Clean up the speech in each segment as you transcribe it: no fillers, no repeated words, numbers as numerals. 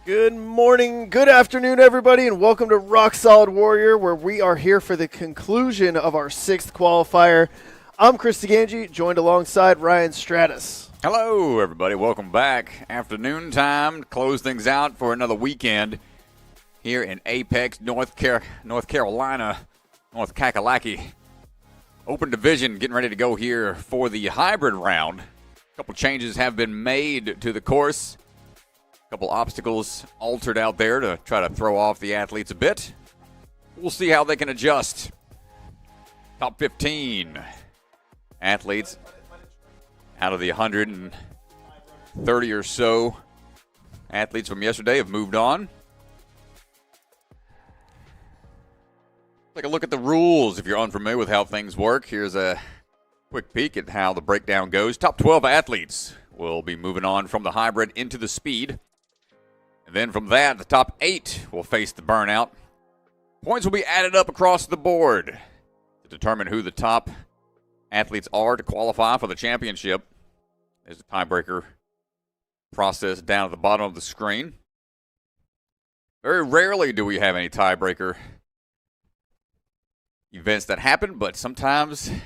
Good morning, good afternoon, everybody, and welcome to Rock Solid Warrior, where we are here for the conclusion of our 6th qualifier. I'm Chris DeGangi, joined alongside Ryan Stratus. Hello, everybody. Welcome back. Afternoon time to close things out for another weekend here in Apex, North Carolina, North Kakalaki. Open division getting ready to go here for the hybrid round. A couple changes have been made to the course. A couple obstacles altered out there to try to throw off the athletes a bit. We'll see how they can adjust. Top 15 athletes out of the 130 or so athletes from yesterday have moved on. Take a look at the rules if you're unfamiliar with how things work. Here's a quick peek at how the breakdown goes. Top 12 athletes will be moving on from the hybrid into the speed. And then from that, the top 8 will face the burnout. Points will be added up across the board to determine who the top athletes are to qualify for the championship. There's a tiebreaker process down at the bottom of the screen. Very rarely do we have any tiebreaker events that happen, but sometimes it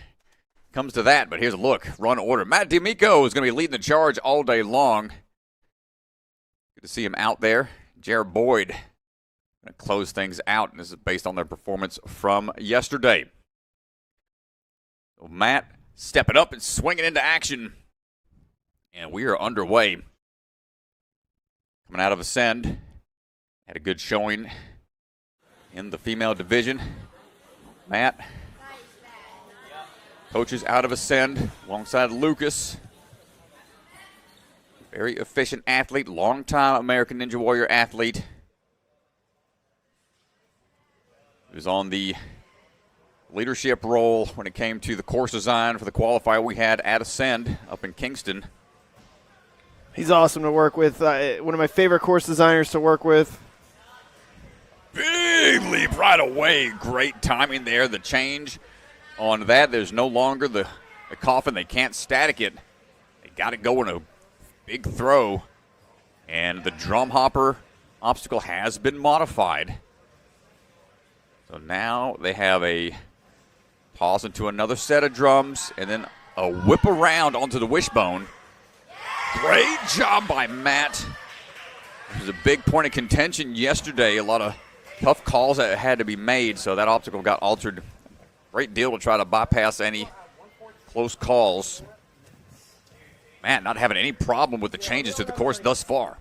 comes to that. But here's a look. Run order. Matt D'Amico is going to be leading the charge all day long. Good to see him out there. Jared Boyd going to close things out, and this is based on their performance from yesterday. So Matt stepping up and swinging into action. And we are underway. Coming out of Ascend. Had a good showing in the female division. Matt coaches out of Ascend alongside Lucas. Very efficient athlete, long-time American Ninja Warrior athlete. He was on the leadership role when it came to the course design for the qualifier we had at Ascend up in Kingston. He's awesome to work with. One of my favorite course designers to work with. Big leap right away. Great timing there. The change on that. There's no longer the coffin. They can't static it. They got it going a big throw. And the drum hopper obstacle has been modified. So now they have a toss into another set of drums and then a whip around onto the wishbone. Great job by Matt. It was a big point of contention yesterday. A lot of tough calls that had to be made, so that obstacle got altered. Great deal to try to bypass any close calls. Matt not having any problem with the changes to the course thus far.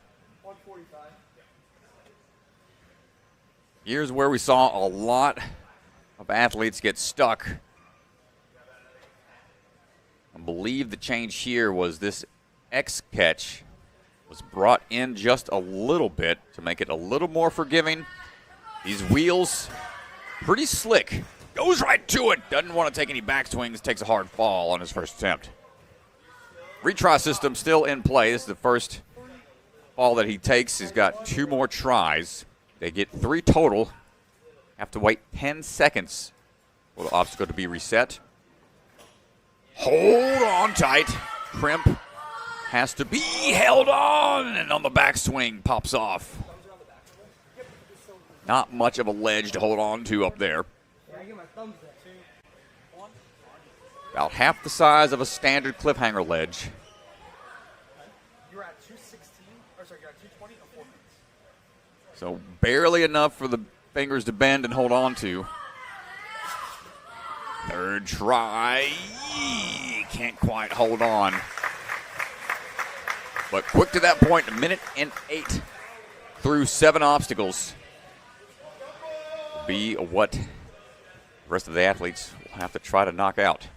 Here's where we saw a lot of athletes get stuck. I believe the change here was this X catch was brought in just a little bit to make it a little more forgiving. These wheels, pretty slick. Goes right to it. Doesn't want to take any backswings. Takes a hard fall on his first attempt. Retry system still in play. This is the first fall that he takes. He's got 2 more tries. They get 3 total. Have to wait 10 seconds for the obstacle to be reset. Hold on tight. Crimp has to be held on, and on the backswing pops off. Not much of a ledge to hold on to up there. About half the size of a standard cliffhanger ledge. You're at 216, or sorry, you're at 220 or 4 minutes. So barely enough for the fingers to bend and hold on to. Third try. Can't quite hold on. But quick to that point, 1 minute and 8 through 7 obstacles. Will be what the rest of the athletes will have to try to knock out.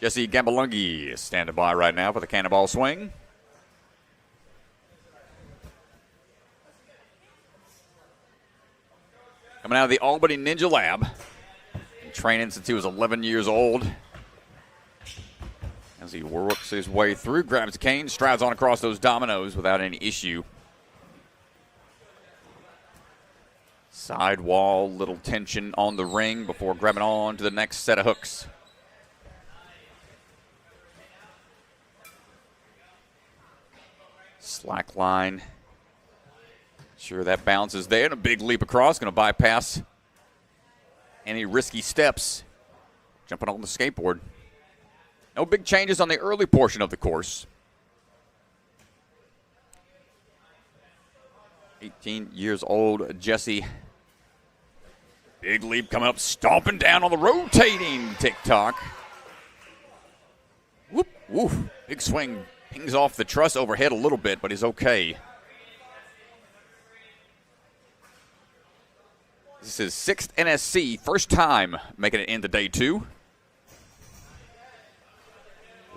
Jesse Gambalungi is standing by right now for the cannonball swing. Coming out of the Albany Ninja Lab. Been training since he was 11 years old. As he works his way through, grabs the cane, strides on across those dominoes without any issue. Sidewall, little tension on the ring before grabbing on to the next set of hooks. Slack line. Sure, that bounce is there, and a big leap across. Going to bypass any risky steps. Jumping on the skateboard. No big changes on the early portion of the course. 18 years old, Jesse. Big leap coming up, stomping down on the rotating TikTok. Whoop, woof. Big swing, pings off the truss overhead a little bit, but he's okay. This is 6th NSC, first time making it into day 2.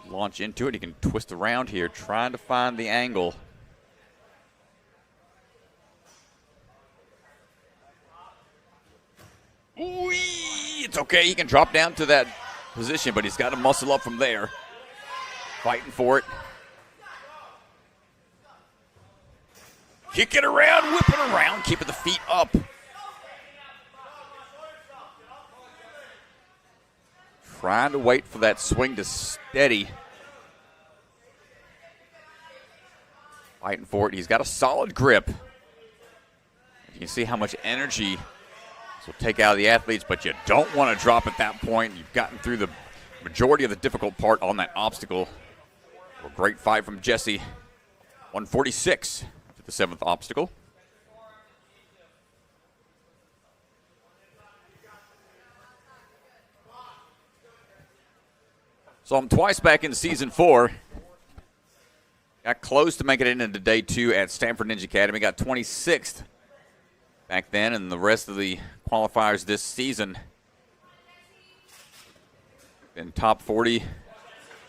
Launch into it, he can twist around here, trying to find the angle. Whee! It's okay, he can drop down to that position, but he's got to muscle up from there. Fighting for it. Kicking around, whipping around, keeping the feet up. Trying to wait for that swing to steady. Fighting for it. He's got a solid grip. You can see how much energy this will take out of the athletes, but you don't want to drop at that point. You've gotten through the majority of the difficult part on that obstacle. A great fight from Jesse. 146 to the 7th obstacle. Saw him twice back in season 4. Got close to making it into day 2 at Stanford Ninja Academy. Got 26th back then, and the rest of the qualifiers this season. In top 40,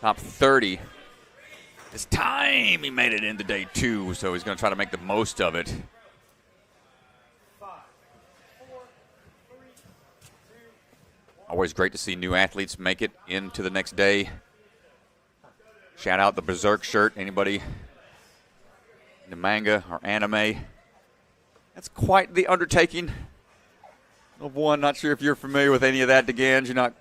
top 30. This time he made it into day 2, so he's going to try to make the most of it. 5, 4, 3, 2. Always great to see new athletes make it into the next day. Shout out the Berserk shirt. Anybody into manga or anime? That's quite the undertaking of one. Not sure if you're familiar with any of that, DeGange. You're not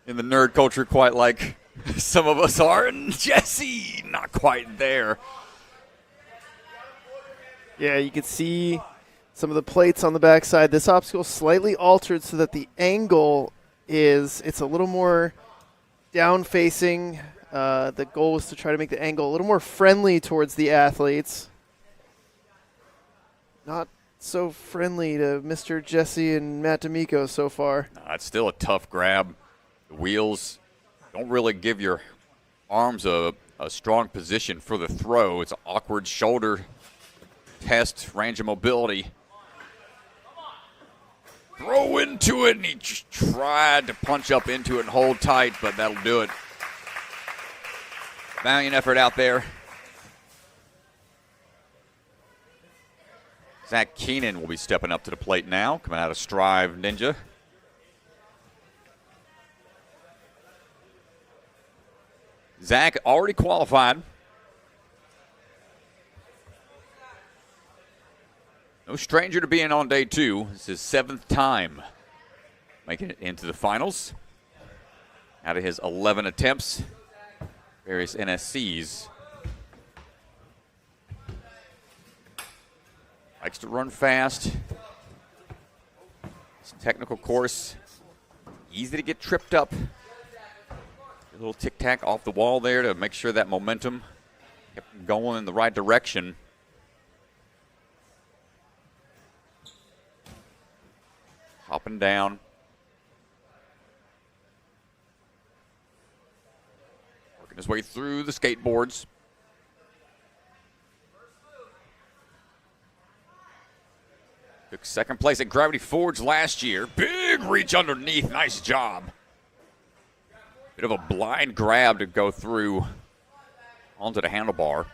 in the nerd culture quite like some of us are. And Jesse, not quite there. Yeah, you can see some of the plates on the backside. This obstacle slightly altered so that the angle it's a little more down-facing. The goal was to try to make the angle a little more friendly towards the athletes. Not so friendly to Mr. Jesse and Matt D'Amico so far. It's still a tough grab. The wheels don't really give your arms a strong position for the throw. It's an awkward shoulder test, range of mobility. Throw into it, and he just tried to punch up into it and hold tight, but that'll do it. Valiant effort out there. Zach Keenan will be stepping up to the plate now, coming out of Strive Ninja. Zach already qualified. No stranger to being on day 2. This is his 7th time making it into the finals. Out of his 11 attempts, various NSCs. Likes to run fast. It's a technical course. Easy to get tripped up. A little tic-tac off the wall there to make sure that momentum kept going in the right direction. Hopping down. Working his way through the skateboards. Took 2nd place at Gravity Forge last year. Big reach underneath. Nice job. Bit of a blind grab to go through onto the handlebar.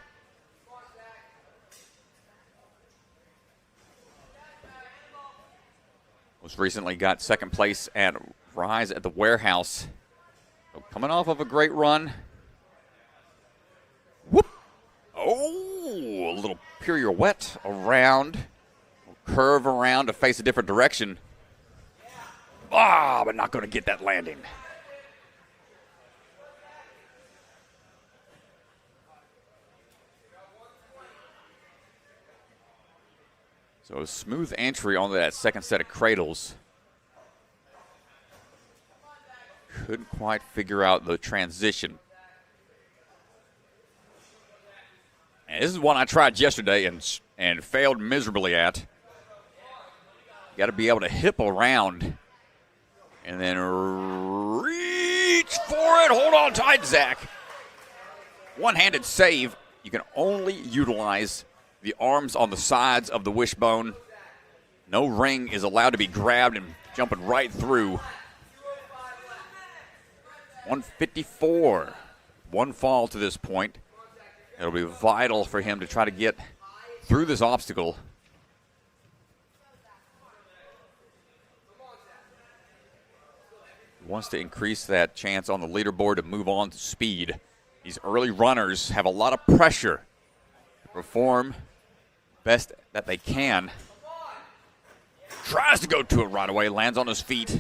Most recently got 2nd place at Rise at the Warehouse. So coming off of a great run. Whoop! Oh, a little pirouette around. Curve around to face a different direction. But not going to get that landing. So a smooth entry onto that second set of cradles. Couldn't quite figure out the transition. And this is one I tried yesterday and failed miserably at. You got to be able to hip around and then reach for it. Hold on tight, Zach. One-handed save. You can only utilize the arms on the sides of the wishbone. No ring is allowed to be grabbed and jumping right through. 154. One fall to this point. It'll be vital for him to try to get through this obstacle. He wants to increase that chance on the leaderboard to move on to speed. These early runners have a lot of pressure to perform best that they can. Tries to go to it right away, lands on his feet.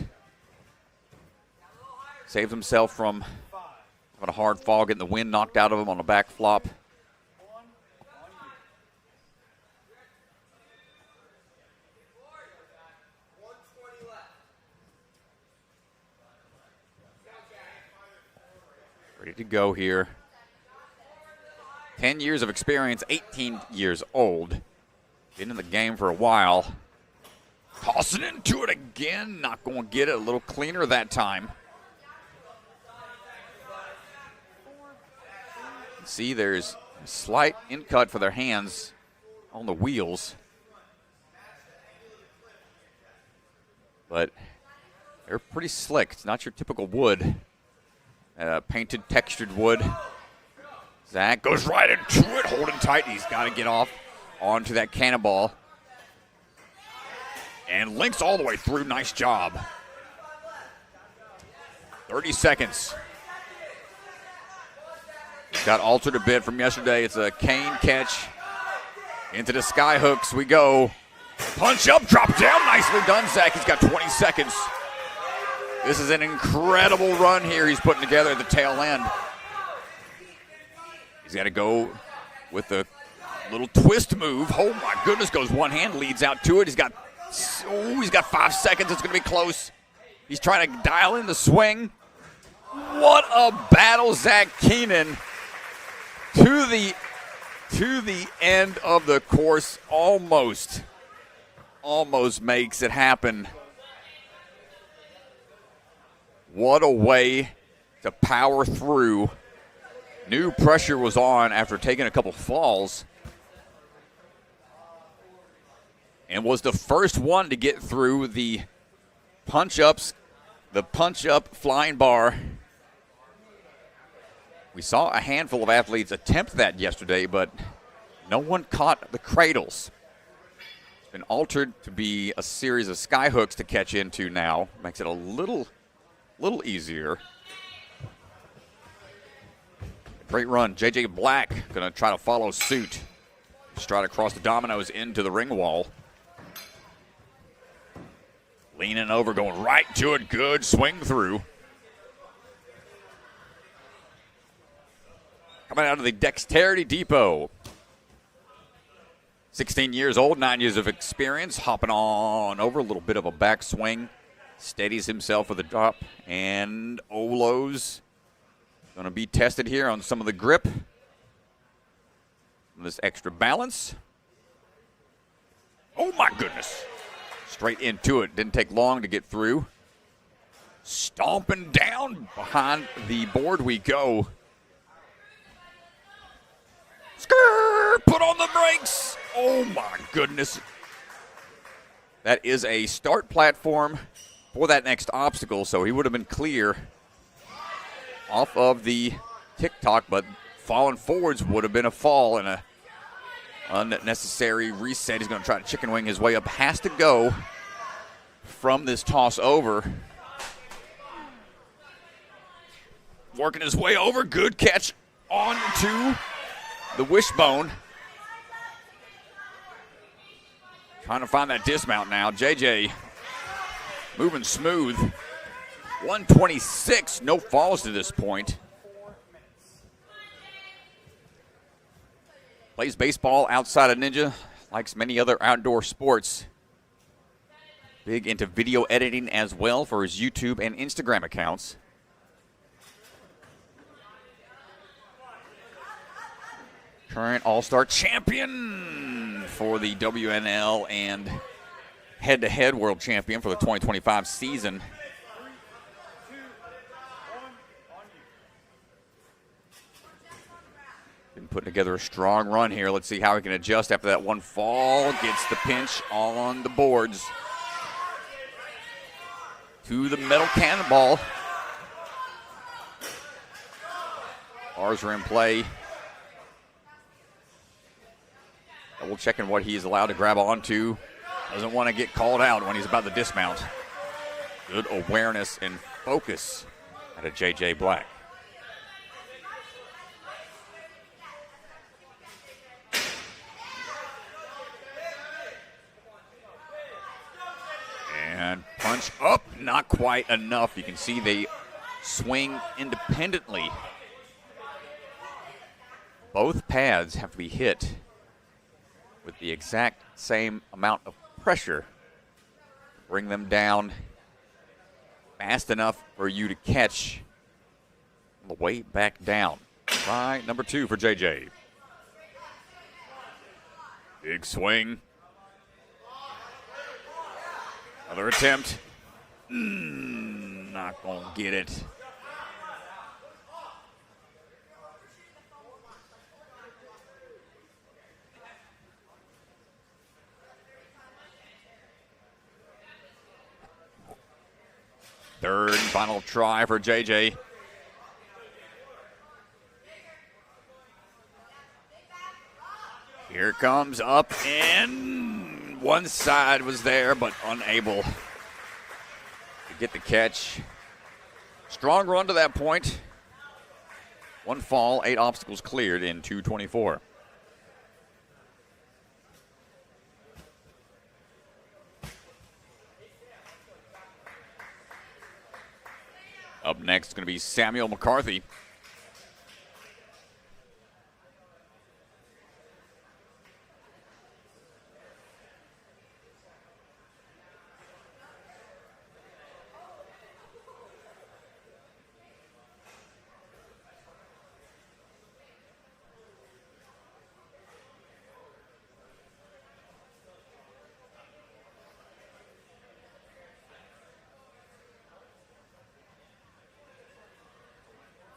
Saves himself from having a hard fall, getting the wind knocked out of him on a back flop. Ready to go here. 10 years of experience, 18 years old. Been in the game for a while. Tossing into it again. Not going to get it. A little cleaner that time. See, there's a slight in-cut for their hands on the wheels. But they're pretty slick. It's not your typical wood. Painted, textured wood. Zach goes right into it, holding tight. He's got to get off onto that cannonball. And links all the way through. Nice job. 30 seconds. Got altered a bit from yesterday. It's a cane catch. Into the sky hooks we go. Punch up, drop down. Nicely done, Zach. He's got 20 seconds. This is an incredible run here he's putting together at the tail end. He's got to go with the little twist move. Oh, my goodness, goes one hand, leads out to it. He's got 5 seconds. It's going to be close. He's trying to dial in the swing. What a battle, Zach Keenan. To the end of the course, almost makes it happen. What a way to power through. New pressure was on after taking a couple falls. And was the first one to get through the punch-up flying bar. We saw a handful of athletes attempt that yesterday, but no one caught the cradles. It's been altered to be a series of sky hooks to catch into now. Makes it a little easier. Great run. J.J. Black going to try to follow suit. Stride across the dominoes into the ring wall. Leaning over, going right to it. Good swing through. Coming out of the Dexterity Depot. 16 years old, 9 years of experience. Hopping on over, a little bit of a backswing. Steadies himself with a drop. And Olo's going to be tested here on some of the grip. This extra balance. Oh, my goodness. Straight into it. Didn't take long to get through. Stomping down behind the board we go. Skrrr! Put on the brakes. Oh, my goodness. That is a start platform for that next obstacle, so he would have been clear off of the tick-tock, but falling forwards would have been a fall and a unnecessary reset. He's going to try to chicken wing his way up. Has to go from this toss over. Working his way over. Good catch onto the wishbone. Trying to find that dismount now. JJ moving smooth. 126. No falls to this point. Plays baseball outside of Ninja. likes many other outdoor sports. Big into video editing as well for his YouTube and Instagram accounts. Current All-Star champion for the WNL and head-to-head world champion for the 2025 season. Been putting together a strong run here. Let's see how he can adjust after that one fall. Gets the pinch on the boards. To the metal cannonball. Bars are in play. Double checking what he's allowed to grab onto. Doesn't want to get called out when he's about to dismount. Good awareness and focus out of J.J. Black. And punch up, not quite enough. You can see they swing independently. Both pads have to be hit with the exact same amount of pressure. Bring them down fast enough for you to catch on the way back down. Try number 2 for JJ. Big swing. Another attempt. Not gonna get it. Third and final try for JJ. Here comes up, and one side was there, but unable to get the catch. Strong run to that point. One fall, 8 obstacles cleared in 2:24. Up next is going to be Samuel McCarthy.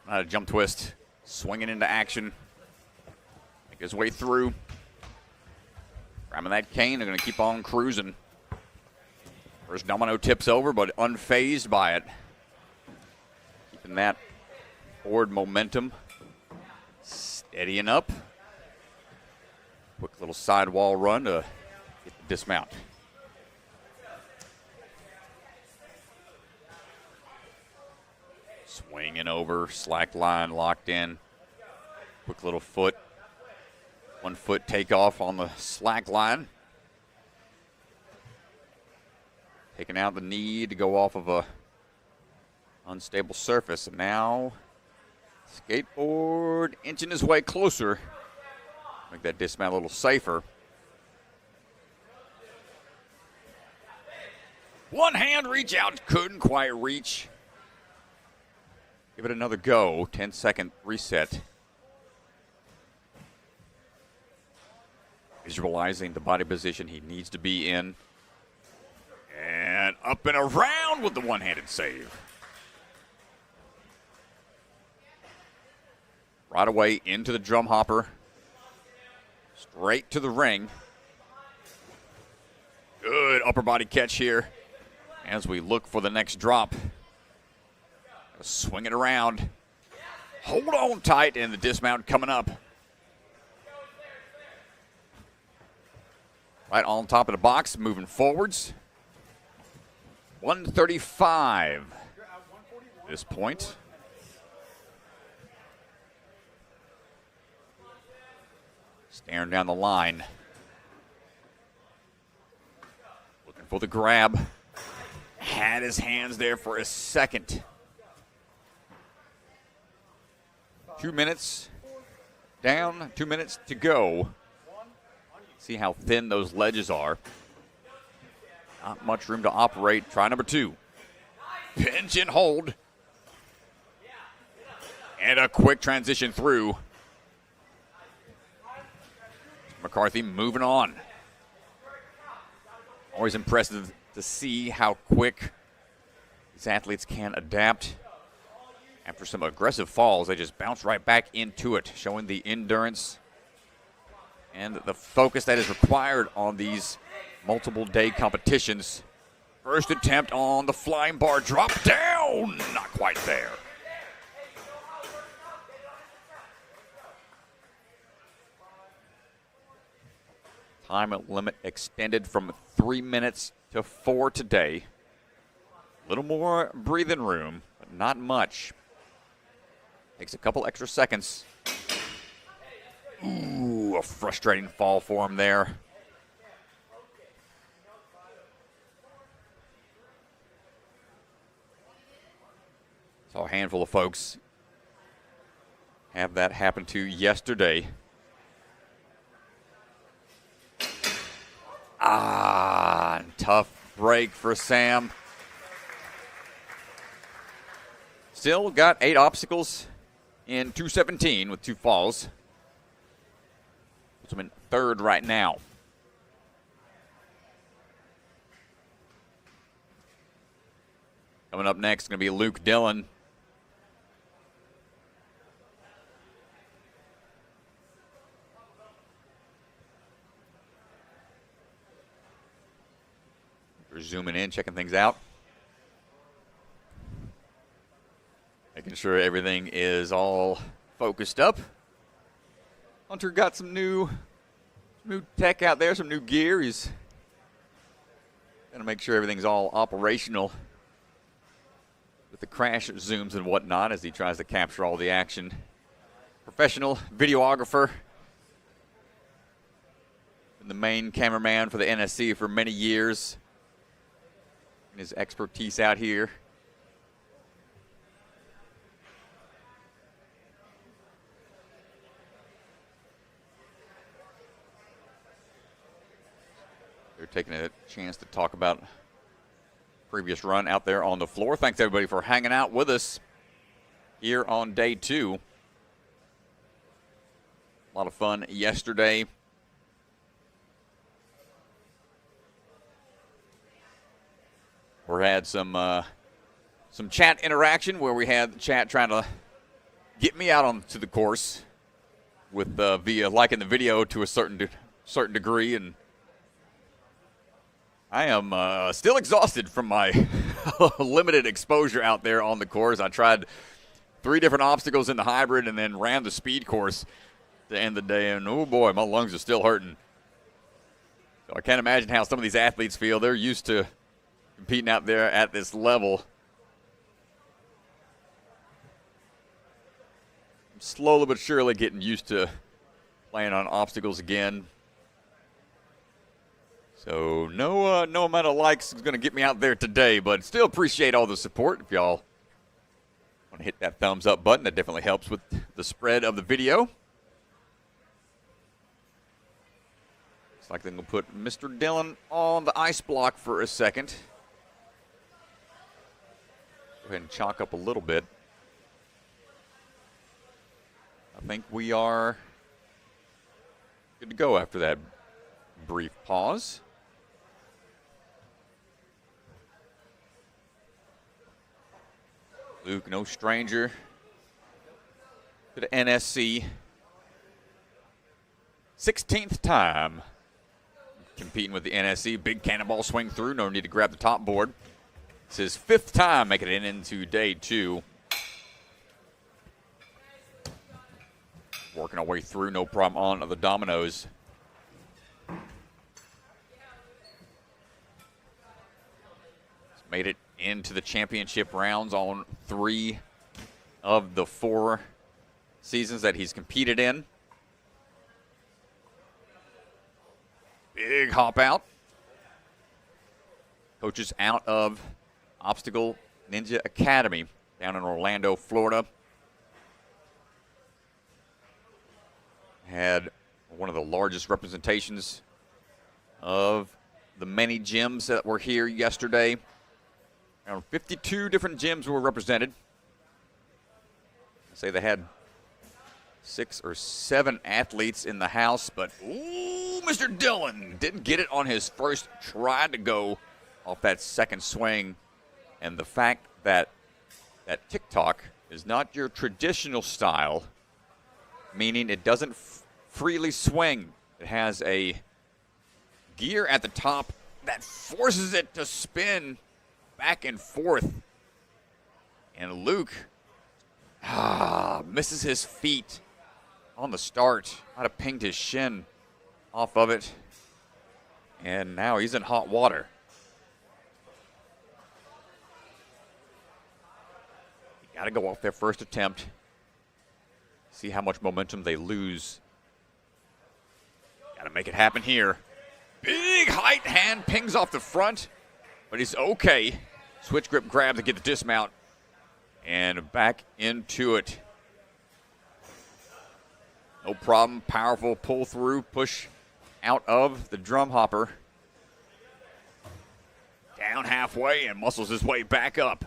A jump twist, swinging into action. Make his way through. Grabbing that cane, they're going to keep on cruising. First domino tips over, but unfazed by it. Keeping that forward momentum. Steadying up. Quick little sidewall run to get the dismount. Swinging over, slack line locked in. Quick little foot. 1 foot takeoff on the slack line. Taking out the knee to go off of a unstable surface. And now, skateboard inching his way closer. Make that dismount a little safer. One hand reach out, couldn't quite reach. Give it another go. 10-second reset. Visualizing the body position he needs to be in. And up and around with the one-handed save. Right away into the drum hopper. Straight to the ring. Good upper body catch here as we look for the next drop. Swing it around. Hold on tight, and the dismount coming up. Right on top of the box, moving forwards. 135 at this point. Staring down the line. Looking for the grab. Had his hands there for a second. 2 minutes down, 2 minutes to go. See how thin those ledges are. Not much room to operate. Try number 2. Pinch and hold. And a quick transition through. McCarthy moving on. Always impressive to see how quick these athletes can adapt. After some aggressive falls, they just bounce right back into it, showing the endurance and the focus that is required on these multiple day competitions. First attempt on the flying bar, drop down, not quite there. Time limit extended from 3 minutes to 4 today. A little more breathing room, but not much. Takes a couple extra seconds. Ooh, a frustrating fall for him there. Saw a handful of folks have that happen to yesterday. Tough break for Sam. Still got 8 obstacles in 217 with 2 falls. Puts him in 3rd right now. Coming up next is going to be Luke Dillon. We're zooming in, checking things out. Making sure everything is all focused up. Hunter got some new tech out there, some new gear. He's going to make sure everything's all operational with the crash zooms and whatnot as he tries to capture all the action. Professional videographer. Been the main cameraman for the NSC for many years. And his expertise out here. They're taking a chance to talk about previous run out there on the floor. Thanks everybody for hanging out with us here on day 2. A lot of fun yesterday. We had some chat interaction where we had the chat trying to get me out onto the course with via liking the video to a certain degree, and I am still exhausted from my limited exposure out there on the course. I tried 3 different obstacles in the hybrid and then ran the speed course to end the day, and oh boy, my lungs are still hurting. So I can't imagine how some of these athletes feel. They're used to competing out there at this level. I'm slowly but surely getting used to playing on obstacles again. So no amount of likes is going to get me out there today, but still appreciate all the support. If y'all want to hit that thumbs up button, that definitely helps with the spread of the video. Looks like they're going to put Mr. Dillon on the ice block for a second. Go ahead and chalk up a little bit. I think we are good to go after that brief pause. Luke, no stranger to the NSC. 16th time competing with the NSC. Big cannonball swing through. No need to grab the top board. It's his 5th time making it into day 2. Working our way through, no problem on the dominoes. Made it into the championship rounds on 3 of the 4 seasons that he's competed in. Big hop out. Coaches out of Obstacle Ninja Academy down in Orlando, Florida. Had one of the largest representations of the many gyms that were here yesterday. Around 52 different gyms were represented. I say they had 6 or 7 athletes in the house, but ooh, Mr. Dillon didn't get it on his first try to go off that second swing. And the fact that that TikTok is not your traditional style, meaning it doesn't freely swing. It has a gear at the top that forces it to spin back and forth. And Luke misses his feet on the start. Might have pinged his shin off of it. And now he's in hot water. You got to go off their first attempt. See how much momentum they lose. Got to make it happen here. Big height hand pings off the front, but he's okay. Switch grip grab to get the dismount and back into it. No problem. Powerful pull through, push out of the drum hopper. Down halfway and muscles his way back up.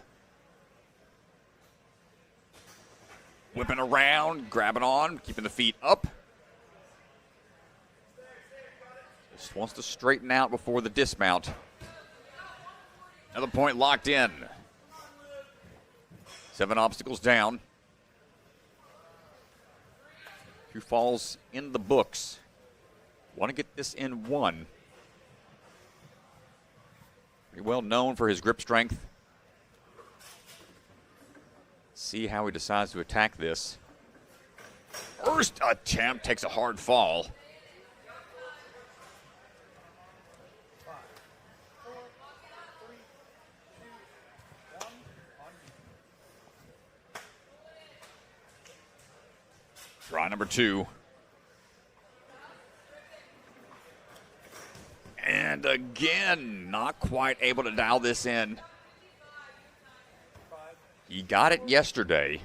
Whipping around, grabbing on, keeping the feet up. Just wants to straighten out before the dismount. Another point locked in. 7 obstacles down. 2 falls in the books. Want to get this in 1. Pretty well known for his grip strength. See how he decides to attack this. First attempt takes a hard fall. Try number 2. And again, not quite able to dial this in. He got it yesterday.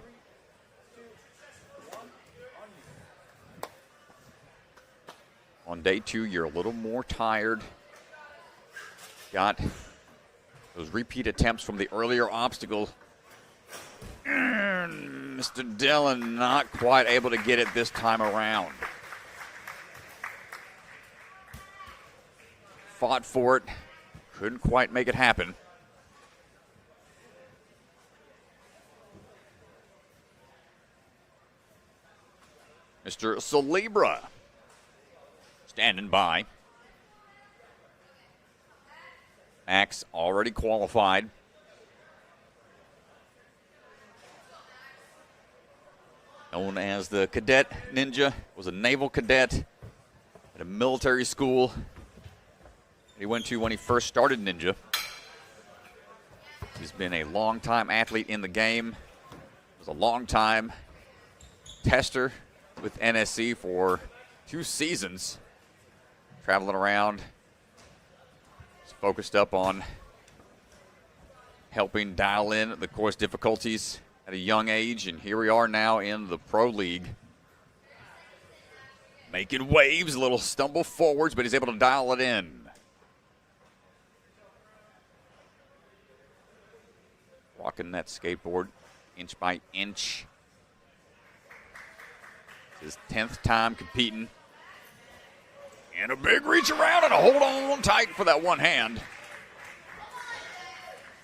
On day 2, you're a little more tired. Got those repeat attempts from the earlier obstacle. And Mr. Dillon not quite able to get it this time around. Fought for it. Couldn't quite make it happen. Mr. Celebra standing by. Max already qualified. Known as the Cadet Ninja, was a naval cadet at a military school he went to when he first started Ninja. He's been a long-time athlete in the game. Was a long-time tester with NSC for 2 seasons. Traveling around. He's focused up on helping dial in the course difficulties at a young age, and here we are now in the Pro League. Making waves, a little stumble forwards, but he's able to dial it in. Walking that skateboard inch by inch. His 10th time competing. And a big reach around and a hold on tight for that one hand.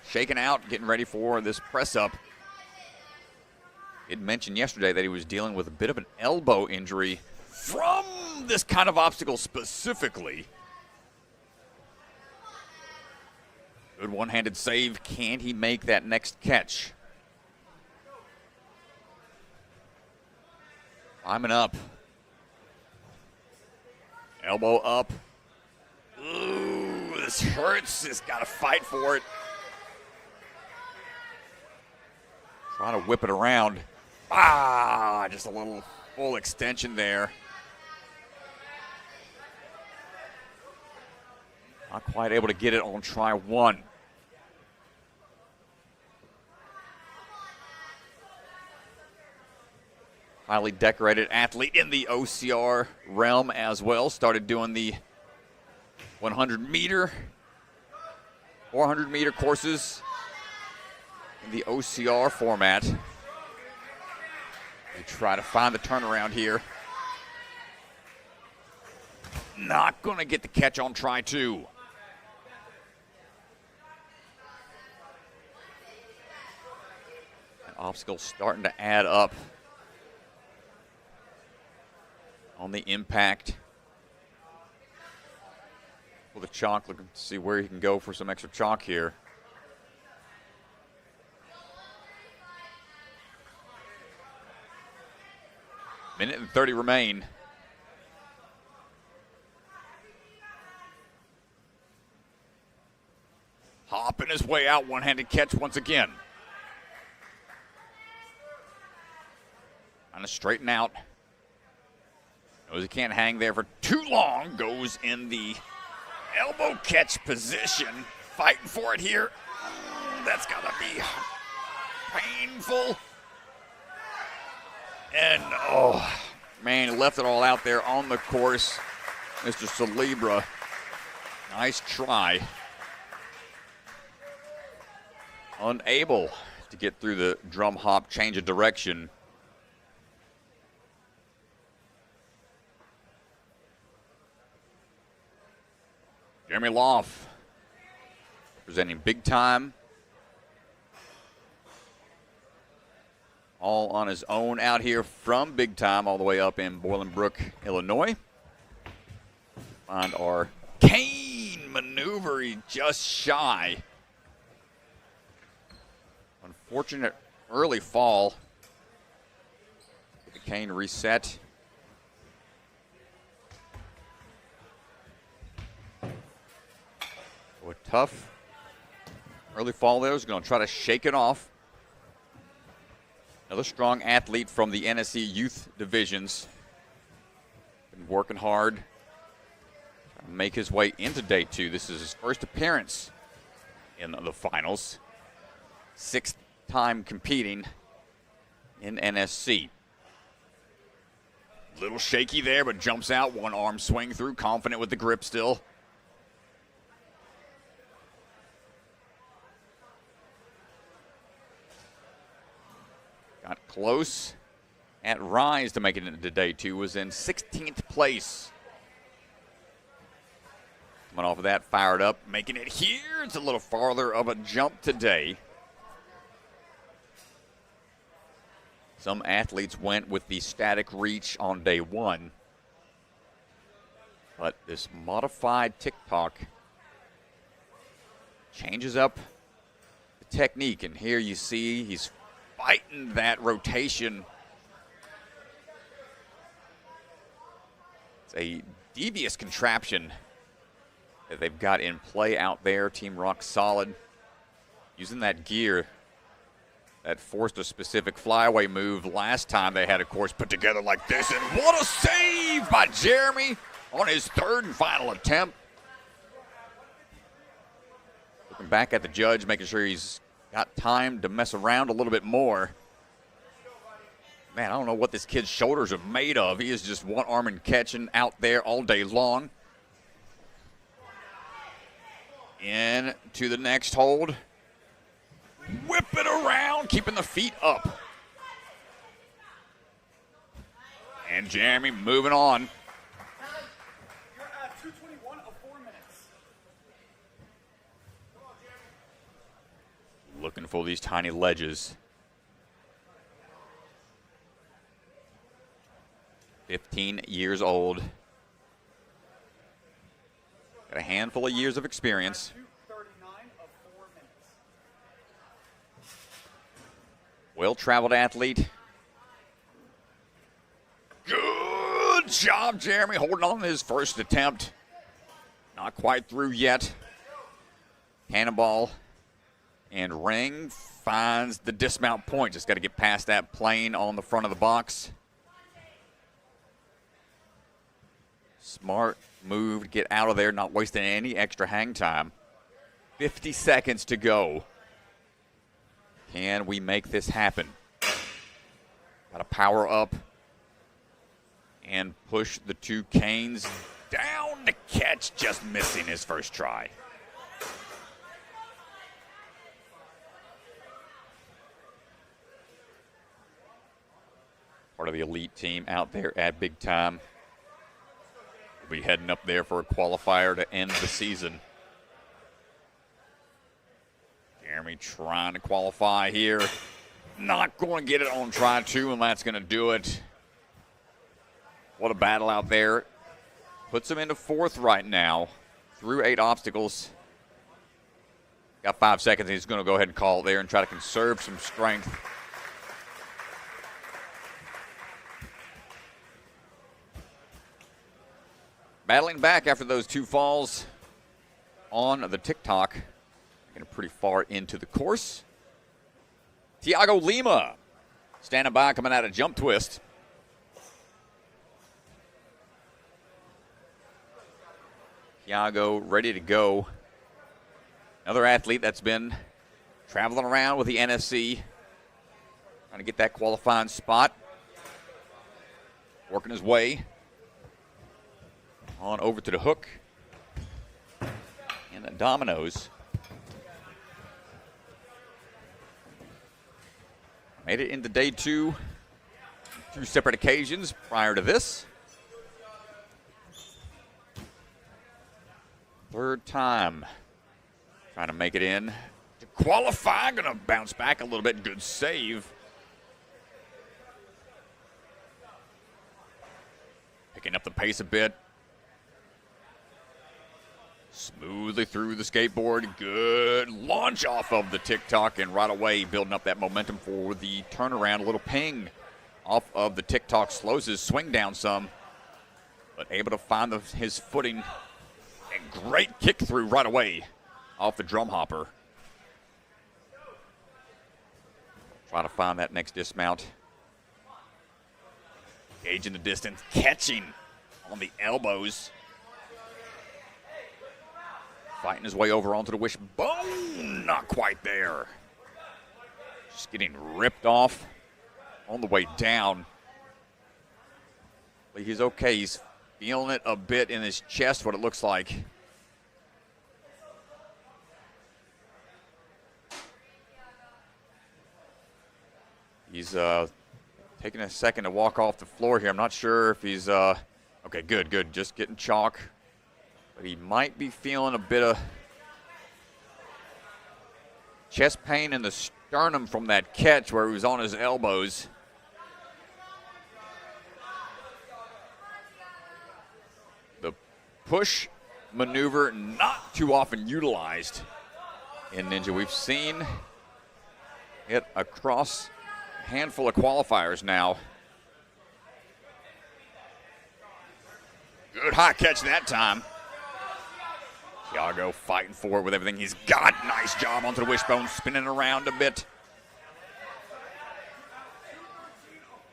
Shaking out, getting ready for this press up. It mentioned yesterday that he was dealing with a bit of an elbow injury from this kind of obstacle specifically. Good one-handed save. Can he make that next catch? Climbing up. Elbow up. Ooh, this hurts. He's got to fight for it. Trying to whip it around. Just a little full extension there. Not quite able to get it on try 1. Highly decorated athlete in the OCR realm as well. Started doing the 100-meter, 400-meter courses in the OCR format. They try to find the turnaround here. Not going to get the catch on try two. That obstacle starting to add up on the impact. Well, the chalk, looking to see where he can go for some extra chalk here. Minute and 30 remain. Hopping his way out, one-handed catch once again. Trying to straighten out. Knows he can't hang there for too long. Goes in the elbow catch position. Fighting for it here. That's got to be painful. And, oh, man, he left it all out there on the course. Mr. Celebra, nice try. Unable to get through the drum hop, change of direction. Jeremy Loff representing big time. All on his own out here from big time all the way up in Bolingbrook, Illinois. Find our cane maneuver, he just shy. Unfortunate early fall. The cane reset. A tough early fall there. Is going to try to shake it off. Another strong athlete from the NSC youth divisions. Been working hard. Trying to make his way into day two. This is his first appearance in the finals. Sixth time competing in NSC. Little shaky there, but jumps out. One arm swing through. Confident with the grip still. Got close at Rise to make it into day two. Was in 16th place. Coming off of that, fired up, making it here. It's a little farther of a jump today. Some athletes went with the static reach on day one. But this modified TikTok changes up the technique. And here you see he's fighting that rotation. It's a devious contraption that they've got in play out there. Team Rock Solid using that gear that forced a specific flyaway move last time they had a course put together like this. And what a save by Jeremy on his third and final attempt. Looking back at the judge, making sure he's got time to mess around a little bit more. Man, I don't know what this kid's shoulders are made of. He is just one arm and catching out there all day long. Into the next hold. Whip it around, keeping the feet up. And Jeremy moving on. You're at 2:21 of 4 minutes. Looking for these tiny ledges. 15 years old. Got a handful of years of experience. 2:39 of 4 minutes. Well-traveled athlete. Good job, Jeremy, holding on to his first attempt. Not quite through yet. Cannonball and ring finds the dismount point. Just got to get past that plane on the front of the box. Smart move to get out of there, not wasting any extra hang time. 50 seconds to go. Can we make this happen? Got to power up and push the two canes Down to catch, just missing his first try. Part of the elite team out there at big time. We'll be heading up there for a qualifier to end the season. Jeremy trying to qualify here. Not going to get it on try two, and that's going to do it. What a battle out there. Puts him into fourth right now through 8 obstacles. Got 5 seconds. He's going to go ahead and call it there and try to conserve some strength. Battling back after those 2 falls on the TikTok. Getting pretty far into the course. Tiago Lima standing by, coming out of jump twist. Tiago ready to go. Another athlete that's been traveling around with the NSC. Trying to get that qualifying spot. Working his way on over to the hook. And the dominoes. Made it into day 2. 2 separate occasions prior to this. 3rd time trying to make it in to qualify. Going to bounce back a little bit. Good save. Picking up the pace a bit. Smoothly through the skateboard. Good launch off of the TikTok, and right away building up that momentum for the turnaround. A little ping off of the TikTok. Slows his swing down some, but able to find his footing. And great kick through right away off the drum hopper. Try to find that next dismount. Gauging the distance, catching on the elbows. Fighting his way over onto the wishbone. Not quite there. Just getting ripped off on the way down. But he's okay. He's feeling it a bit in his chest, what it looks like. He's taking a second to walk off the floor here. I'm not sure if he's, okay, good. Just getting chalk. But he might be feeling a bit of chest pain in the sternum from that catch where he was on his elbows. The push maneuver not too often utilized in Ninja. We've seen it across a handful of qualifiers now. Good high catch that time. Tiago fighting for it with everything he's got. Nice job onto the wishbone, spinning around a bit.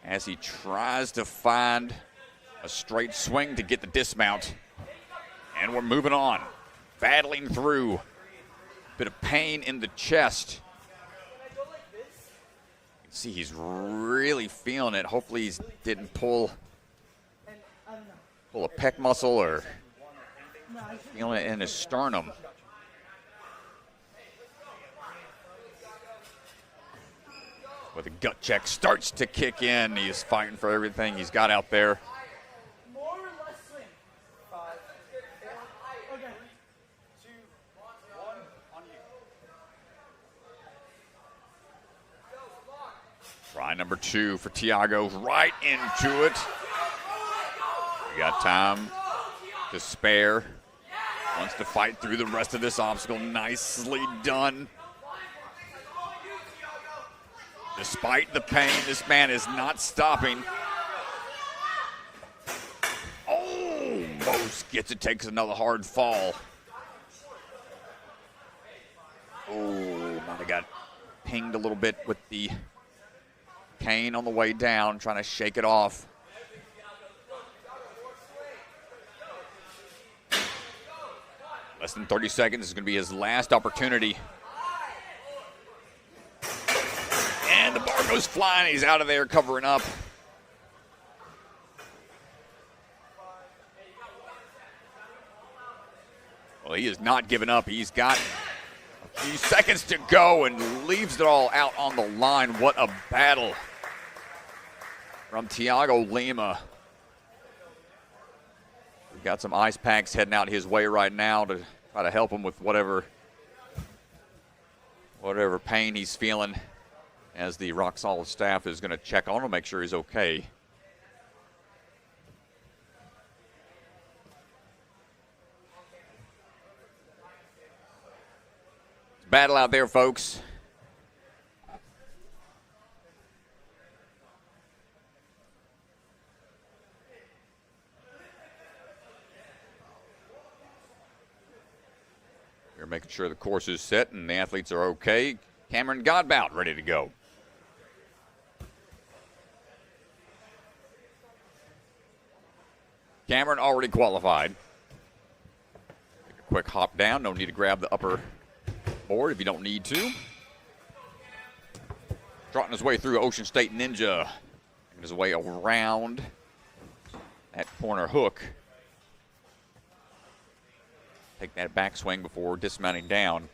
As he tries to find a straight swing to get the dismount. And we're moving on. Battling through. Bit of pain in the chest. You can see he's really feeling it. Hopefully he didn't pull a pec muscle or feeling it in his sternum. Where the gut check starts to kick in. He is fighting for everything he's got out there. More or less swing. 5, 4, okay. 2, 1, on you. Try number 2 for Tiago. Right into it. We got time to spare. Wants to fight through the rest of this obstacle. Nicely done. Despite the pain, this man is not stopping. Almost gets it, takes another hard fall. Oh, might have got pinged a little bit with the cane on the way down, trying to shake it off. Less than 30 seconds is going to be his last opportunity. And the bar goes flying. He's out of there covering up. Well, he is not giving up. He's got a few seconds to go and leaves it all out on the line. What a battle from Thiago Lima. We've got some ice packs heading out his way right now to try to help him with whatever pain he's feeling, as the Rock Solid staff is going to check on him, make sure he's okay. Battle out there, folks. We're making sure the course is set and the athletes are okay. Cameron Godbout ready to go. Cameron already qualified. Take a quick hop down. No need to grab the upper board if you don't need to. Trotting his way through Ocean State Ninja. Making his way around that corner hook. Take that backswing before dismounting down.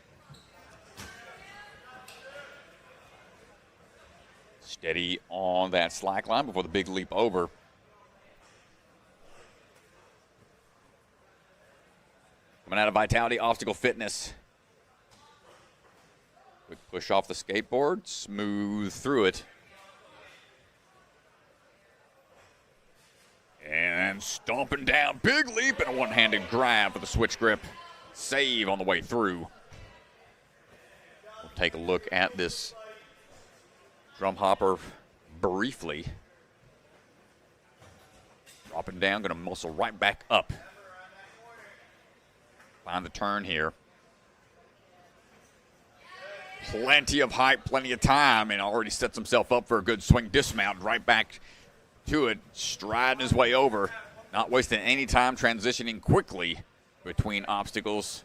Steady on that slack line before the big leap over. Coming out of Vitality Obstacle Fitness. Quick push off the skateboard, smooth through it. And stomping down, big leap and a one-handed grab for the switch grip. Save on the way through. We'll take a look at this drum hopper briefly. Dropping down, gonna muscle right back up. Find the turn here. Plenty of height, plenty of time, and already sets himself up for a good swing dismount. Right back to it, striding his way over. Not wasting any time, transitioning quickly between obstacles.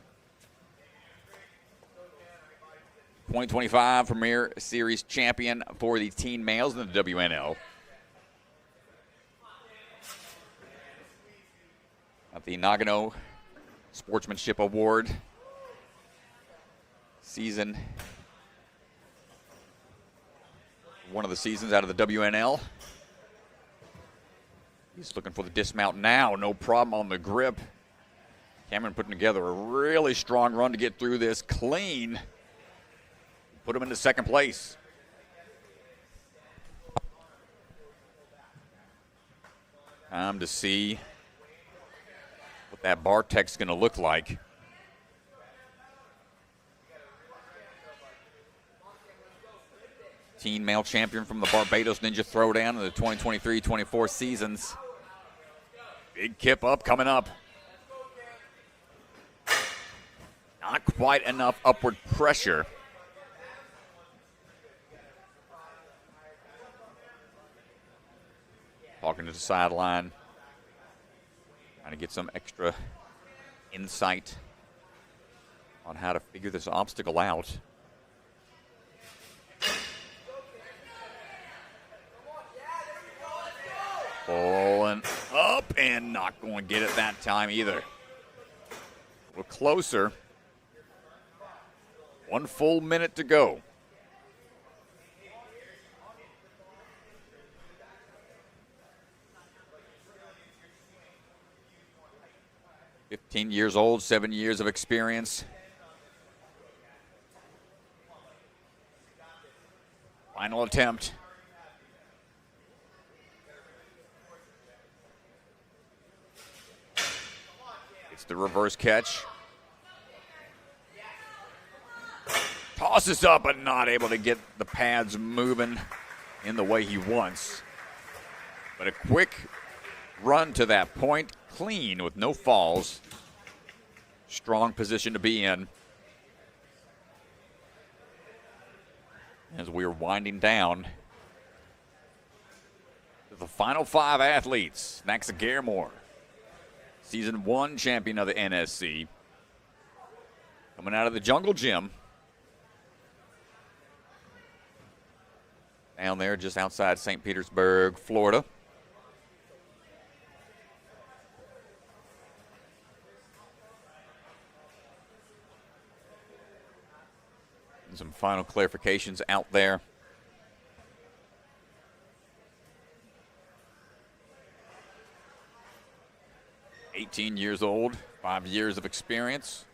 2025 Premier Series champion for the teen males in the WNL. At the Nagano Sportsmanship Award season. One of the seasons out of the WNL. He's looking for the dismount now. No problem on the grip. Cameron putting together a really strong run to get through this clean. Put him into second place. Time to see what that bar tech's going to look like. Teen male champion from the Barbados Ninja Throwdown in the 2023-24 seasons. Big kip up coming up. Not quite enough upward pressure. Talking to the sideline. Trying to get some extra insight on how to figure this obstacle out. Pulling up and not going to get it that time either. A little closer. 1 full minute to go. "15 years old, 7 years of experience. Final attempt. It's the reverse catch. Tosses up, but not able to get the pads moving in the way he wants. But a quick run to that point, clean with no falls. Strong position to be in. As we are winding down to the final 5 athletes. Maxa Garemore, Season 1 champion of the NSC. Coming out of the Jungle Gym. Down there just outside St. Petersburg, Florida. Getting some final clarifications out there. "18 years old, 5 years of experience."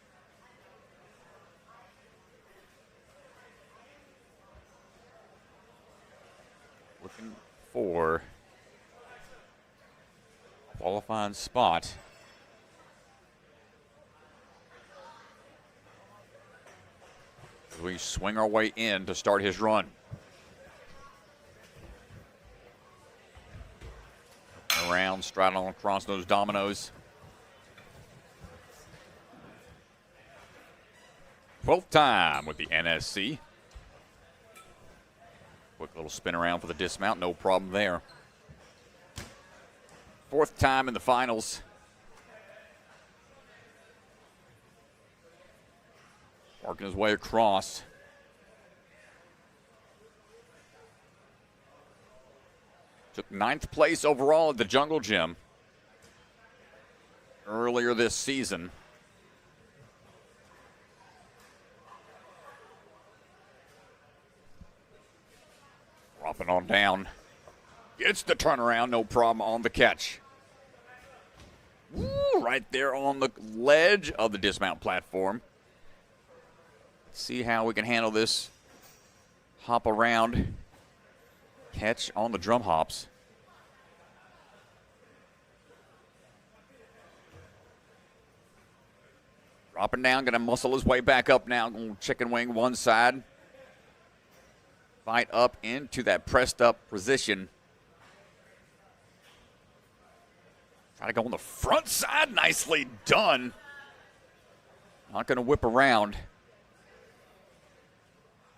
Looking for a qualifying spot. As we swing our way in to start his run. Around, straddling across those dominoes. 12th time with the NSC. Quick little spin around for the dismount, no problem there. 4th time in the finals. Working his way across. Took 9th place overall at the Jungle Gym earlier this season. Dropping on down. Gets the turnaround, no problem on the catch. Woo, right there on the ledge of the dismount platform. See how we can handle this hop around catch on the drum hops. Dropping down, gonna muscle his way back up now. Chicken wing one side. Fight up into that pressed up position. Try to go on the front side, nicely done. Not gonna whip around.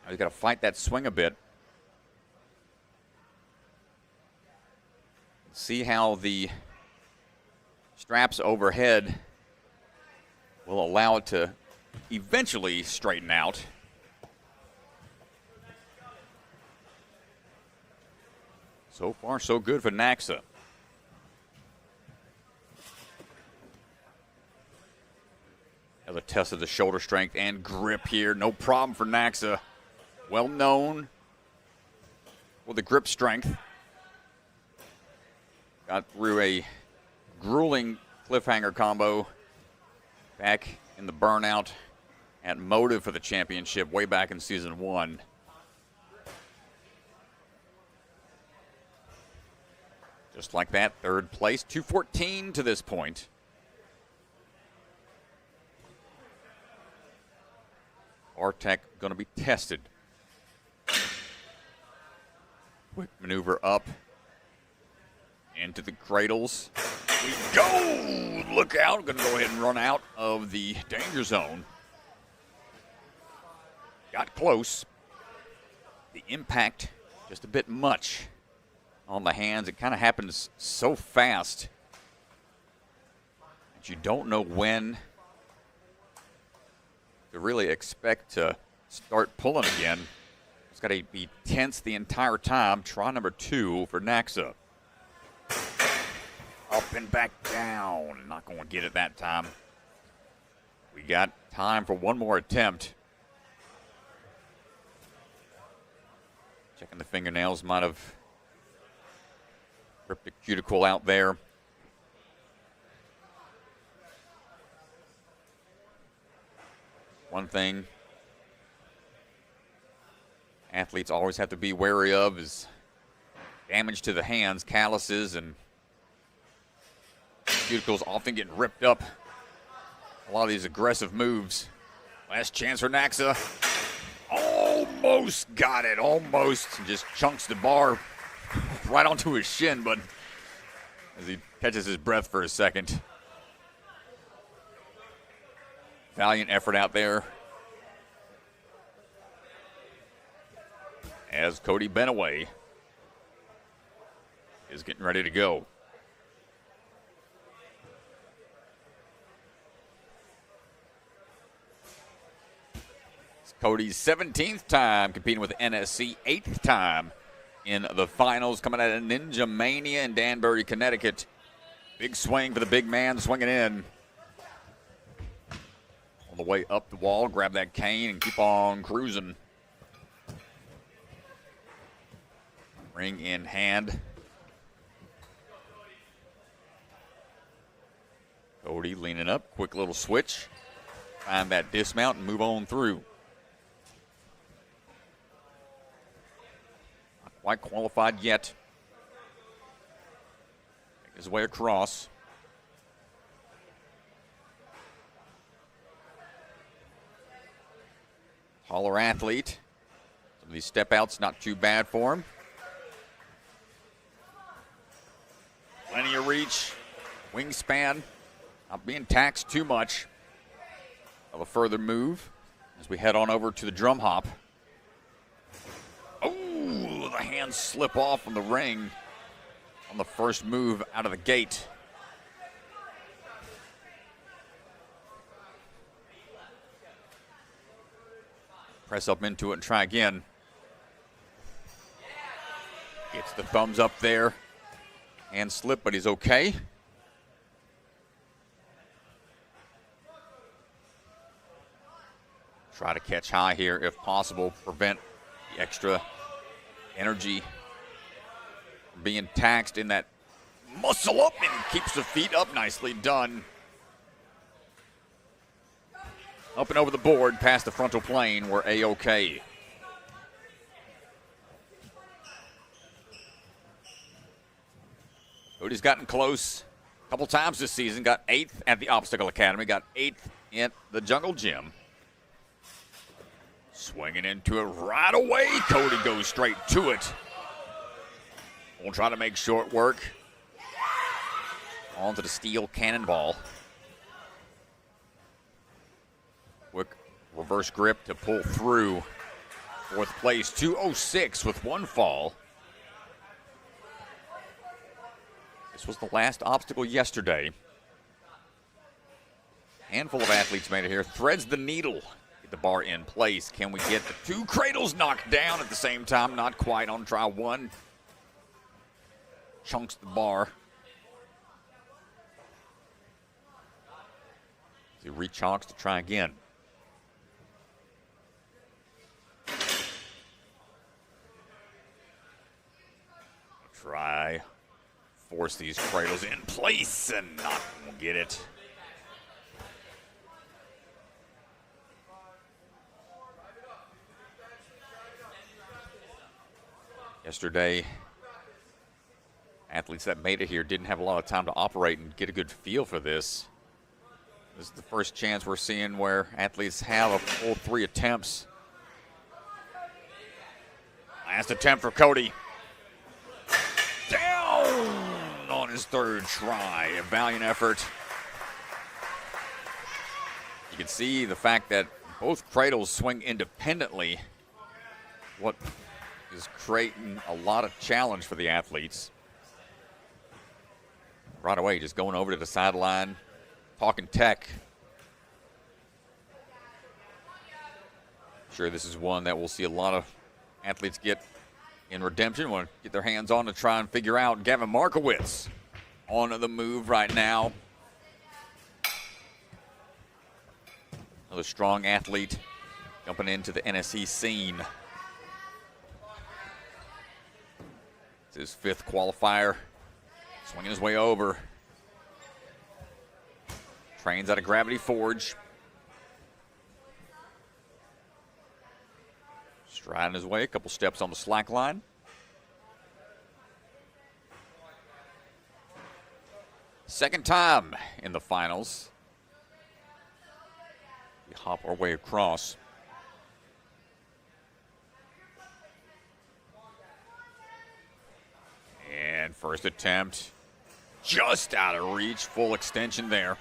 Now he's got to fight that swing a bit. See how the straps overhead will allow it to eventually straighten out. So far, so good for Naxa. Another test of the shoulder strength and grip here. No problem for Naxa. Well known for the grip strength. Got through a grueling cliffhanger combo back in the Burnout at Motive for the championship way back in season 1. Just like that, 3rd place, 214 to this point. Artec going to be tested. Quick maneuver up into the cradles. We go! Look out. Going to go ahead and run out of the danger zone. Got close. The impact just a bit much on the hands. It kind of happens so fast that you don't know when to really expect to start pulling again. It's got to be tense the entire time. Try number 2 for Naxa. Up and back down. Not going to get it that time. We got time for one more attempt. Checking the fingernails. Might have ripped a cuticle out there. One thing athletes always have to be wary of is damage to the hands, calluses, and cuticles often getting ripped up. A lot of these aggressive moves. Last chance for Naxa. Almost got it, almost. Just chunks the bar right onto his shin, but as he catches his breath for a second. Valiant effort out there. As Cody Benaway is getting ready to go. It's Cody's 17th time competing with NSC, 8th time in the finals, coming out of Ninja Mania in Danbury, Connecticut. Big swing for the big man, swinging in. On the way up the wall, grab that cane and keep on cruising. Ring in hand. Cody leaning up, quick little switch. Find that dismount and move on through. Not quite qualified yet. Make his way across. Taller athlete. Some of these step outs not too bad for him. Plenty of reach. Wingspan. Not being taxed too much of a further move as we head on over to the drum hop. Oh, the hands slip off from the ring on the first move out of the gate. Press up into it and try again. Gets the thumbs up there. Hand slip, but he's okay. Try to catch high here if possible. Prevent the extra energy from being taxed in that muscle up, and keeps the feet up. Nicely done. Up and over the board past the frontal plane. We're A-OK. Cody's gotten close a couple times this season. Got 8th at the Obstacle Academy. Got 8th at the Jungle Gym. Swinging into it right away. Cody goes straight to it. We'll try to make short work. Onto the steel cannonball. Quick reverse grip to pull through. 4th place, 2:06 with 1 fall. This was the last obstacle yesterday. Handful of athletes made it here. Threads the needle. Get the bar in place. Can we get the 2 cradles knocked down at the same time? Not quite on try 1. Chunks the bar. He re-chunks to try again. Try. Force these cradles in place and not get it. Yesterday, athletes that made it here didn't have a lot of time to operate and get a good feel for this. This is the first chance we're seeing where athletes have a full 3 attempts. Last attempt for Cody. Down on his 3rd try. A valiant effort. You can see the fact that both cradles swing independently. What is creating a lot of challenge for the athletes. Right away, just going over to the sideline, talking tech. Sure, this is one that we'll see a lot of athletes get in redemption, want to get their hands on to try and figure out. Gavin Markowitz on the move right now. Another strong athlete jumping into the NSC scene. It's his 5th qualifier. Swinging his way over. Trains out of Gravity Forge. Striding his way, a couple steps on the slack line. Second time in the finals. We hop our way across. And first attempt, just out of reach, full extension there.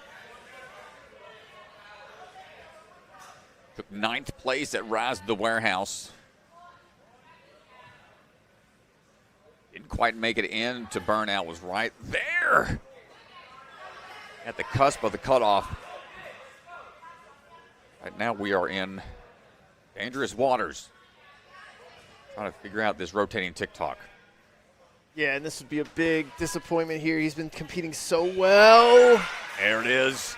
Took 9th place at Rise of the Warehouse. Didn't quite make it in to Burnout, was right there at the cusp of the cutoff. Right now we are in dangerous waters. Trying to figure out this rotating TikTok. Yeah, and this would be a big disappointment here. He's been competing so well. There it is.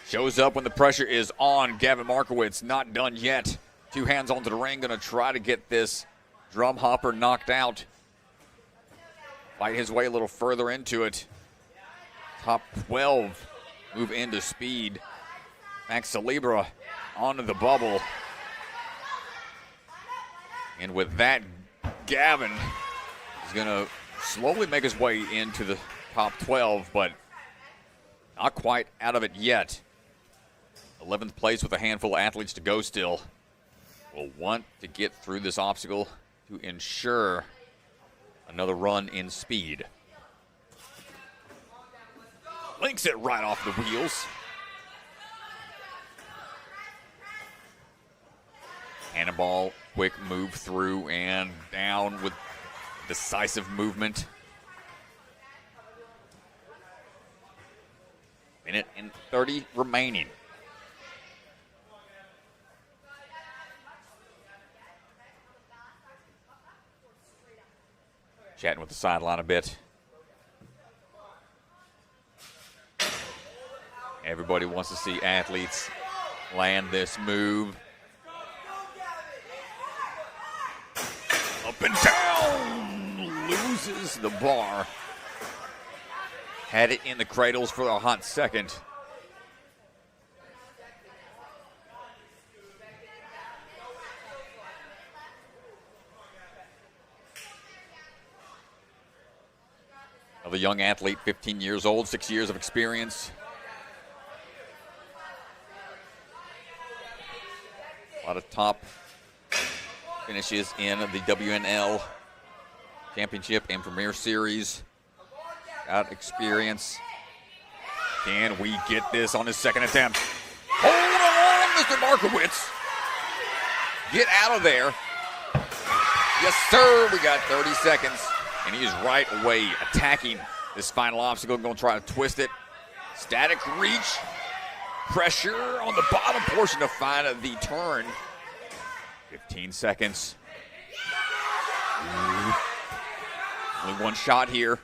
Shows up when the pressure is on. Gavin Markowitz not done yet. 2 hands onto the ring, going to try to get this drum hopper knocked out. Fight his way a little further into it. Top 12 move into speed. Max Celebra onto the bubble. And with that, Gavin is going to slowly make his way into the top 12, but not quite out of it yet. 11th place with a handful of athletes to go still. Will want to get through this obstacle to ensure another run in speed. Links it right off the wheels. Cannonball, quick move through and down with decisive movement. Minute and 30 remaining. Chatting with the sideline a bit. Everybody wants to see athletes land this move. Up and down, loses the bar. Had it in the cradles for a hot second. Another young athlete, 15 years old, 6 years of experience. A lot of top finishes in the WNL Championship and Premier Series. Got experience. Can we get this on his second attempt? Hold on, Mr. Markowitz. Get out of there. Yes, sir. We got 30 seconds. And he is right away attacking this final obstacle. Going to try to twist it. Static reach. Pressure on the bottom portion to find the turn. 15 seconds. Only one shot here.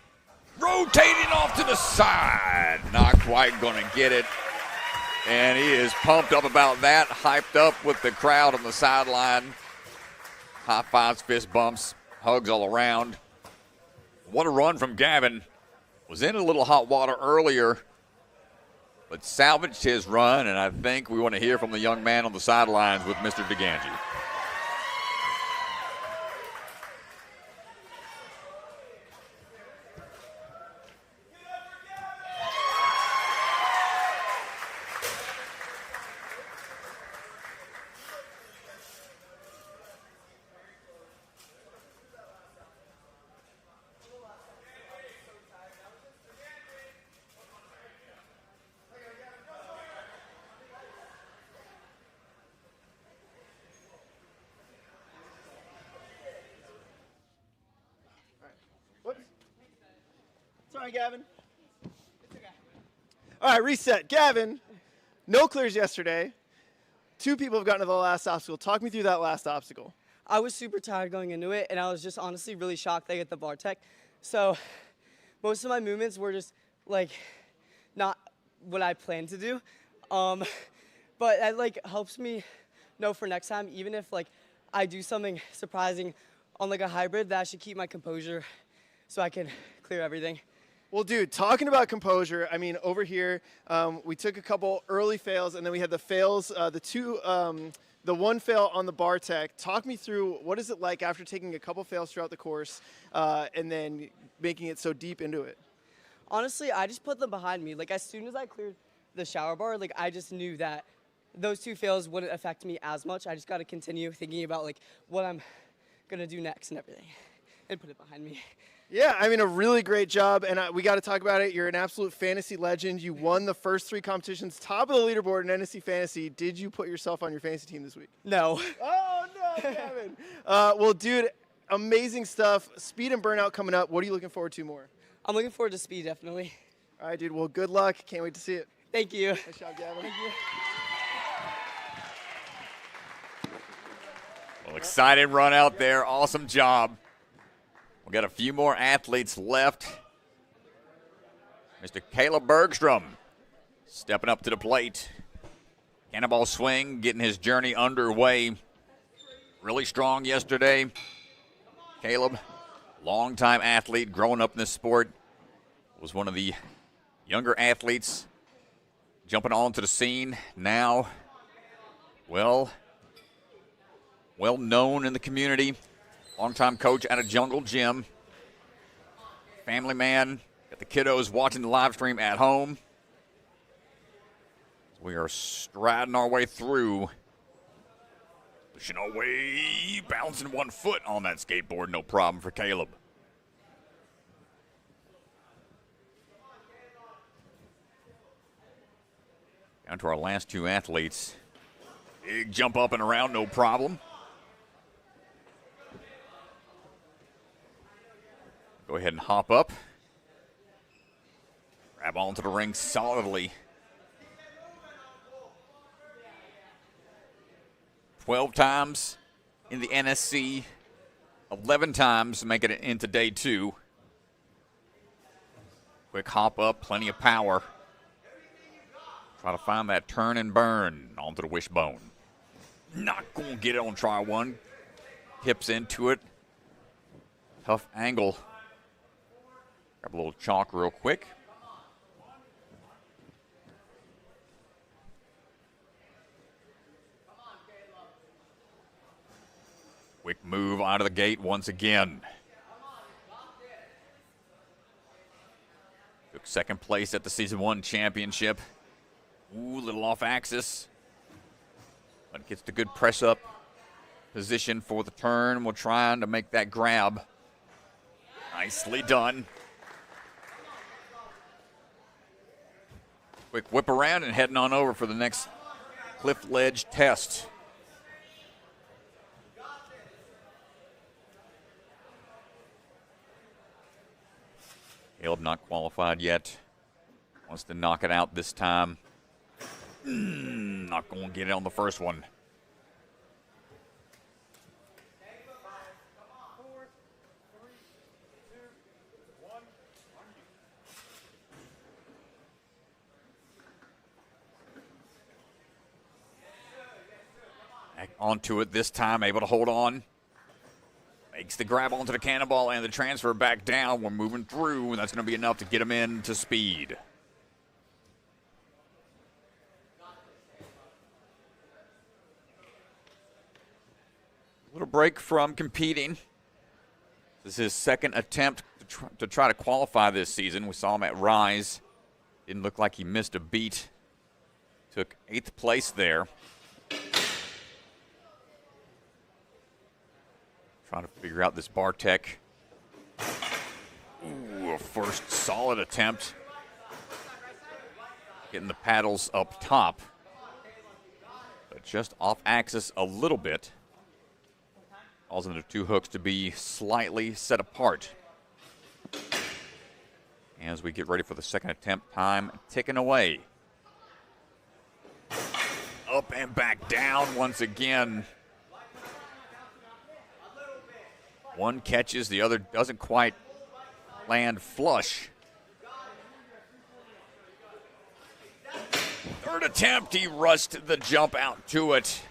Rotating off to the side. Not quite going to get it. And he is pumped up about that. Hyped up with the crowd on the sideline. High fives, fist bumps, hugs all around. What a run from Gavin. Was in a little hot water earlier, but salvaged his run, and I think we want to hear from the young man on the sidelines with Mr. DeGangi. Sorry, Gavin. All right, reset. Gavin, no clears yesterday. 2 people have gotten to the last obstacle. Talk me through that last obstacle. I was super tired going into it, and I was just honestly really shocked they get the bar tech. So most of my movements were just like not what I planned to do. But that like helps me know for next time, even if like I do something surprising on like a hybrid, that I should keep my composure so I can clear everything. Well, dude, talking about composure, I mean, over here, we took a couple early fails, and then we had the fails, the one fail on the bar tech. Talk me through what is it like after taking a couple fails throughout the course and then making it so deep into it? Honestly, I just put them behind me. Like as soon as I cleared the shower bar, like I just knew that those 2 fails wouldn't affect me as much. I just got to continue thinking about like what I'm gonna do next and everything, and put it behind me. Yeah, I mean, a really great job, and we got to talk about it. You're an absolute fantasy legend. You won the first 3 competitions, top of the leaderboard in NSC Fantasy. Did you put yourself on your fantasy team this week? No. Oh, no, Kevin. Well, dude, amazing stuff. Speed and Burnout coming up. What are you looking forward to more? I'm looking forward to speed, definitely. All right, dude. Well, good luck. Can't wait to see it. Thank you. Nice job, Gavin. Thank you. Well, excited run out there. Awesome job. We've got a few more athletes left. Mr. Caleb Bergstrom stepping up to the plate. Cannonball swing, getting his journey underway. Really strong yesterday. Caleb, longtime athlete, growing up in this sport, was one of the younger athletes jumping onto the scene. Now, well known in the community. Longtime coach at a jungle gym. Family man. Got the kiddos watching the live stream at home. We are striding our way through. Pushing our way, bouncing 1 foot on that skateboard, no problem for Caleb. Down to our last 2 athletes. Big jump up and around, no problem. Go ahead and hop up. Grab onto the ring solidly. 12 times in the NSC, 11 times making it into day 2. Quick hop up, plenty of power. Try to find that turn and burn onto the wishbone. Not going to get it on try 1. Hips into it. Tough angle. Grab a little chalk real quick. Quick move out of the gate once again. Took second place at the Season 1 championship. Ooh, little off axis. But gets the good press up position for the turn. We're trying to make that grab. Nicely done. Quick whip around and heading on over for the next cliff ledge test. Caleb not qualified yet. Wants to knock it out this time. Not going to get it on the first one. Back onto it this time, able to hold on. Makes the grab onto the cannonball and the transfer back down. We're moving through, and that's going to be enough to get him into speed. A little break from competing. This is his second attempt to try to qualify this season. We saw him at Rise. Didn't look like he missed a beat. Took 8th place there. Trying to figure out this bar tech. Ooh, a first solid attempt. Getting the paddles up top. But just off axis a little bit. Causing the 2 hooks to be slightly set apart. As we get ready for the second attempt, time ticking away. Up and back down once again. One catches, the other doesn't quite land flush. Third attempt, he rushed the jump out to it.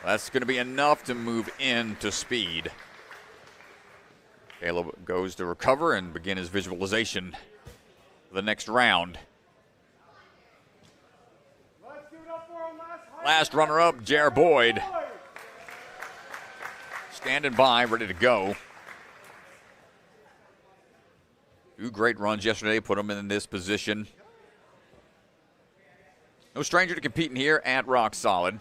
That's going to be enough to move into speed. Caleb goes to recover and begin his visualization for the next round. Last runner-up, Jer Boyd. Standing by, ready to go. 2 great runs yesterday, put him in this position. No stranger to competing here at Rock Solid.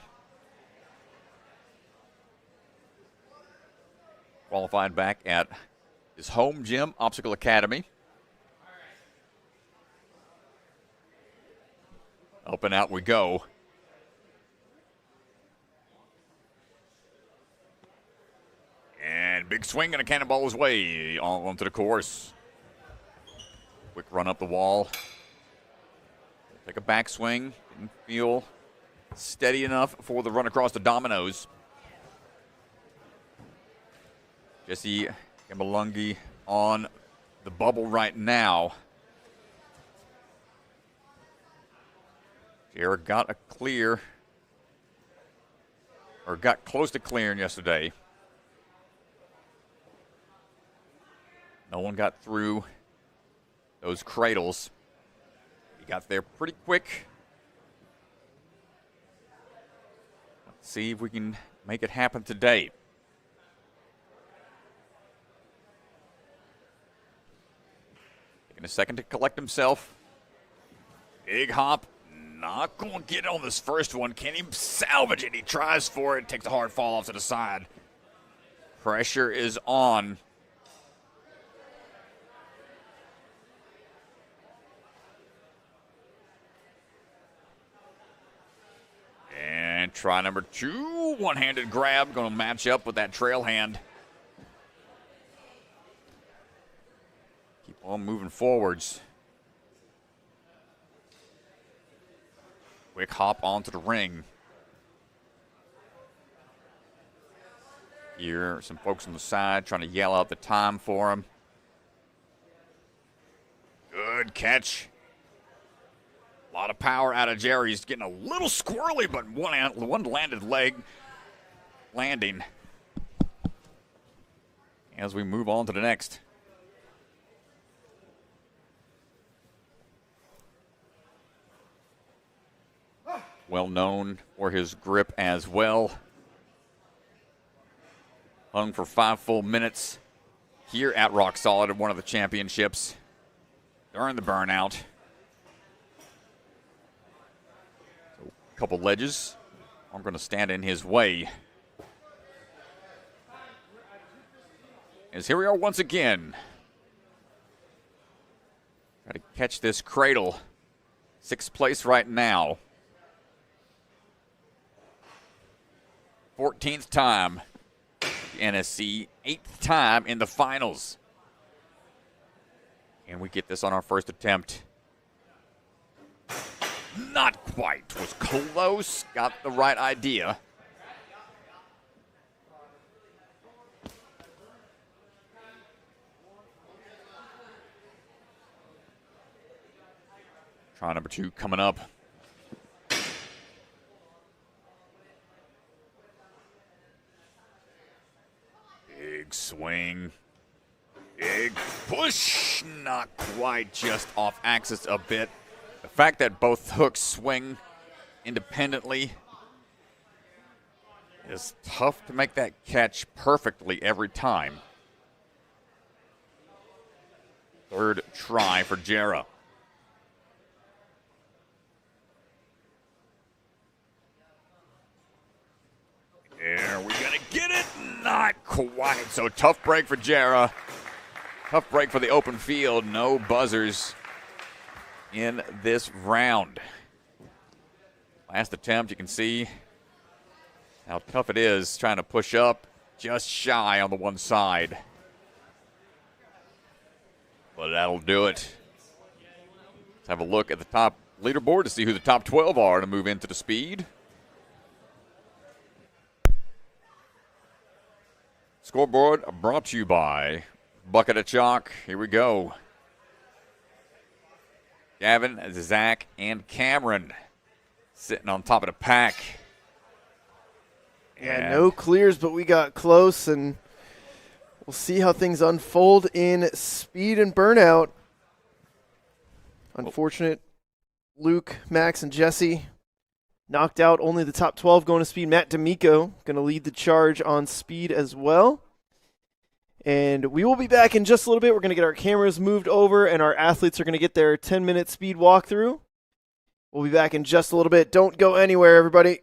Qualified back at his home gym, Obstacle Academy. Up and out we go. And big swing and a cannonball his way onto the course. Quick run up the wall. Take a backswing. Didn't feel steady enough for the run across the dominoes. Jesse Gambalungi on the bubble right now. Jared got a clear, or got close to clearing yesterday. No one got through those cradles. He got there pretty quick. Let's see if we can make it happen today. Taking a second to collect himself. Big hop. Not going to get on this first one. Can he salvage it? He tries for it. Takes a hard fall off to the side. Pressure is on. And try number 2. One-handed grab. Going to match up with that trail hand. Keep on moving forwards. Quick hop onto the ring. Here, some folks on the side trying to yell out the time for him. Good catch. A lot of power out of Jerry. He's getting a little squirrely, but one landed leg landing. As we move on to the next. Well known for his grip as well. Hung for 5 full minutes here at Rock Solid at one of the championships during the Burnout. So a couple ledges aren't going to stand in his way. As here we are once again. Try to catch this cradle. 6th place right now. 14th time, NSC, 8th time in the finals. And we get this on our first attempt. Not quite, was close, got the right idea. Try number 2 coming up. Big swing. Big push. Not quite, just off axis a bit. The fact that both hooks swing independently is tough to make that catch perfectly every time. 3rd try for Jera. There, we gonna get it? Not quite. So tough break for Jera. Tough break for the open field. No buzzers in this round. Last attempt, you can see how tough it is trying to push up. Just shy on the one side. But that'll do it. Let's have a look at the top leaderboard to see who the top 12 are to move into the speed. Scoreboard brought to you by Bucket of Chalk. Here we go. Gavin, Zach, and Cameron sitting on top of the pack. Yeah, no clears, but we got close, and we'll see how things unfold in Speed and Burnout. Unfortunate, Luke, Max, and Jesse knocked out. Only the top 12 going to Speed. Matt D'Amico going to lead the charge on Speed as well. And we will be back in just a little bit. We're going to get our cameras moved over, and our athletes are going to get their 10-minute speed walkthrough. We'll be back in just a little bit. Don't go anywhere, everybody.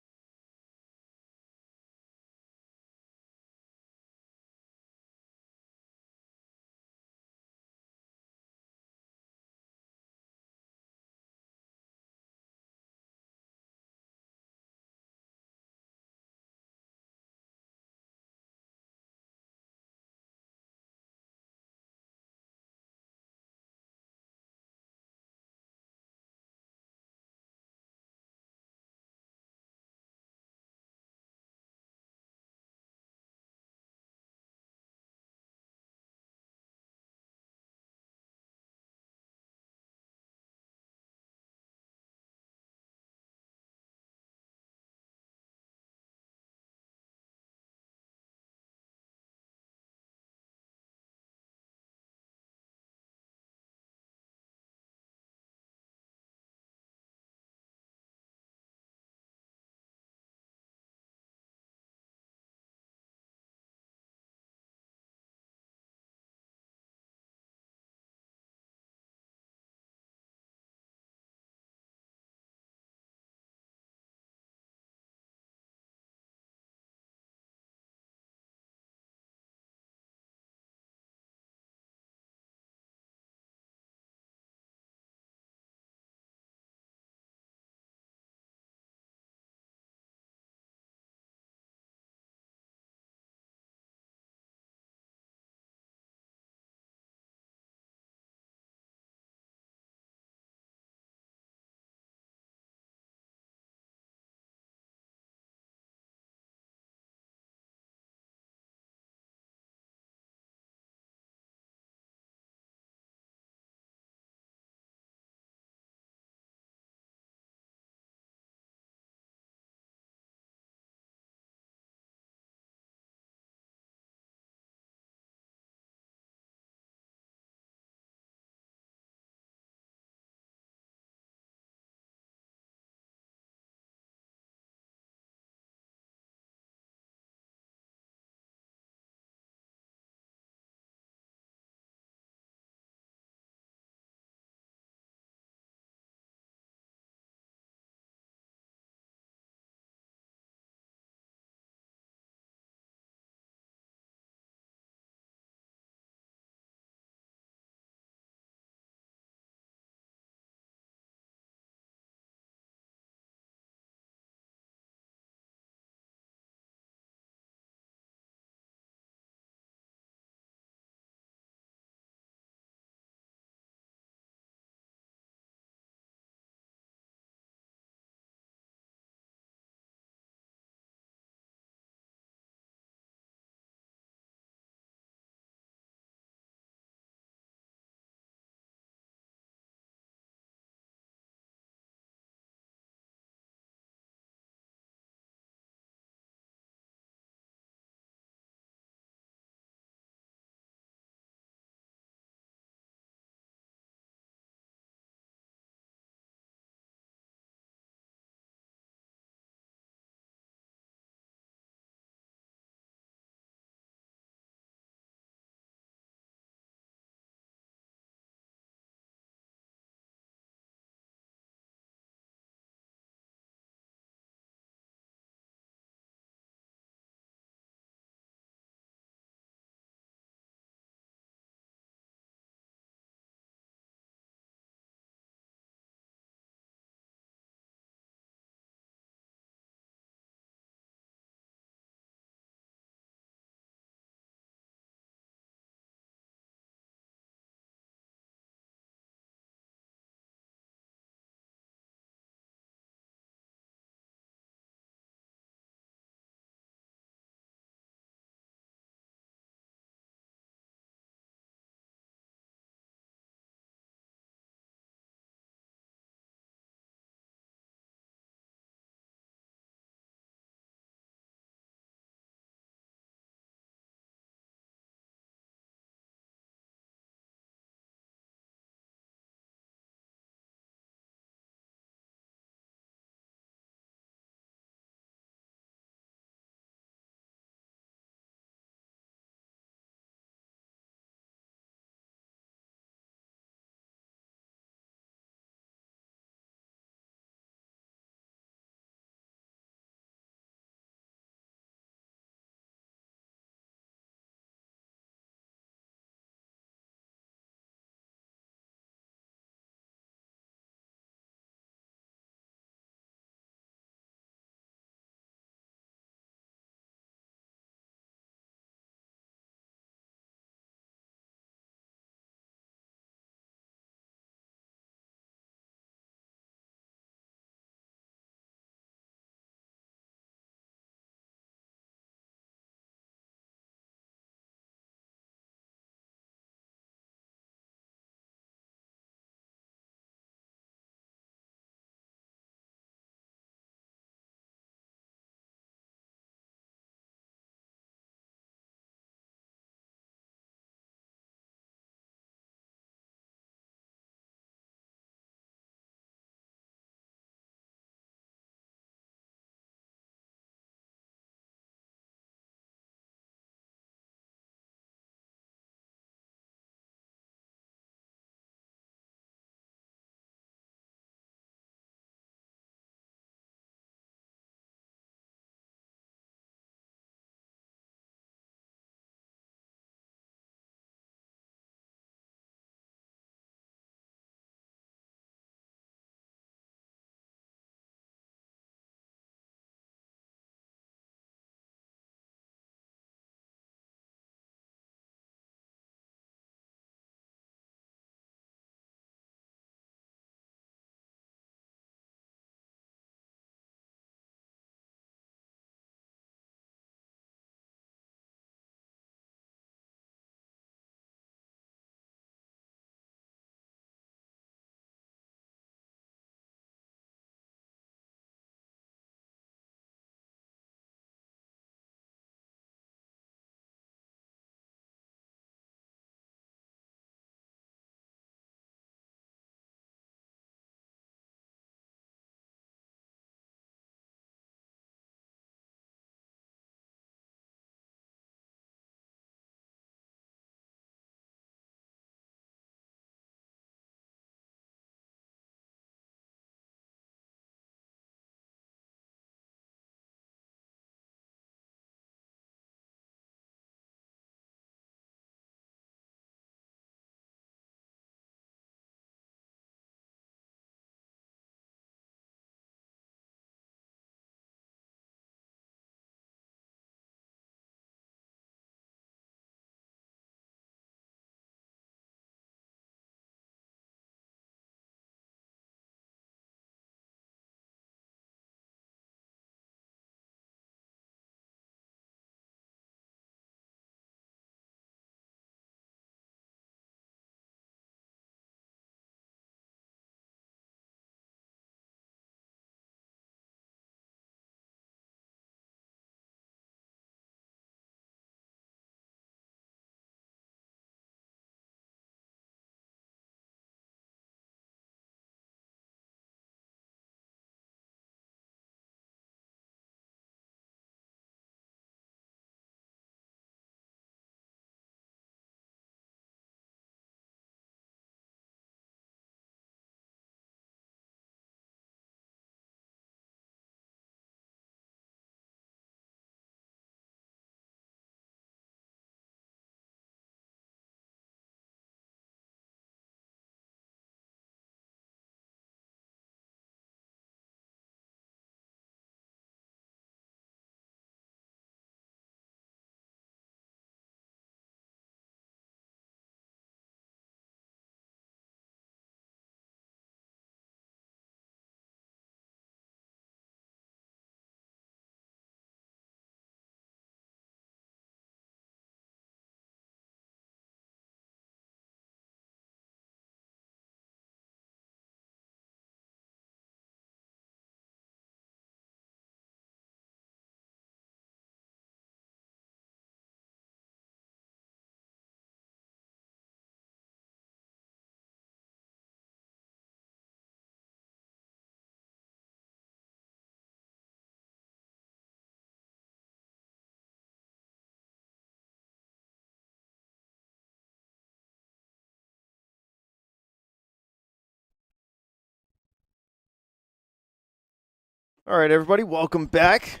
All right, everybody, welcome back.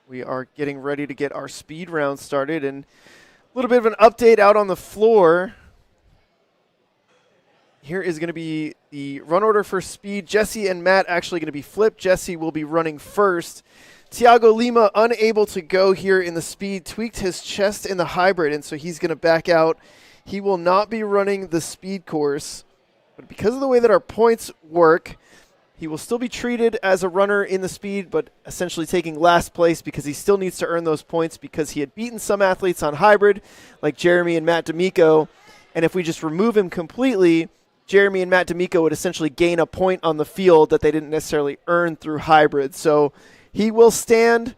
We are getting ready to get our speed round started, and a little bit of an update out on the floor. Here is going to be the run order for speed. Jesse and Matt actually going to be flipped. Jesse will be running first. Tiago Lima, unable to go here in the speed, tweaked his chest in the hybrid, and so he's going to back out. He will not be running the speed course, but because of the way that our points work, he will still be treated as a runner in the speed, but essentially taking last place because he still needs to earn those points because he had beaten some athletes on hybrid, like Jeremy and Matt D'Amico. And if we just remove him completely, Jeremy and Matt D'Amico would essentially gain a point on the field that they didn't necessarily earn through hybrid. So he will stand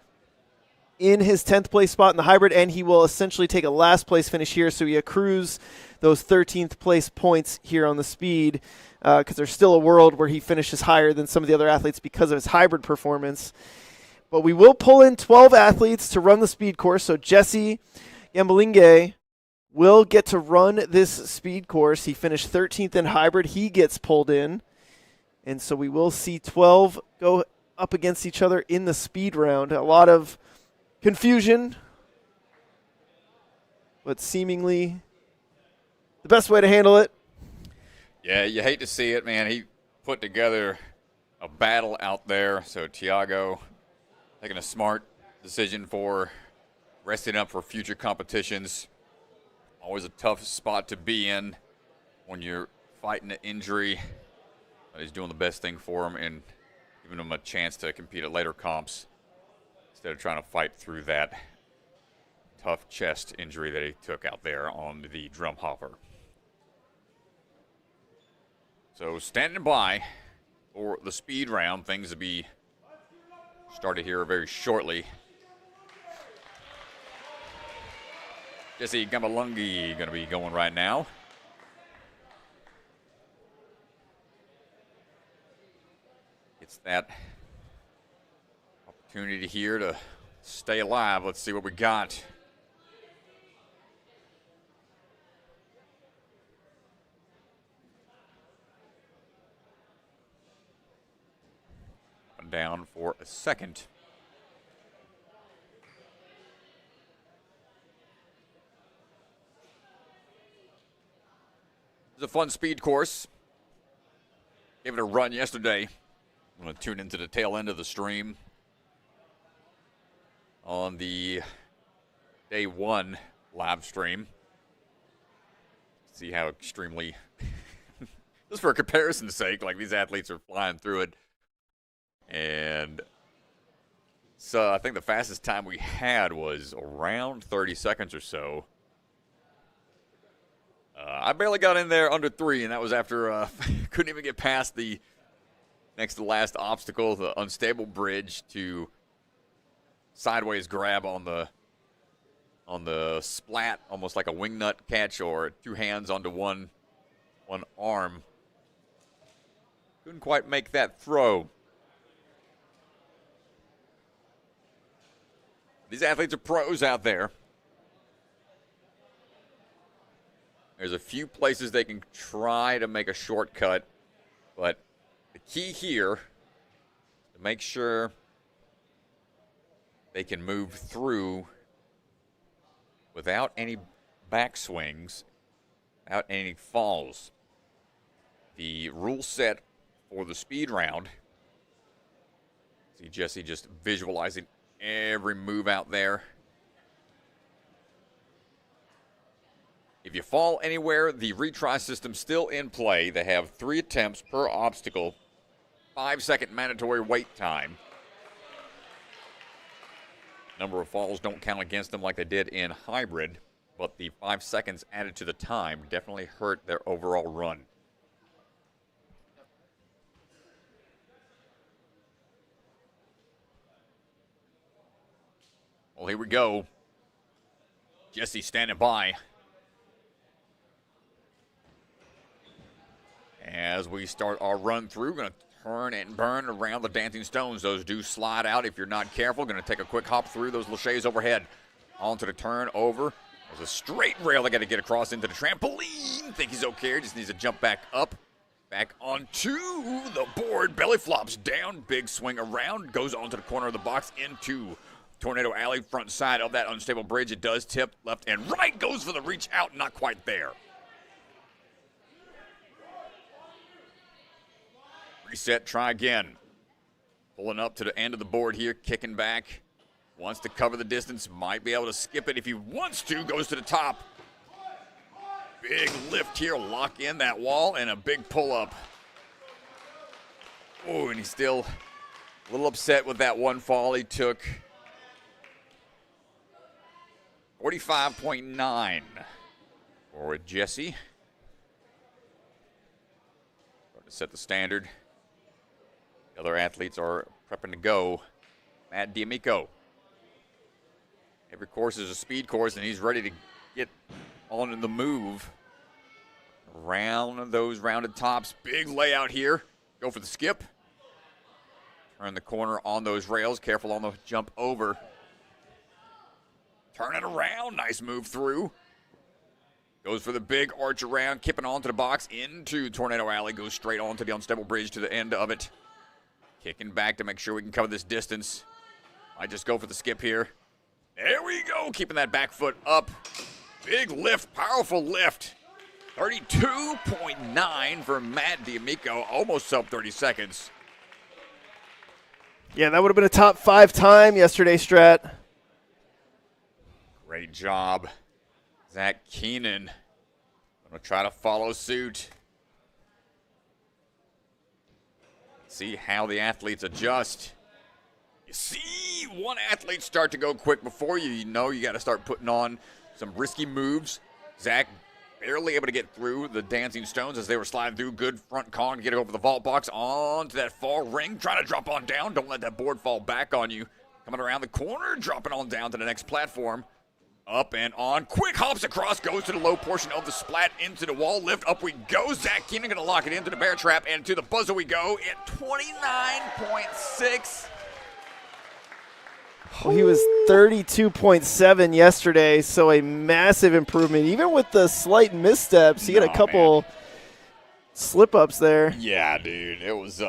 in his 10th place spot in the hybrid, and he will essentially take a last place finish here, so he accrues those 13th place points here on the speed, because there's still a world where he finishes higher than some of the other athletes because of his hybrid performance. But we will pull in 12 athletes to run the speed course, so Jesse Yambalinge will get to run this speed course. He finished 13th in hybrid. He gets pulled in, and so we will see 12 go up against each other in the speed round. A lot of confusion, but seemingly the best way to handle it. Yeah, you hate to see it, man. He put together a battle out there. So Tiago taking a smart decision for resting up for future competitions. Always a tough spot to be in when you're fighting an injury. But he's doing the best thing for him and giving him a chance to compete at later comps instead of trying to fight through that tough chest injury that he took out there on the drum hopper. So standing by for the speed round, things will be started here very shortly. Jesse Gambalungi going to be going right now. It's that opportunity here to stay alive. Let's see what we got. Down for a second. It's a fun speed course. Gave it a run yesterday. I'm going to tune into the tail end of the stream on the day one live stream. See how extremely, just for comparison's sake, like these athletes are flying through it. And so I think the fastest time we had was around 30 seconds or so. I barely got in there under 3, and that was after couldn't even get past the next to last obstacle, the unstable bridge, to sideways grab on the splat, almost like a wingnut catch, or 2 hands onto one arm. Couldn't quite make that throw. These athletes are pros out there. There's a few places they can try to make a shortcut, but the key here is to make sure they can move through without any backswings, without any falls. The rule set for the speed round, see Jesse just visualizing every move out there. If you fall anywhere, the retry system's still in play. They have 3 attempts per obstacle, 5-second mandatory wait time. Number of falls don't count against them like they did in hybrid, but the 5 seconds added to the time definitely hurt their overall run. Well, here we go. Jesse standing by. As we start our run through, going to turn and burn around the dancing stones. Those do slide out if you're not careful. Going to take a quick hop through those laches overhead. Onto the turn, over. There's a straight rail they got to get across into the trampoline. Think he's okay. Just needs to jump back up. Back onto the board. Belly flops down. Big swing around. Goes onto the corner of the box into Tornado Alley. Front side of that unstable bridge. It does tip left and right. Goes for the reach out. Not quite there. Reset. Try again. Pulling up to the end of the board here. Kicking back. Wants to cover the distance. Might be able to skip it if he wants to. Goes to the top. Big lift here, lock in that wall, and a big pull-up. Oh, and he's still a little upset with that one fall he took. 45.9 for Jesse. Starting to set the standard. The other athletes are prepping to go. Matt D'Amico. Every course is a speed course, and he's ready to get on the move. Around those rounded tops. Big layout here. Go for the skip. Turn the corner on those rails. Careful on the jump over. Turn it around. Nice move through. Goes for the big arch around. Kipping onto the box. Into Tornado Alley. Goes straight onto the unstable bridge to the end of it. Kicking back to make sure we can cover this distance. Might just go for the skip here. There we go. Keeping that back foot up. Big lift. Powerful lift. 32.9 for Matt D'Amico. Almost sub 30 seconds. Yeah, that would have been a top 5 time yesterday, Strat. Great job. Zach Keenan going to try to follow suit. See how the athletes adjust. You see one athlete start to go quick before you. You know you got to start putting on some risky moves. Zach barely able to get through the dancing stones as they were sliding through. Good front con, get over the vault box, onto that far ring. Trying to drop on down. Don't let that board fall back on you. Coming around the corner, dropping on down to the next platform. Up and on. Quick hops across, goes to the low portion of the splat, into the wall. Lift, up we go. Zach Keenan going to lock it into the bear trap, and to the buzzer we go at 29.6. Oh, he was 32.7 yesterday, so a massive improvement. Even with the slight missteps, he had a couple slip-ups there. Yeah, dude. It was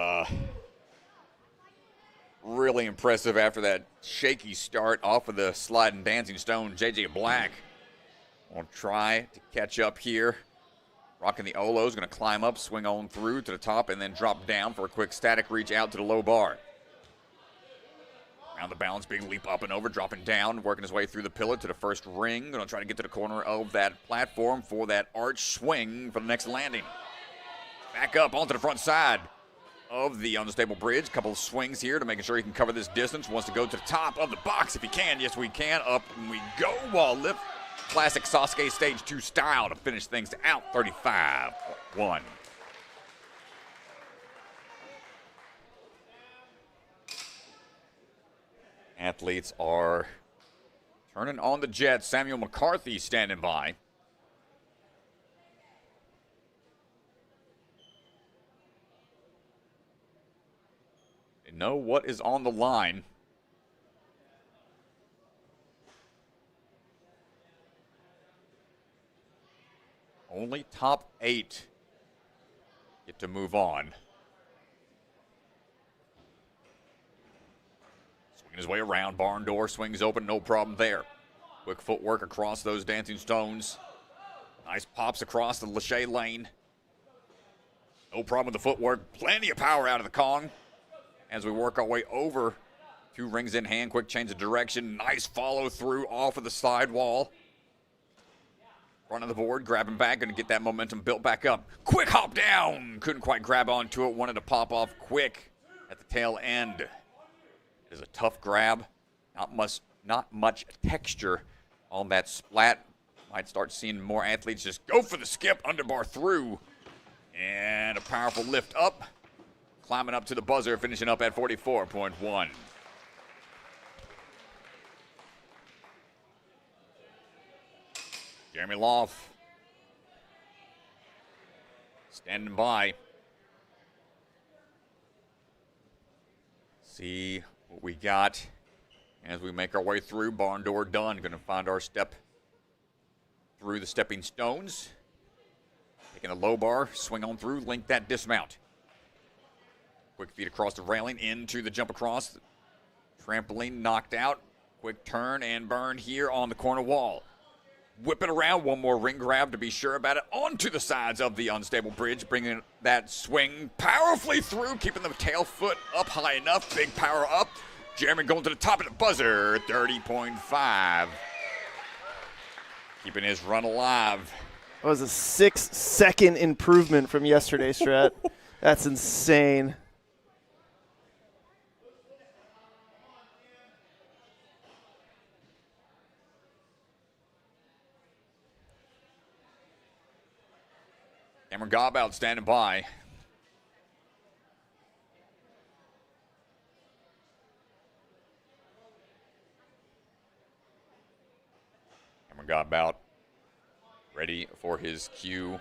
really impressive after that shaky start off of the sliding dancing stone. JJ Black will try to catch up here. Rocking the Olo is going to climb up, swing on through to the top, and then drop down for a quick static reach out to the low bar. Around the balance, big leap up and over, dropping down, working his way through the pillar to the first ring. Going to try to get to the corner of that platform for that arch swing for the next landing. Back up onto the front side of the unstable bridge. Couple of swings here to making sure he can cover this distance. Wants to go to the top of the box if he can. Yes, we can. Up and we go. Wall lift. Classic Sasuke Stage 2 style to finish things out. 35.1. Athletes are turning on the jets. Samuel McCarthy standing by. They know what is on the line. Only top 8 get to move on. His way around, barn door swings open, no problem there. Quick footwork across those dancing stones. Nice pops across the Lachey lane. No problem with the footwork. Plenty of power out of the Kong. As we work our way over, 2 rings in hand, quick change of direction. Nice follow through off of the side wall. Front of the board, grabbing back, going to get that momentum built back up. Quick hop down. Couldn't quite grab onto it, wanted to pop off quick at the tail end. It is a tough grab. Not much texture on that splat. Might start seeing more athletes just go for the skip, underbar through. And a powerful lift up. Climbing up to the buzzer, finishing up at 44.1. Jeremy Loff standing by. See what we got as we make our way through. Barn door done. Going to find our step through the stepping stones. Taking a low bar, swing on through, link that dismount. Quick feet across the railing, into the jump across. Trampoline knocked out. Quick turn and burn here on the corner wall. Whip it around, one more ring grab to be sure about it. Onto the sides of the unstable bridge, bringing that swing powerfully through, keeping the tail foot up high enough. Big power up. Jeremy going to the top of the buzzer, 30.5. Keeping his run alive. That was a 6-second improvement from yesterday, Strat. That's insane. Cameron Gobout standing by. Cameron Gobout ready for his cue.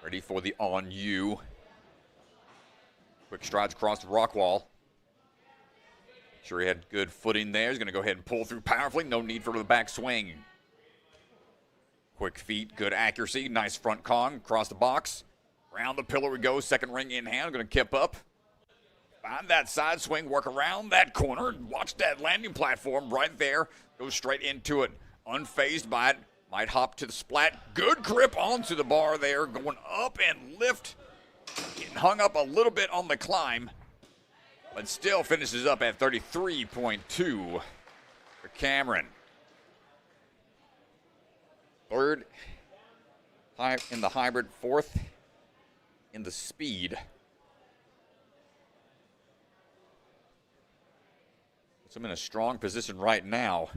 Ready for the on you. Quick strides across the rock wall. Sure he had good footing there. He's going to go ahead and pull through powerfully. No need for the back swing. Quick feet, good accuracy, nice front Kong across the box. Round the pillar we go, second ring in hand, going to kip up. Find that side swing, work around that corner. Watch that landing platform right there. Go straight into it, unfazed by it. Might hop to the splat. Good grip onto the bar there, going up and lift. Getting hung up a little bit on the climb, but still finishes up at 33.2 for Cameron. Third in the hybrid, fourth in the speed. Puts him in a strong position right now.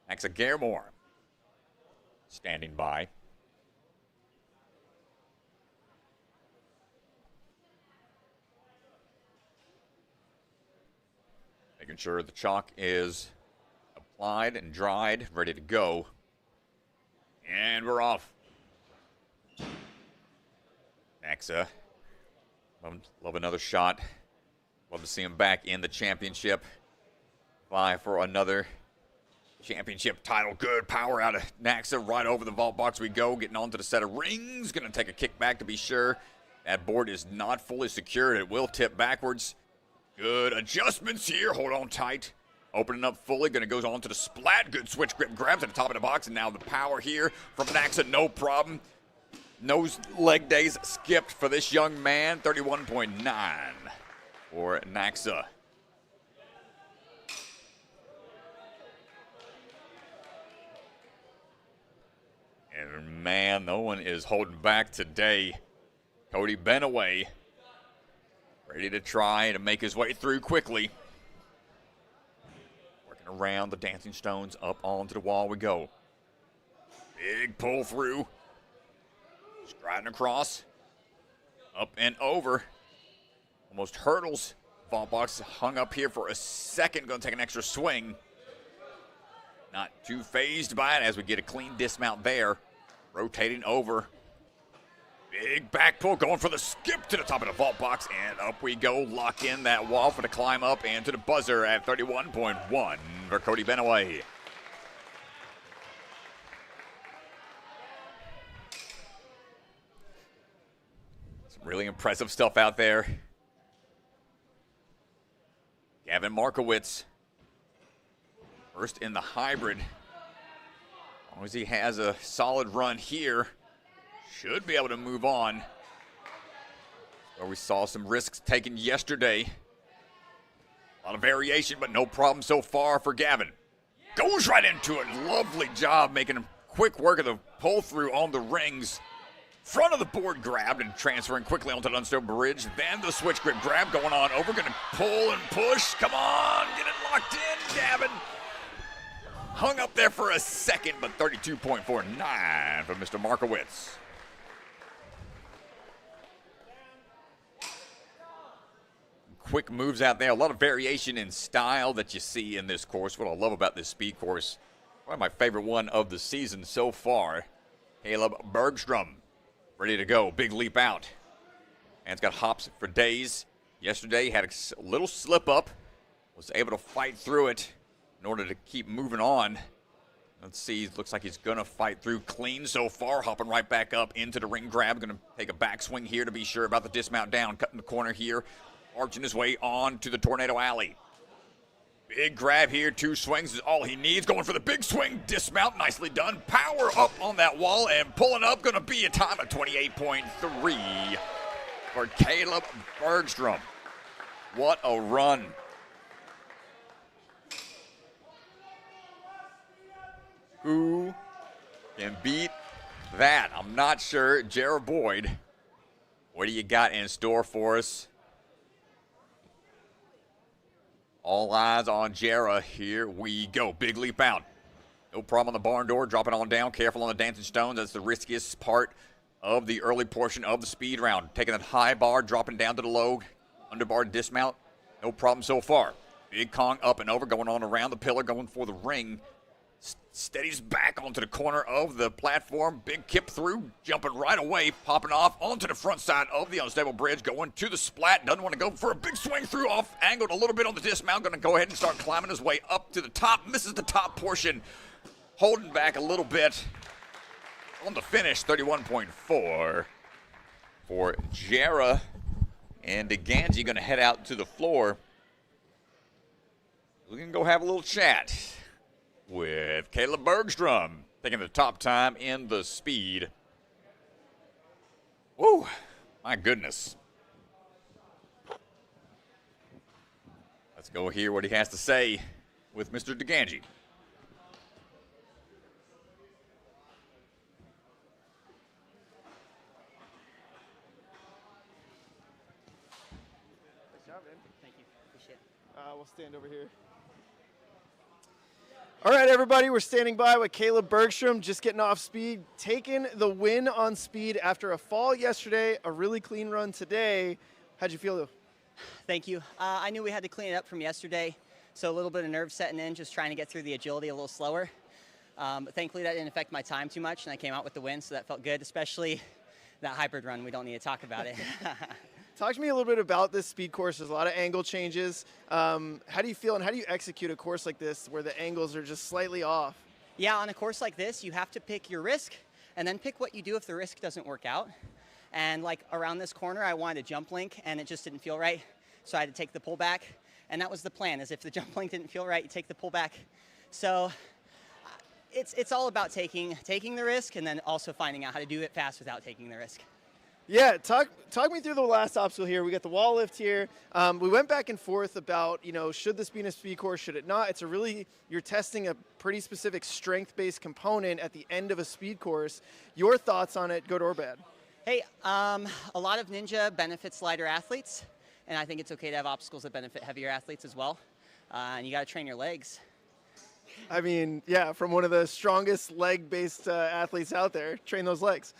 Maxa Garemore standing by. Making sure the chalk is applied and dried, ready to go. And we're off. Maxa, love another shot. Love to see him back in the championship. Vie for another championship title. Good power out of Naxa. Right over the vault box we go. Getting onto the set of rings. Going to take a kick back to be sure. That board is not fully secured. It will tip backwards. Good adjustments here. Hold on tight. Opening up fully. Going to go on to the splat. Good switch grip grabs at the top of the box. And now the power here from Naxa. No problem. No leg days skipped for this young man. 31.9 for Naxa. And man, no one is holding back today. Cody Benaway ready to try to make his way through quickly. Working around the dancing stones, up onto the wall we go. Big pull through. Striding across. Up and over. Almost hurdles. Vault box hung up here for a second. Going to take an extra swing. Not too phased by it as we get a clean dismount there. Rotating over. Big back pull, going for the skip to the top of the vault box, and up we go. Lock in that wall for the climb up and to the buzzer at 31.1 for Cody Benaway. Some really impressive stuff out there. Gavin Markowitz, first in the hybrid. As long as he has a solid run here, should be able to move on. Where we saw some risks taken yesterday. A lot of variation, but no problem so far for Gavin. Goes right into it. Lovely job making a quick work of the pull through on the rings. Front of the board grabbed and transferring quickly onto the unstable bridge. Then the switch grip grab going on over. Going to pull and push. Come on, get it locked in, Gavin. Hung up there for a second, but 32.49 for Mr. Markowitz. Quick moves out there. A lot of variation in style that you see in this course. What I love about this speed course, probably my favorite one of the season so far. Caleb Bergstrom, ready to go. Big leap out. And it's got hops for days. Yesterday had a little slip up. Was able to fight through it in order to keep moving on. Let's see. Looks like he's going to fight through clean so far. Hopping right back up into the ring grab. Going to take a backswing here to be sure about the dismount down. Cutting the corner here. Arching his way on to the Tornado Alley. Big grab here. 2 swings is all he needs. Going for the big swing. Dismount. Nicely done. Power up on that wall and pulling up. Going to be a time of 28.3 for Caleb Bergstrom. What a run. Who can beat that? I'm not sure. Jared Boyd, what do you got in store for us? All eyes on Jara. Here we go. Big leap out. No problem on the barn door. Dropping on down. Careful on the dancing stones. That's the riskiest part of the early portion of the speed round. Taking that high bar, dropping down to the low. Underbar dismount. No problem so far. Big Kong up and over. Going on around the pillar. Going for the ring. Steadies back onto the corner of the platform. Big kip through, jumping right away, popping off onto the front side of the unstable bridge, going to the splat. Doesn't want to go for a big swing through, off angled a little bit on the dismount. Going to go ahead and start climbing his way up to the top. Misses the top portion, holding back a little bit on the finish. 31.4 for Jara. And DeGangi going to head out to the floor. We can go have a little chat with Caleb Bergstrom, taking the top time in the speed. Woo, my goodness. Let's go hear what he has to say with Mr. DeGangi. Nice job, man. Thank you. Appreciate it. We'll stand over here. All right, everybody, we're standing by with Caleb Bergstrom, just getting off speed, taking the win on speed after a fall yesterday, a really clean run today. How'd you feel, though? Thank you. I knew we had to clean it up from yesterday, so a little bit of nerve setting in, just trying to get through the agility a little slower. But thankfully, that didn't affect my time too much, and I came out with the win, so that felt good, especially that hybrid run. We don't need to talk about it. Talk to me a little bit about this speed course. There's a lot of angle changes. How do you feel, and how do you execute a course like this where the angles are just slightly off? Yeah, on a course like this, you have to pick your risk, and then pick what you do if the risk doesn't work out. And like around this corner, I wanted a jump link, and it just didn't feel right, so I had to take the pullback. And that was the plan, is if the jump link didn't feel right, you take the pullback. So it's all about taking the risk, and then also finding out how to do it fast without taking the risk. Yeah, talk me through the last obstacle here. We got the wall lift here. We went back and forth about, should this be in a speed course, should it not? It's you're testing a pretty specific strength-based component at the end of a speed course. Your thoughts on it, good or bad? Hey, a lot of ninja benefits lighter athletes, and I think it's okay to have obstacles that benefit heavier athletes as well. And you got to train your legs. I mean, yeah, from one of the strongest leg-based athletes out there, train those legs.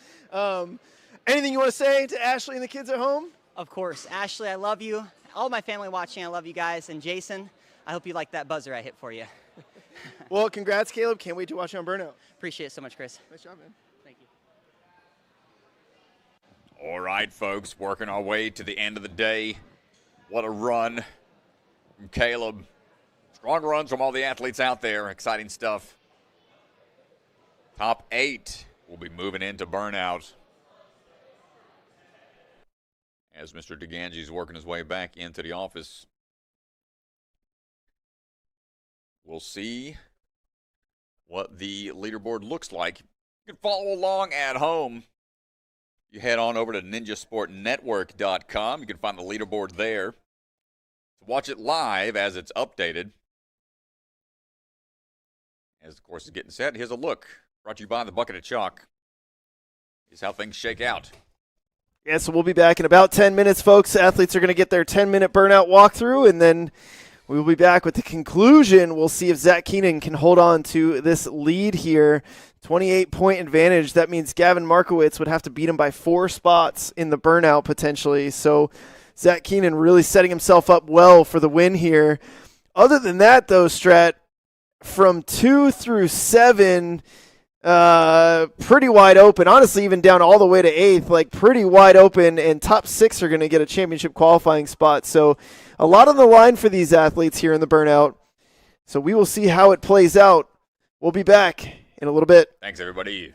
Anything you want to say to Ashley and the kids at home? Of course. Ashley, I love you. All my family watching, I love you guys. And Jason, I hope you like that buzzer I hit for you. Well, congrats, Caleb. Can't wait to watch you on Burnout. Appreciate it so much, Chris. Nice job, man. Thank you. All right, folks, working our way to the end of the day. What a run from Caleb. Strong runs from all the athletes out there. Exciting stuff. Top 8 will be moving into Burnout as Mr. DeGangi is working his way back into the office. We'll see what the leaderboard looks like. You can follow along at home. You head on over to ninjasportnetwork.com. You can find the leaderboard there. Watch it live as it's updated. As the course is getting set, here's a look. Brought to you by the Bucket of Chalk. Here's how things shake out. Yeah, so we'll be back in about 10 minutes, folks. Athletes are going to get their 10-minute burnout walkthrough, and then we will be back with the conclusion. We'll see if Zach Keenan can hold on to this lead here. 28-point advantage. That means Gavin Markowitz would have to beat him by 4 spots in the burnout potentially. So Zach Keenan really setting himself up well for the win here. Other than that, though, Strat, from 2 through 7, pretty wide open. Honestly, even down all the way to 8th, like pretty wide open, and top 6 are going to get a championship qualifying spot. So a lot on the line for these athletes here in the burnout. So we will see how it plays out We'll be back in a little bit. Thanks, everybody.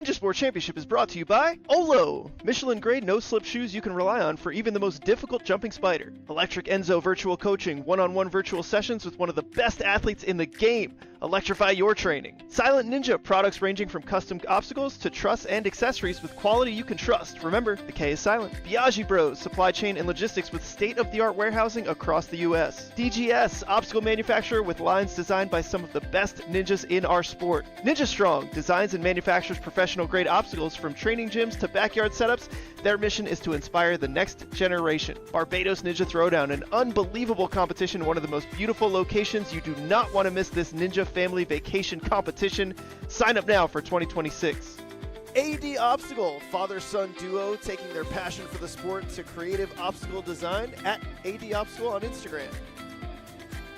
Ninja Sport Championship is brought to you by Olo, Michelin grade no slip shoes you can rely on for even the most difficult jumping spider. Electric Enzo virtual coaching, one-on-one virtual sessions with one of the best athletes in the game. Electrify your training. Silent Ninja, products ranging from custom obstacles to truss and accessories with quality you can trust. Remember, the K is silent. Biaggi Bros, supply chain and logistics with state-of-the-art warehousing across the U.S. DGS, obstacle manufacturer with lines designed by some of the best ninjas in our sport. Ninja Strong, designs and manufactures professional-grade obstacles from training gyms to backyard setups. Their mission is to inspire the next generation. Barbados Ninja Throwdown, an unbelievable competition in one of the most beautiful locations. You do not want to miss this Ninja Family Vacation competition. Sign up now for 2026. AD Obstacle, father-son duo taking their passion for the sport to creative obstacle design at AD Obstacle on Instagram.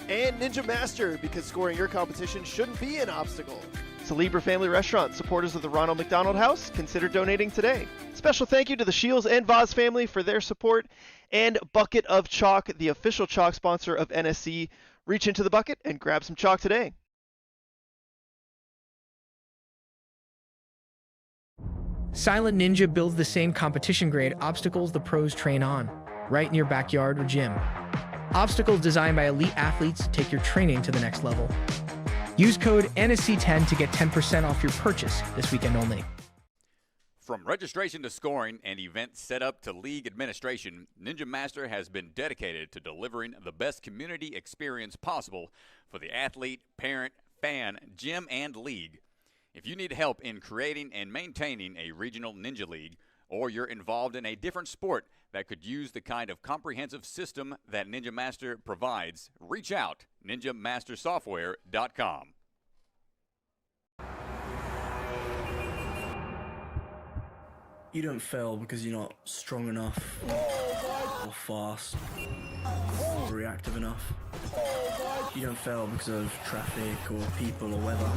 And Ninja Master, because scoring your competition shouldn't be an obstacle. Celebra Family Restaurant, supporters of the Ronald McDonald House, consider donating today. Special thank you to the Shields and Voz family for their support, and Bucket of Chalk, the official chalk sponsor of NSC. Reach into the bucket and grab some chalk today. Silent Ninja builds the same competition-grade obstacles the pros train on, right in your backyard or gym. Obstacles designed by elite athletes take your training to the next level. Use code NSC10 to get 10% off your purchase this weekend only. From registration to scoring and event setup to league administration, Ninja Master has been dedicated to delivering the best community experience possible for the athlete, parent, fan, gym, and league. If you need help in creating and maintaining a regional ninja league, or you're involved in a different sport that could use the kind of comprehensive system that Ninja Master provides, reach out, ninjamastersoftware.com. You don't fail because you're not strong enough, or fast, or reactive enough. You don't fail because of traffic or people or weather.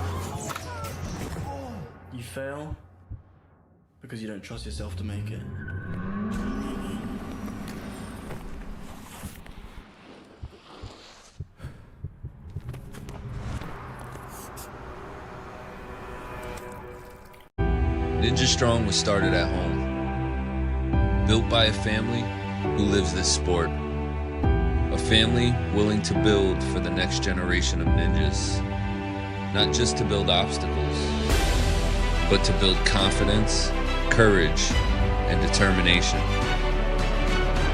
You fail because you don't trust yourself to make it. Ninja Strong was started at home, built by a family who lives this sport. A family willing to build for the next generation of ninjas. Not just to build obstacles, but to build confidence, courage, and determination.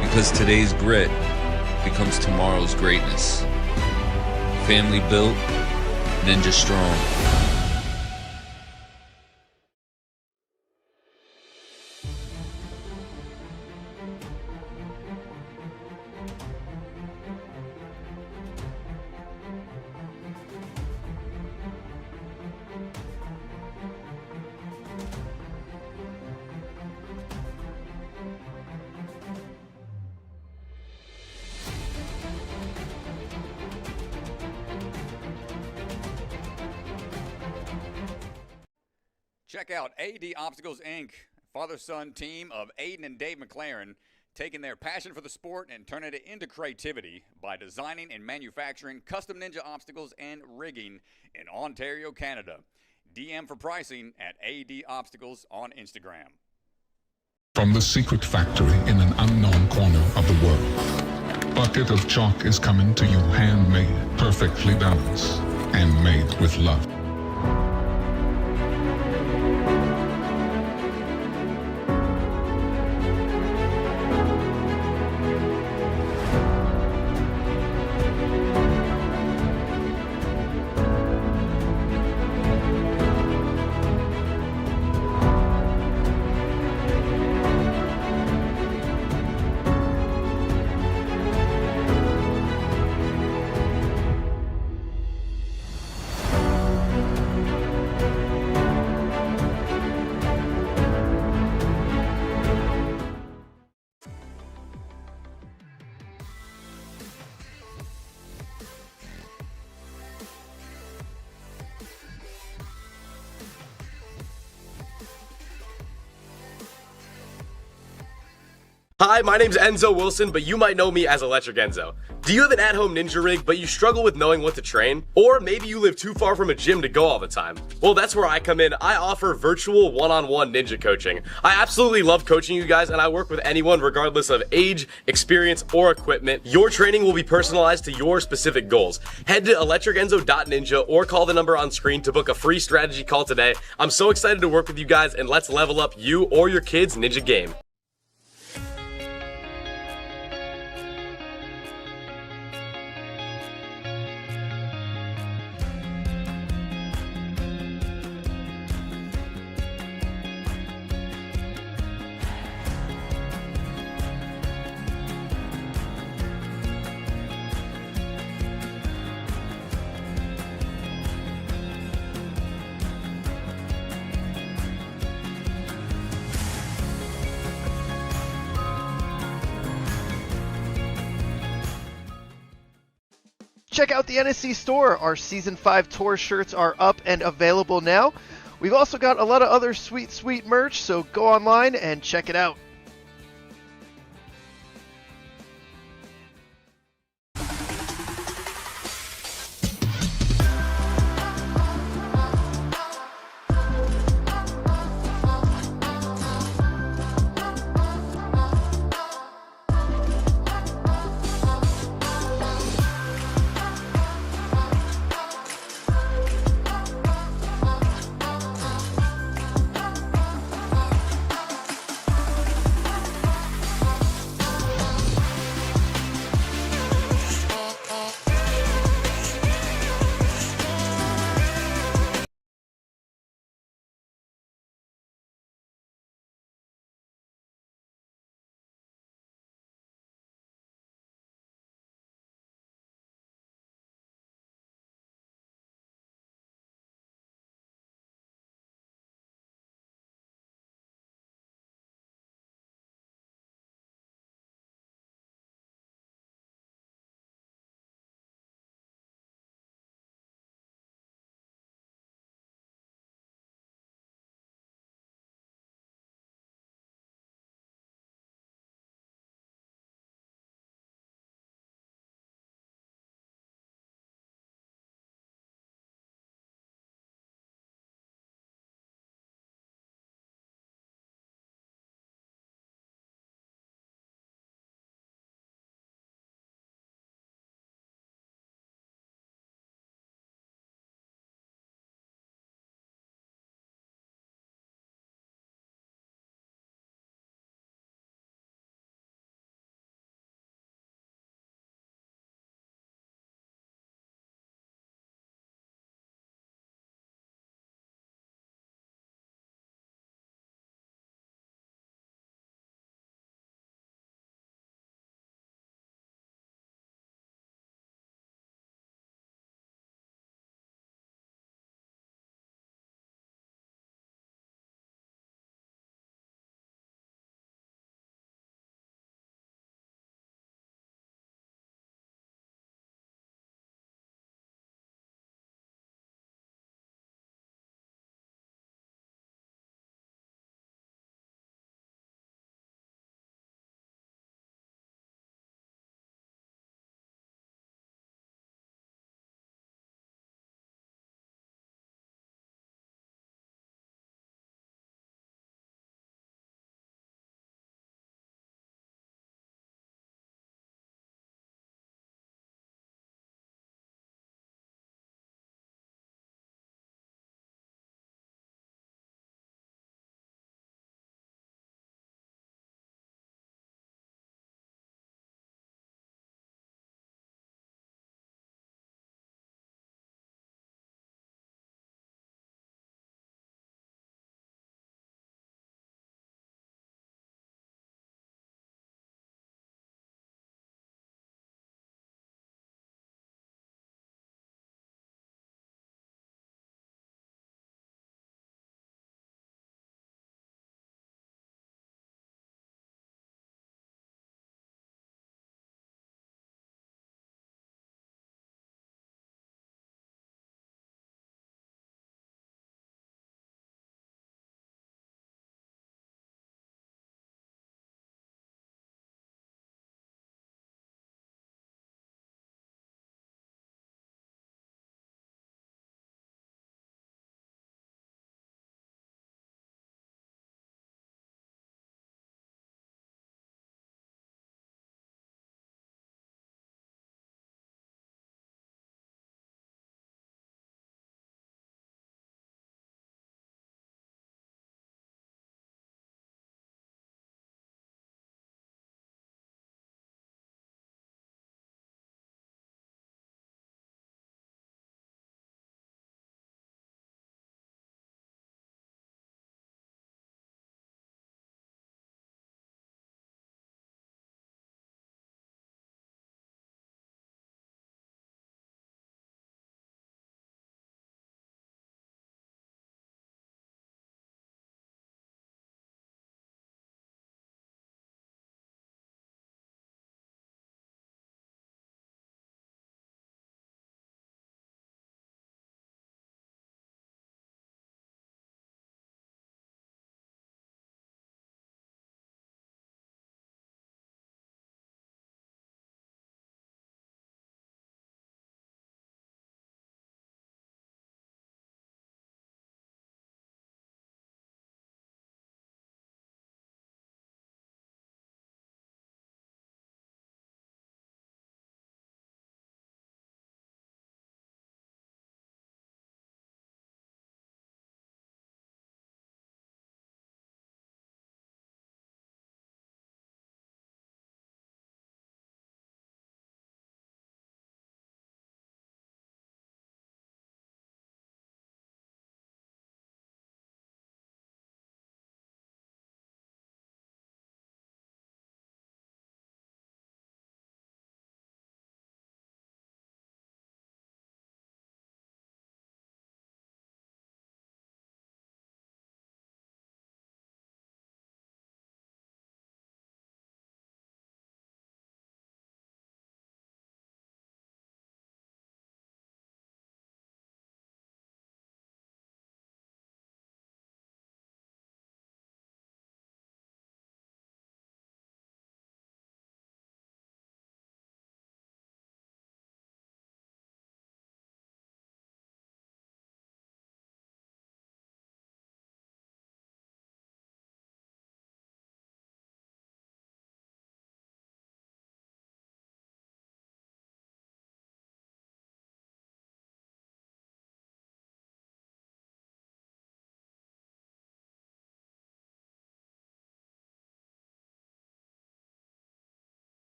Because today's grit becomes tomorrow's greatness. Family built, Ninja Strong. Check out AD Obstacles, Inc., father-son team of Aiden and Dave McLaren, taking their passion for the sport and turning it into creativity by designing and manufacturing custom ninja obstacles and rigging in Ontario, Canada. DM for pricing at AD Obstacles on Instagram. From the secret factory in an unknown corner of the world, Bucket of Chalk is coming to you handmade, perfectly balanced, and made with love. Hi, my name's Enzo Wilson, but you might know me as Electric Enzo. Do you have an at-home ninja rig, but you struggle with knowing what to train? Or maybe you live too far from a gym to go all the time? Well, that's where I come in. I offer virtual one-on-one ninja coaching. I absolutely love coaching you guys, and I work with anyone regardless of age, experience, or equipment. Your training will be personalized to your specific goals. Head to electricenzo.ninja or call the number on screen to book a free strategy call today. I'm so excited to work with you guys, and let's level up you or your kids' ninja game. Check out the NSC store. Our Season 5 tour shirts are up and available now. We've also got a lot of other sweet merch, so go online and check it out.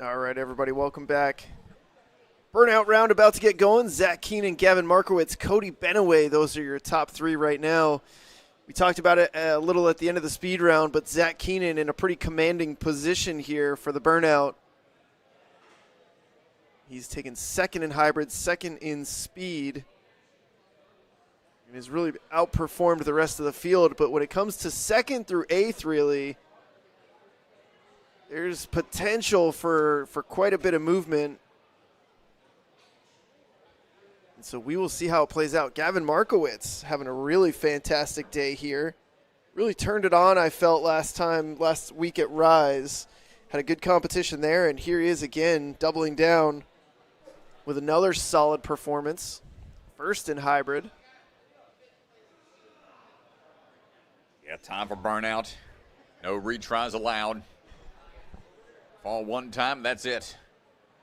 All right, everybody, welcome back. Burnout round about to get going. Zach Keenan, Gavin Markowitz, Cody Benaway. Those are your top three right now. We talked about it a little at the end of the speed round, but Zach Keenan in a pretty commanding position here for the Burnout. He's taken second in hybrid, second in speed, and has really outperformed the rest of the field. But when it comes to second through eighth, really, there's potential for quite a bit of movement. And so we will see how it plays out. Gavin Markowitz having a really fantastic day here. Really turned it on, I felt, last week at Rise. Had a good competition there, and here he is again, doubling down with another solid performance. First in hybrid. Yeah, time for Burnout. No retries allowed. Fall one time, that's it.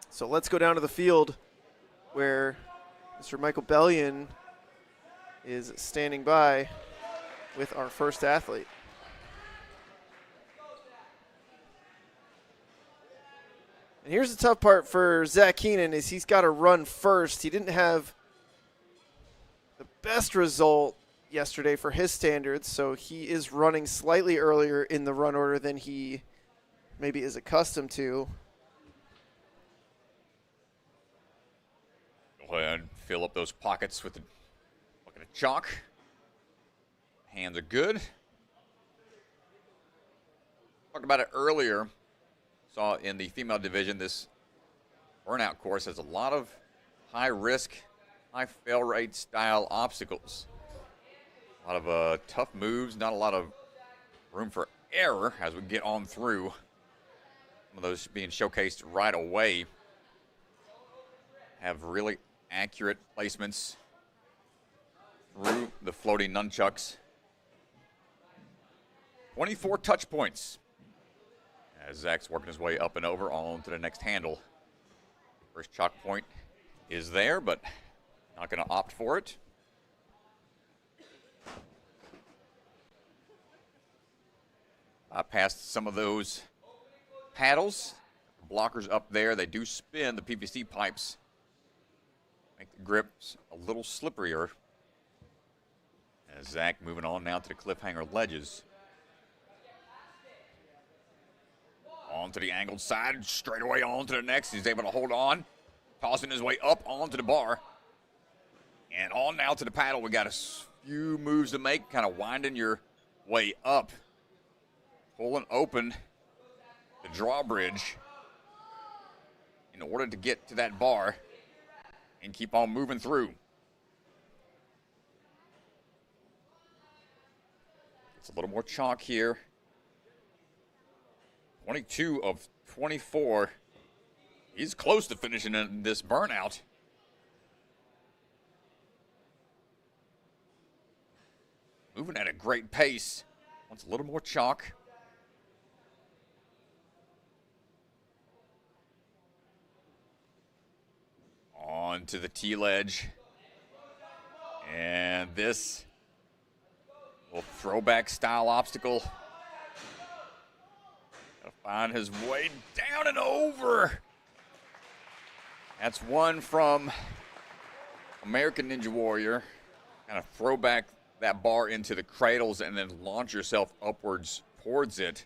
So let's go down to the field where Mr. Michael Bellion is standing by with our first athlete. And here's the tough part for Zach Keenan is he's got to run first. He didn't have the best result yesterday for his standards, so he is running slightly earlier in the run order than he maybe is accustomed to. Go ahead and fill up those pockets with a bucket of chalk. Hands are good. Talked about it earlier. Saw in the female division, this Burnout course has a lot of high risk, high fail rate style obstacles. A lot of tough moves, not a lot of room for error as we get on through. Some of those being showcased right away have really accurate placements through the floating nunchucks. 24 touch points as Zach's working his way up and over on to the next handle. First chalk point is there, but not going to opt for it. I passed some of those paddles, blockers up there. They do spin the PVC pipes, make the grips a little slipperier. As Zach moving on now to the cliffhanger ledges. On to the angled side, straight away on to the next. He's able to hold on, tossing his way up onto the bar. And on now to the paddle. We got a few moves to make, kind of winding your way up. Pulling open the drawbridge in order to get to that bar and keep on moving through. It's a little more chalk here. 22 of 24. He's close to finishing in this Burnout. Moving at a great pace. Wants a little more chalk. On to the T-ledge. And this little throwback style obstacle. Gotta find his way down and over. That's one from American Ninja Warrior. Kind of throw back that bar into the cradles and then launch yourself upwards towards it.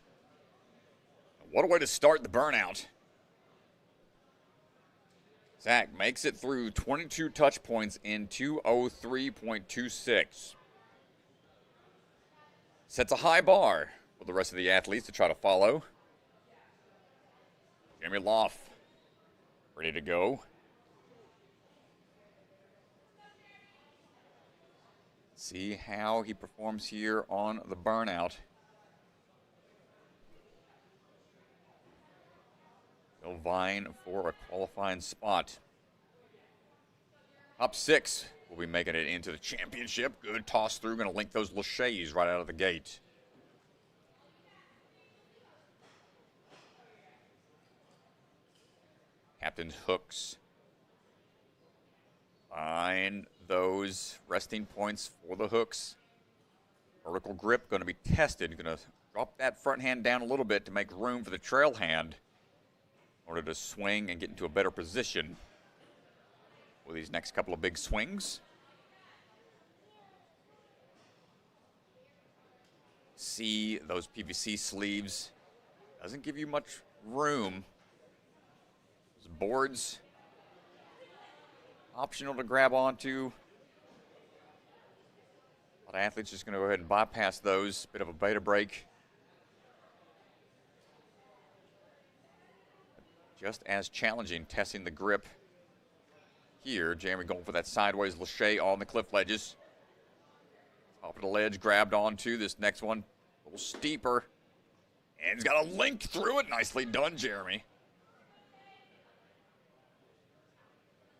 What a way to start the Burnout. Zach makes it through 22 touch points in 2:03.26. Sets a high bar for the rest of the athletes to try to follow. Jeremy Loff, ready to go. See how he performs here on the Burnout. Still vying for a qualifying spot. Top six will be making it into the championship. Good toss through, going to link those laches right out of the gate. Captain's hooks. Find those resting points for the hooks. Vertical grip going to be tested. Going to drop that front hand down a little bit to make room for the trail hand in order to swing and get into a better position with these next couple of big swings. See those PVC sleeves. Doesn't give you much room. Those boards, optional to grab onto. A lot of athletes just going to go ahead and bypass those. Bit of a beta break. Just as challenging testing the grip here. Jeremy going for that sideways lache on the cliff ledges. Top of the ledge, grabbed onto this next one. A little steeper. And he's got a link through it. Nicely done, Jeremy.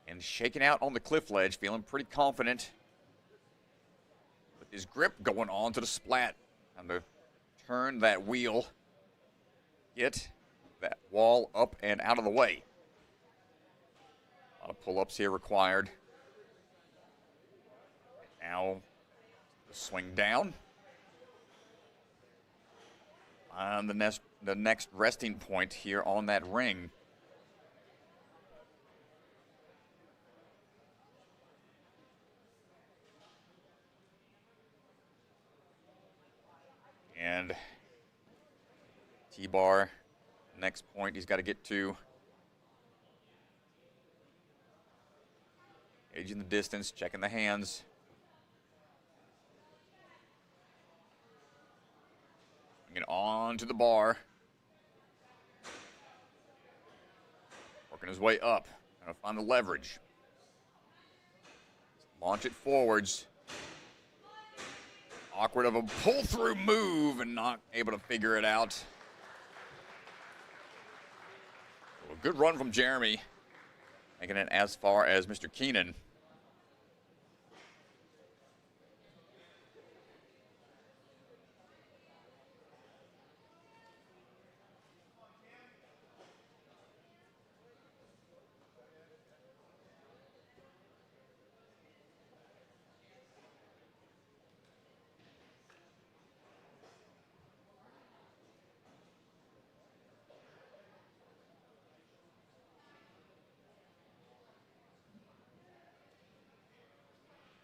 And shaking out on the cliff ledge, feeling pretty confident. With his grip going on to the splat. Time to turn that wheel. Get that wall up and out of the way. A lot of pull-ups here required. Now, swing down. On the next resting point here on that ring. And T-bar, next point he's got to get to. Gauging the distance, checking the hands. Bringing it on to the bar. Working his way up. Trying to find the leverage. Launch it forwards. Awkward of a pull-through move and not able to figure it out. So a good run from Jeremy. Making it as far as Mr. Keenan.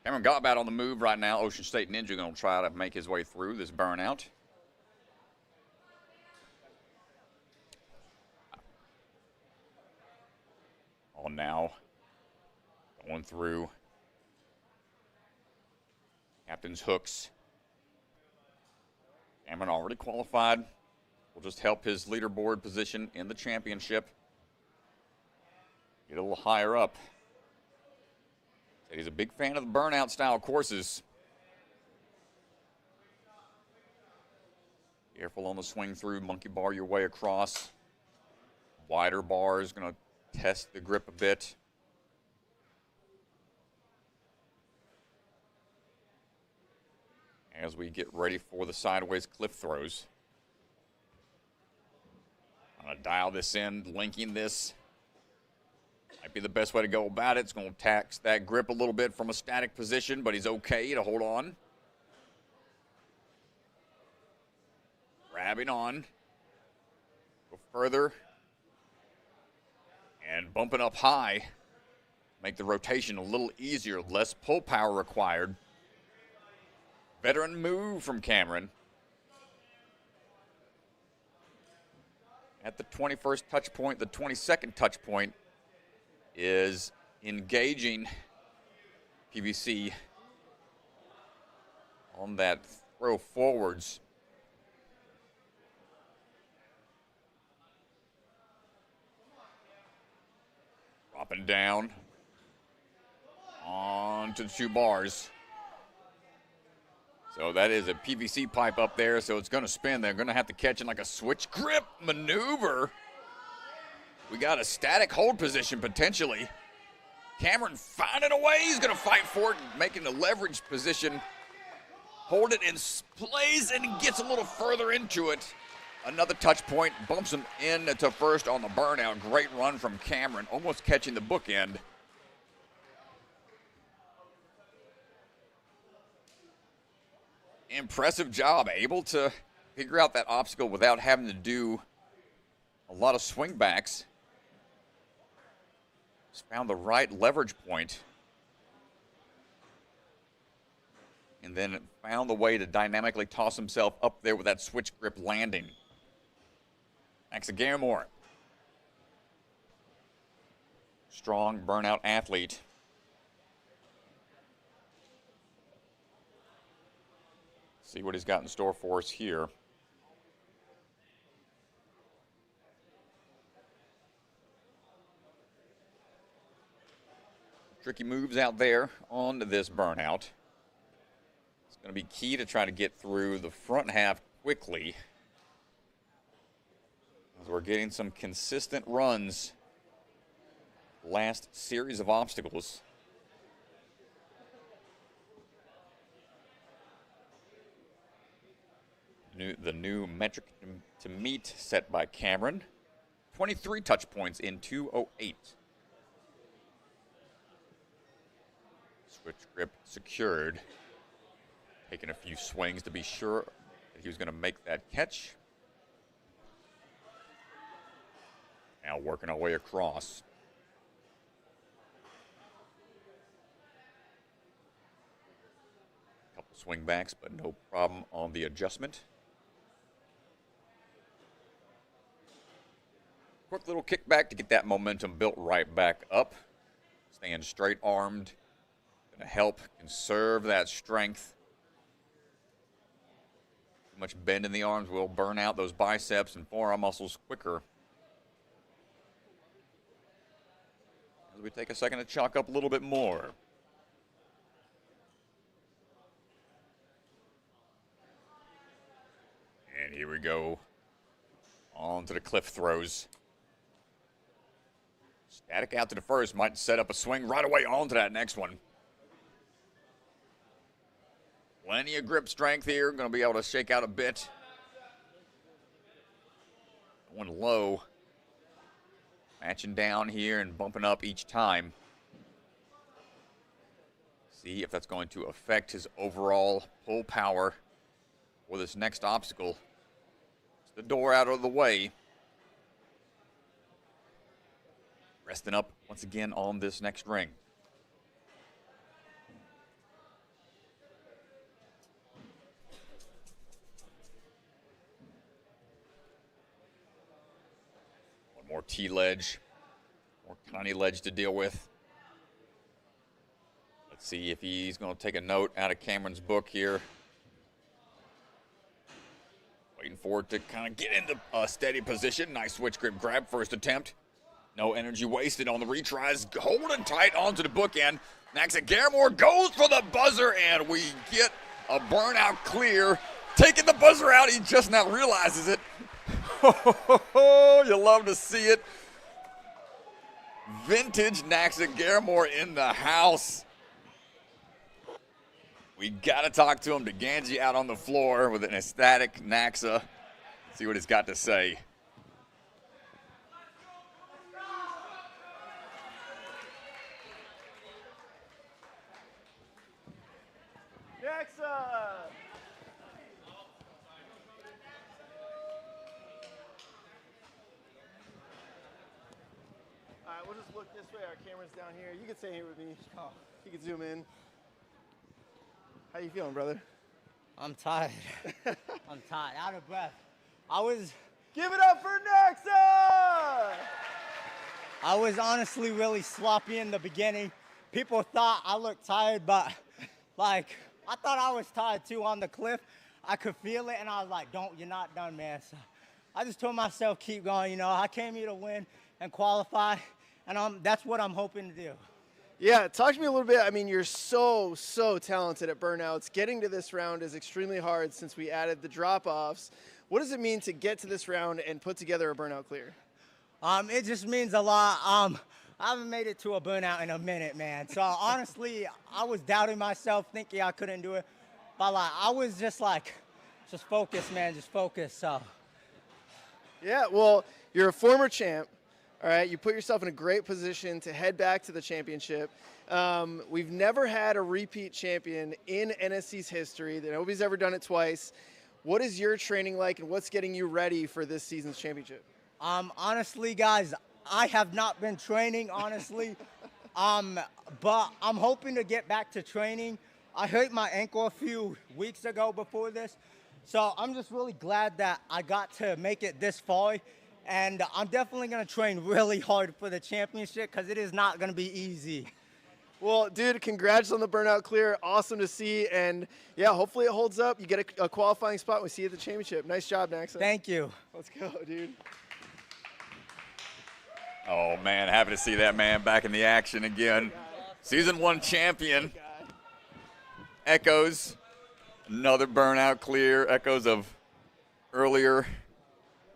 Cameron Gotbat on the move right now. Ocean State Ninja going to try to make his way through this burnout. On now. Going through. Captain's hooks. Cameron already qualified. Will just help his leaderboard position in the championship. Get a little higher up. He's a big fan of the burnout style courses. Careful on the swing through, monkey bar your way across. Wider bar is going to test the grip a bit. As we get ready for the sideways cliff throws. I'm going to dial this in, linking this. Might be the best way to go about it. It's going to tax that grip a little bit from a static position, but he's okay to hold on. Grabbing on. Go further. And bumping up high. Make the rotation a little easier. Less pull power required. Veteran move from Cameron. At the 21st touch point, the 22nd touch point is engaging PVC on that throw forwards. Dropping down onto the 2 bars. So that is a PVC pipe up there, so it's going to spin. They're going to have to catch in like a switch grip maneuver. We got a static hold position potentially. Cameron finding a way. He's going to fight for it, making the leverage position. Hold it in place and gets a little further into it. Another touch point, bumps him in to first on the burnout. Great run from Cameron, almost catching the bookend. Impressive job, able to figure out that obstacle without having to do a lot of swing backs. Just found the right leverage point. And then found the way to dynamically toss himself up there with that switch grip landing. Max Garamore. Strong burnout athlete. See what he's got in store for us here. Tricky moves out there on this burnout. It's going to be key to try to get through the front half quickly, as we're getting some consistent runs last series of obstacles. The new metric to meet set by Cameron. 23 touch points in 2:08. Switch grip secured. Taking a few swings to be sure that he was going to make that catch. Now working our way across. Couple swing backs, but no problem on the adjustment. Quick little kickback to get that momentum built right back up. Staying straight armed. Going to help conserve that strength. Too much bend in the arms will burn out those biceps and forearm muscles quicker. As we take a second to chalk up a little bit more. And here we go. On to the cliff throws. Static out to the first, might set up a swing right away onto that next one. Plenty of grip strength here, going to be able to shake out a bit. Going low. Matching down here and bumping up each time. See if that's going to affect his overall pull power for this next obstacle. It's the door out of the way. Resting up once again on this next ring. One more T-ledge. More tiny ledge to deal with. Let's see if he's going to take a note out of Cameron's book here. Waiting for it to kind of get into a steady position. Nice switch grip grab first attempt. No energy wasted on the retries. Holding tight onto the bookend. Max Garamore goes for the buzzer, and we get a burnout clear. Taking the buzzer out, he just now realizes it. You love to see it. Vintage Naxa Garamore in the house. We got to talk to him. DeGangi out on the floor with an ecstatic Naxa. See what he's got to say. Alright, we'll just look this way. Our camera's down here. You can stay here with me. You can zoom in. How you feeling, brother? I'm tired. I'm tired, out of breath. Give it up for Naxa! I was honestly really sloppy in the beginning. People thought I looked tired, but like, I thought I was tired too on the cliff. I could feel it, and I was like, you're not done, man. So I just told myself, keep going. You know, I came here to win and qualify, and that's what I'm hoping to do. Yeah, talk to me a little bit. I mean, you're so talented at burnouts. Getting to this round is extremely hard since we added the drop-offs. What does it mean to get to this round and put together a burnout clear? It just means a lot. I haven't made it to a burnout in a minute, man. So honestly, I was doubting myself, thinking I couldn't do it. But like, I was just focus, man, just focus. So. Yeah, well, you're a former champ. All right, you put yourself in a great position to head back to the championship. We've never had a repeat champion in NSC's history. Nobody's ever done it twice. What is your training like, and what's getting you ready for this season's championship? Honestly, guys, I have not been training, honestly. But I'm hoping to get back to training. I hurt my ankle a few weeks ago before this. So I'm just really glad that I got to make it this far. And I'm definitely going to train really hard for the championship because it is not going to be easy. Well, dude, congrats on the burnout clear. Awesome to see. And, yeah, hopefully it holds up. You get a qualifying spot. And we see you at the championship. Nice job, Naxa. Thank you. Let's go, dude. Oh, man, happy to see that man back in the action again. Season 1 champion. Echoes. Another burnout clear. Echoes of earlier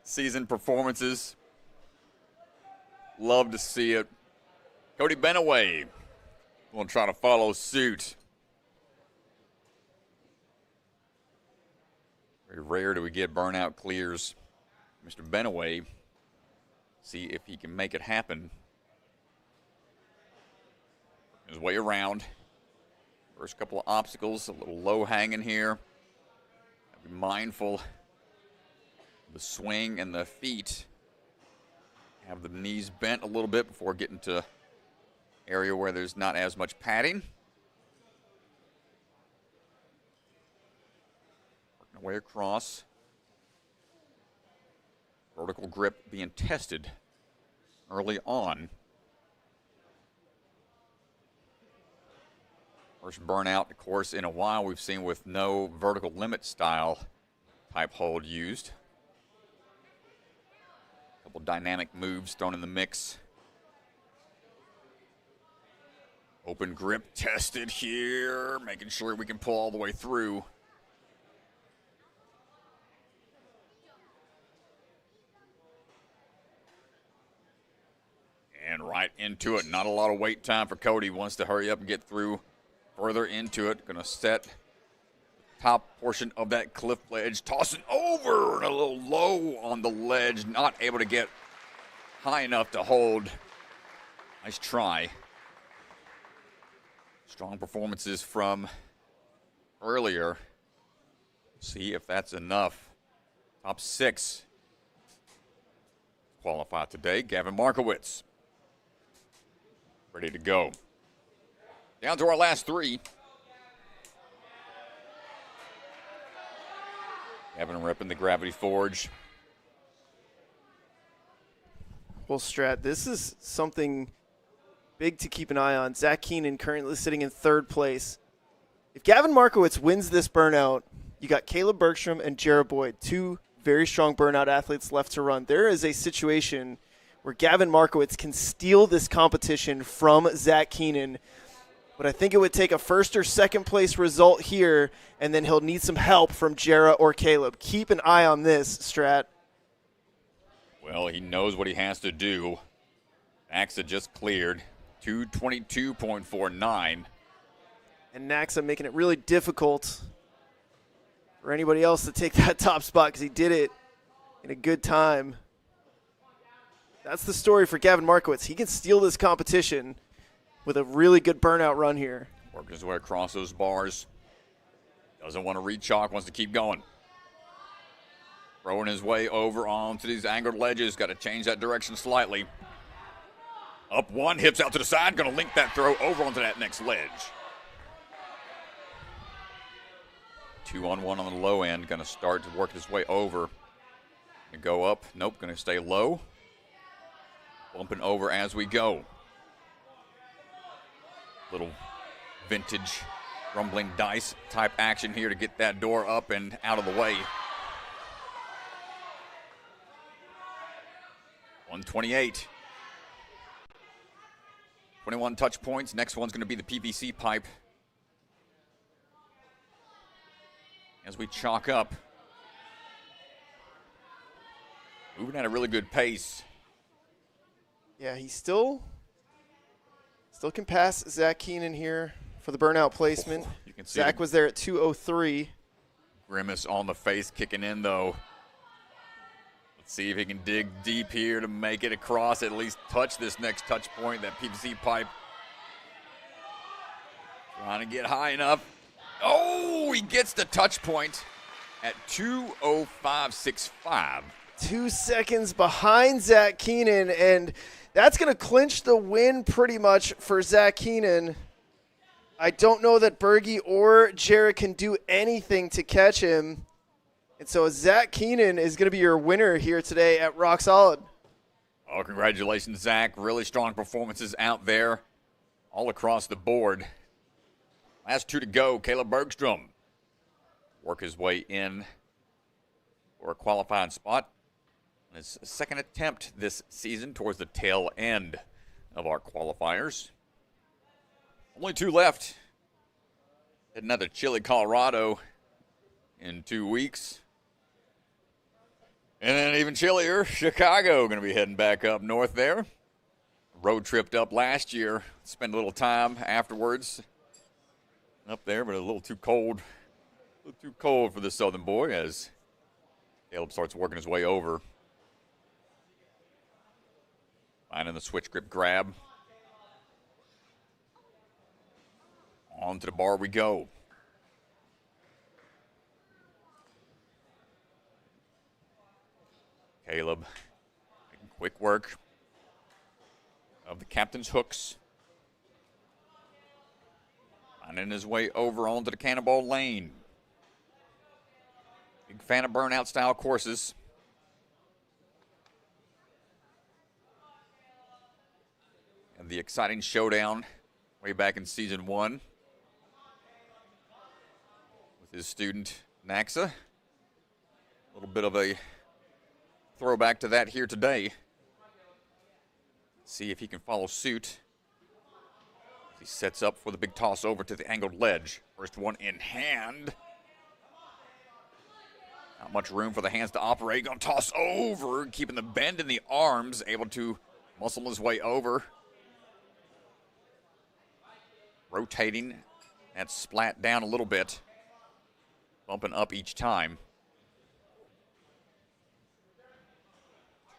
season performances. Love to see it. Cody Benaway will try to follow suit. Very rare do we get burnout clears. Mr. Benaway, see if he can make it happen. His way around. First couple of obstacles, a little low hanging here. Be mindful of the swing and the feet. Have the knees bent a little bit before getting to area where there's not as much padding. Working our way across. Vertical grip being tested early on. First burnout, of course, in a while we've seen with no vertical limit style type hold used. A couple dynamic moves thrown in the mix. Open grip tested here, making sure we can pull all the way through. And right into it. Not a lot of wait time for Cody. Wants to hurry up and get through. Further into it. Going to set top portion of that cliff ledge. Tossing over and a little low on the ledge. Not able to get high enough to hold. Nice try. Strong performances from earlier. See if that's enough. Top 6 qualify today. Gavin Markowitz ready to go. Down to our last 3. Gavin repping the Gravity Forge. Well, Strat, this is something big to keep an eye on. Zach Keenan currently sitting in 3rd place. If Gavin Markowitz wins this burnout, you got Caleb Bergstrom and Jared Boyd, 2 very strong burnout athletes left to run. There is a situation where Gavin Markowitz can steal this competition from Zach Keenan, but I think it would take a 1st or 2nd place result here, and then he'll need some help from Jarrah or Caleb. Keep an eye on this, Strat. Well, he knows what he has to do. Naxa just cleared 222.49. And Naxa making it really difficult for anybody else to take that top spot because he did it in a good time. That's the story for Gavin Markowitz. He can steal this competition with a really good burnout run here. Working his way across those bars. Doesn't want to re-chalk, wants to keep going. Throwing his way over onto these angled ledges. Got to change that direction slightly. Up one, hips out to the side. Going to link that throw over onto that next ledge. 2-on-1 on the low end. Going to start to work his way over. Going to go up. Nope, going to stay low. Bumping over as we go. Little vintage rumbling dice type action here to get that door up and out of the way. 128. 21 touch points. Next one's going to be the PVC pipe. As we chalk up. Moving at a really good pace. Yeah, he still can pass Zach Keenan here for the burnout placement. You can see Zach was there at 2:03. Grimace on the face kicking in, though. Let's see if he can dig deep here to make it across, at least touch this next touch point, that PVC pipe. Trying to get high enough. Oh, he gets the touch point at 2:05.65. 2 seconds behind Zach Keenan, and that's going to clinch the win pretty much for Zach Keenan. I don't know that Bergie or Jarrett can do anything to catch him. And so Zach Keenan is going to be your winner here today at Rock Solid. Oh, congratulations, Zach. Really strong performances out there all across the board. Last 2 to go. Caleb Bergstrom work his way in for a qualifying spot. His second attempt this season towards the tail end of our qualifiers. Only 2 left. Heading out to Chile, Colorado in 2 weeks. And then even chillier, Chicago going to be heading back up north there. Road tripped up last year. Spent a little time afterwards up there, but a little too cold. A little too cold for the Southern boy as Caleb starts working his way over. Finding the switch grip grab. On to the bar we go. Caleb making quick work of the captain's hooks. Finding his way over onto the cannonball lane. Big fan of burnout style courses. And the exciting showdown way back in season 1 with his student Naxa. A little bit of a throwback to that here today. See if he can follow suit. He sets up for the big toss over to the angled ledge. First one in hand. Not much room for the hands to operate. Gonna toss over, keeping the bend in the arms, able to muscle his way over. Rotating that splat down a little bit. Bumping up each time.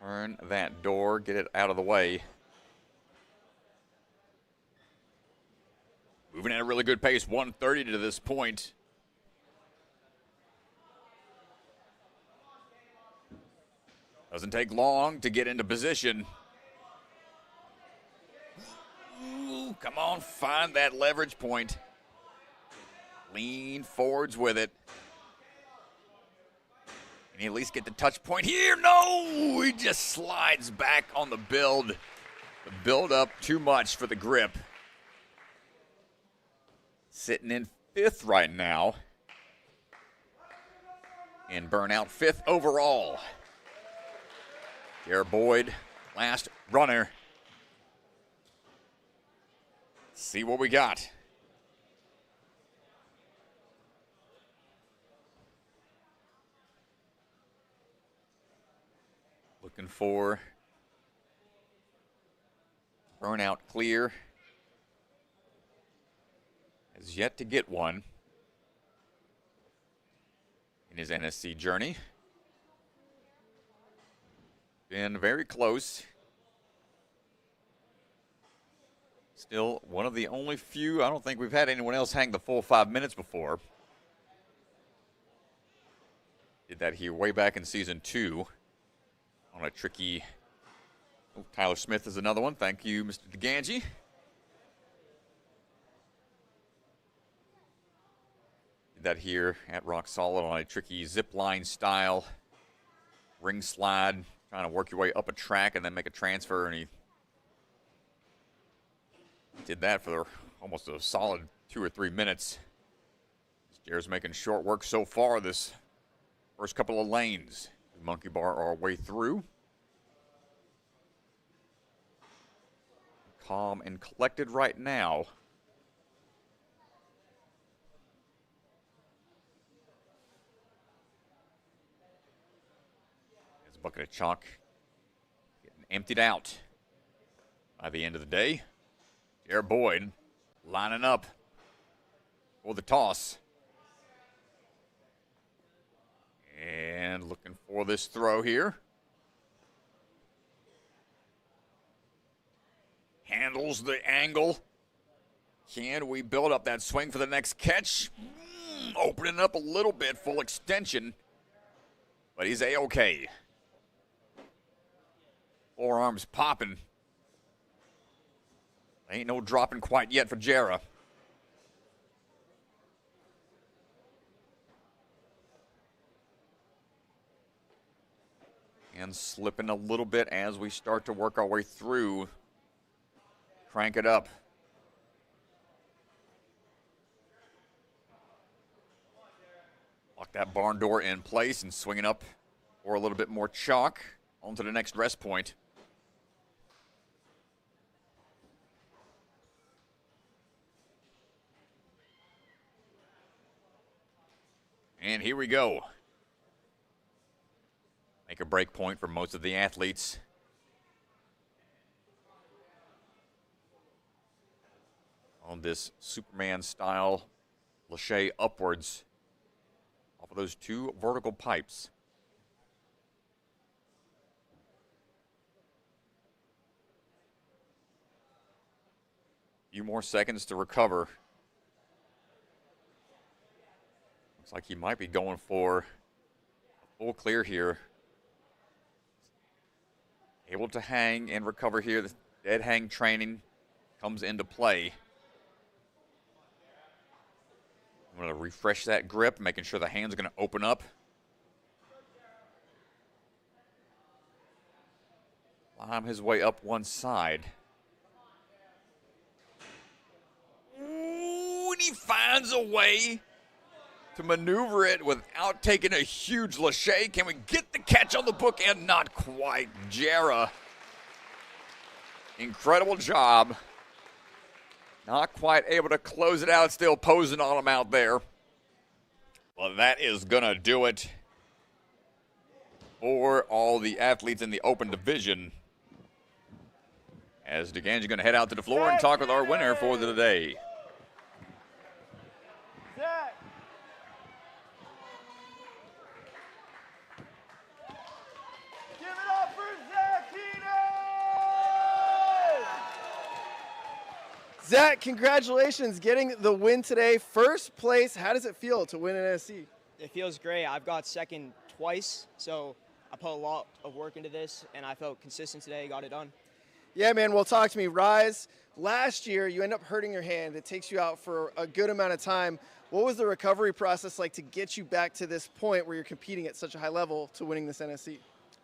Turn that door, get it out of the way. Moving at a really good pace, 130 to this point. Doesn't take long to get into position. Ooh, come on, find that leverage point. Lean forwards with it. Can he at least get the touch point here? No! He just slides back on the build. The build up too much for the grip. Sitting in 5th right now. In Burnout, 5th overall. Jared Boyd, last runner. See what we got. Looking for Burnout clear. Has yet to get one in his NSC journey. Been very close. Still one of the only few. I don't think we've had anyone else hang the full 5 minutes before. Did that here way back in season 2 on a tricky. Oh, Tyler Smith is another one. Thank you, Mr. DeGangi. Did that here at Rock Solid on a tricky zip line style ring slide. Trying to work your way up a track and then make a transfer, and he did that for almost a solid 2 or 3 minutes. Jared's making short work so far this first couple of lanes. Monkey bar our way through. Calm and collected right now. There's a bucket of chalk getting emptied out by the end of the day. Jared Boyd lining up for the toss. And looking for this throw here. Handles the angle. Can we build up that swing for the next catch? Opening up a little bit, full extension. But he's A-okay. Forearms popping. Ain't no dropping quite yet for Jera. And slipping a little bit as we start to work our way through. Crank it up. Lock that barn door in place and swing it up for a little bit more chalk onto the next rest point. And here we go. Make a break point for most of the athletes. On this Superman style lache upwards off of those two vertical pipes. Few more seconds to recover. Looks like he might be going for a full clear here. Able to hang and recover here. The dead hang training comes into play. I'm going to refresh that grip, making sure the hands are going to open up. Climb his way up one side. Ooh, and he finds a way to maneuver it without taking a huge lache. Can we get the catch on the book? And not quite. Jera. Incredible job. Not quite able to close it out. Still posing on him out there. Well, that is going to do it for all the athletes in the open division. As DeGange's going to head out to the floor and talk with our winner for the day. Zach. Give it up for Zach Keenan! Zach, congratulations getting the win today. First place, how does it feel to win an NSC? It feels great. I've got second twice, so I put a lot of work into this, and I felt consistent today, got it done. Yeah, man, well, talk to me. Rise, last year you end up hurting your hand. It takes you out for a good amount of time. What was the recovery process like to get you back to this point where you're competing at such a high level to winning this NSC?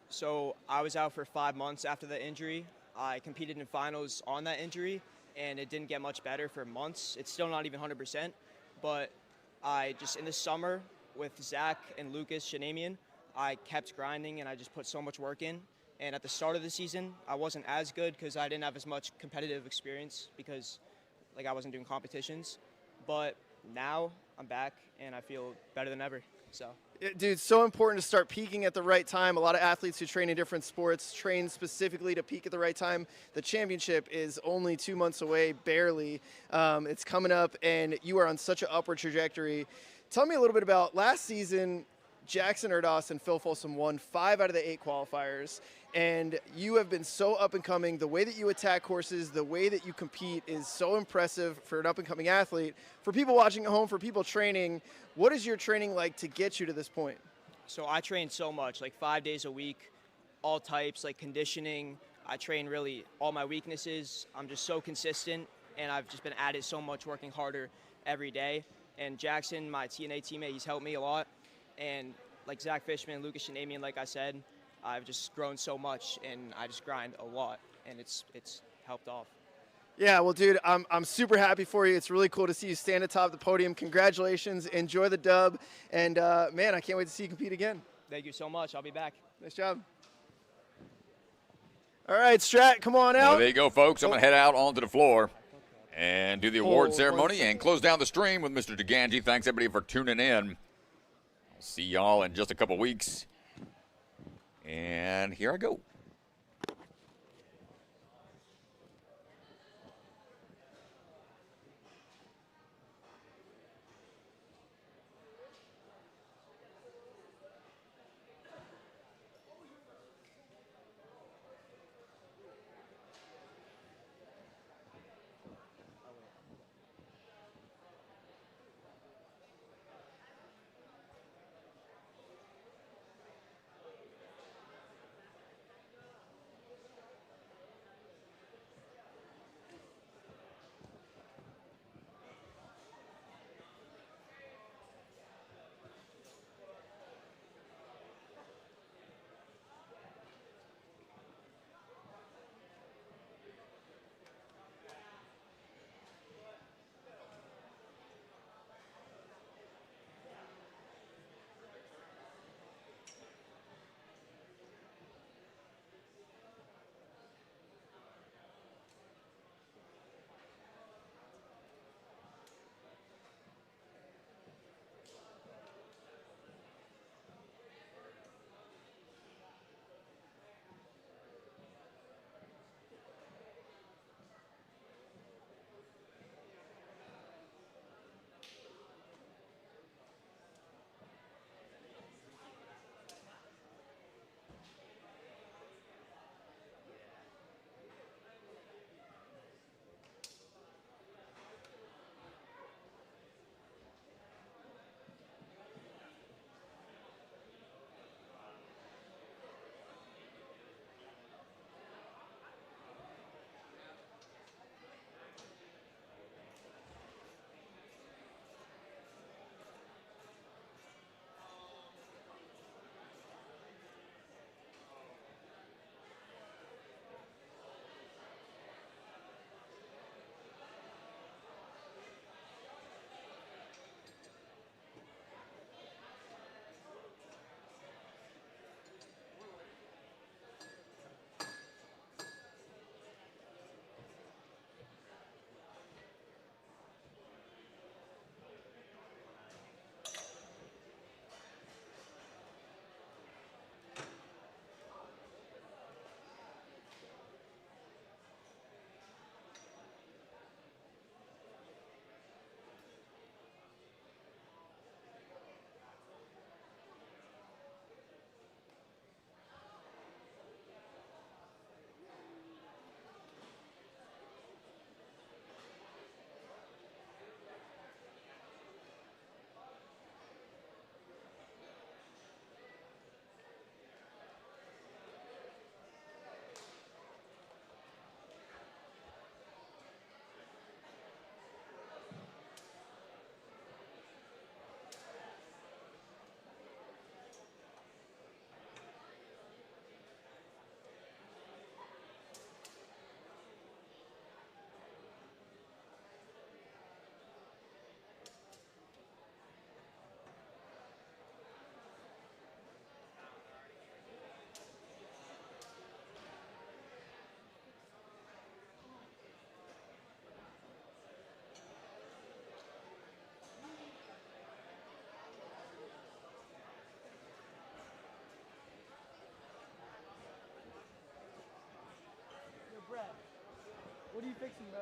So I was out for 5 months after the injury. I competed in finals on that injury, and it didn't get much better for months. It's still not even 100%, but I just, in the summer with Zach and Lucas Shanamian, I kept grinding and I just put so much work in. And at the start of the season, I wasn't as good because I didn't have as much competitive experience because I wasn't doing competitions. But now I'm back and I feel better than ever. So. Dude, it's so important to start peaking at the right time. A lot of athletes who train in different sports train specifically to peak at the right time. The championship is only 2 months away, barely. It's coming up, and you are on such an upward trajectory. Tell me a little bit about last season. Jackson Erdos and Phil Folsom won 5 out of the 8 qualifiers, and you have been so up and coming. The way that you attack courses, the way that you compete is so impressive for an up and coming athlete. For people watching at home, for people training, what is your training like to get you to this point? So I train so much, 5 days a week, all types, conditioning. I train really all my weaknesses. I'm just so consistent, and I've just been at it so much, working harder every day. And Jackson, my TNA teammate, he's helped me a lot. And like Zach Fishman, Lucas Shanamian, like I said, I've just grown so much, and I just grind a lot, and it's helped off. Yeah, well, dude, I'm super happy for you. It's really cool to see you stand atop the podium. Congratulations. Enjoy the dub. And, man, I can't wait to see you compete again. Thank you so much. I'll be back. Nice job. All right, Strat, come on out. Well, there you go, folks. I'm going to head out onto the floor and do the award ceremony and close down the stream with Mr. DeGange. Thanks, everybody, for tuning in. I'll see y'all in just a couple weeks. And here I go. fixing, bro.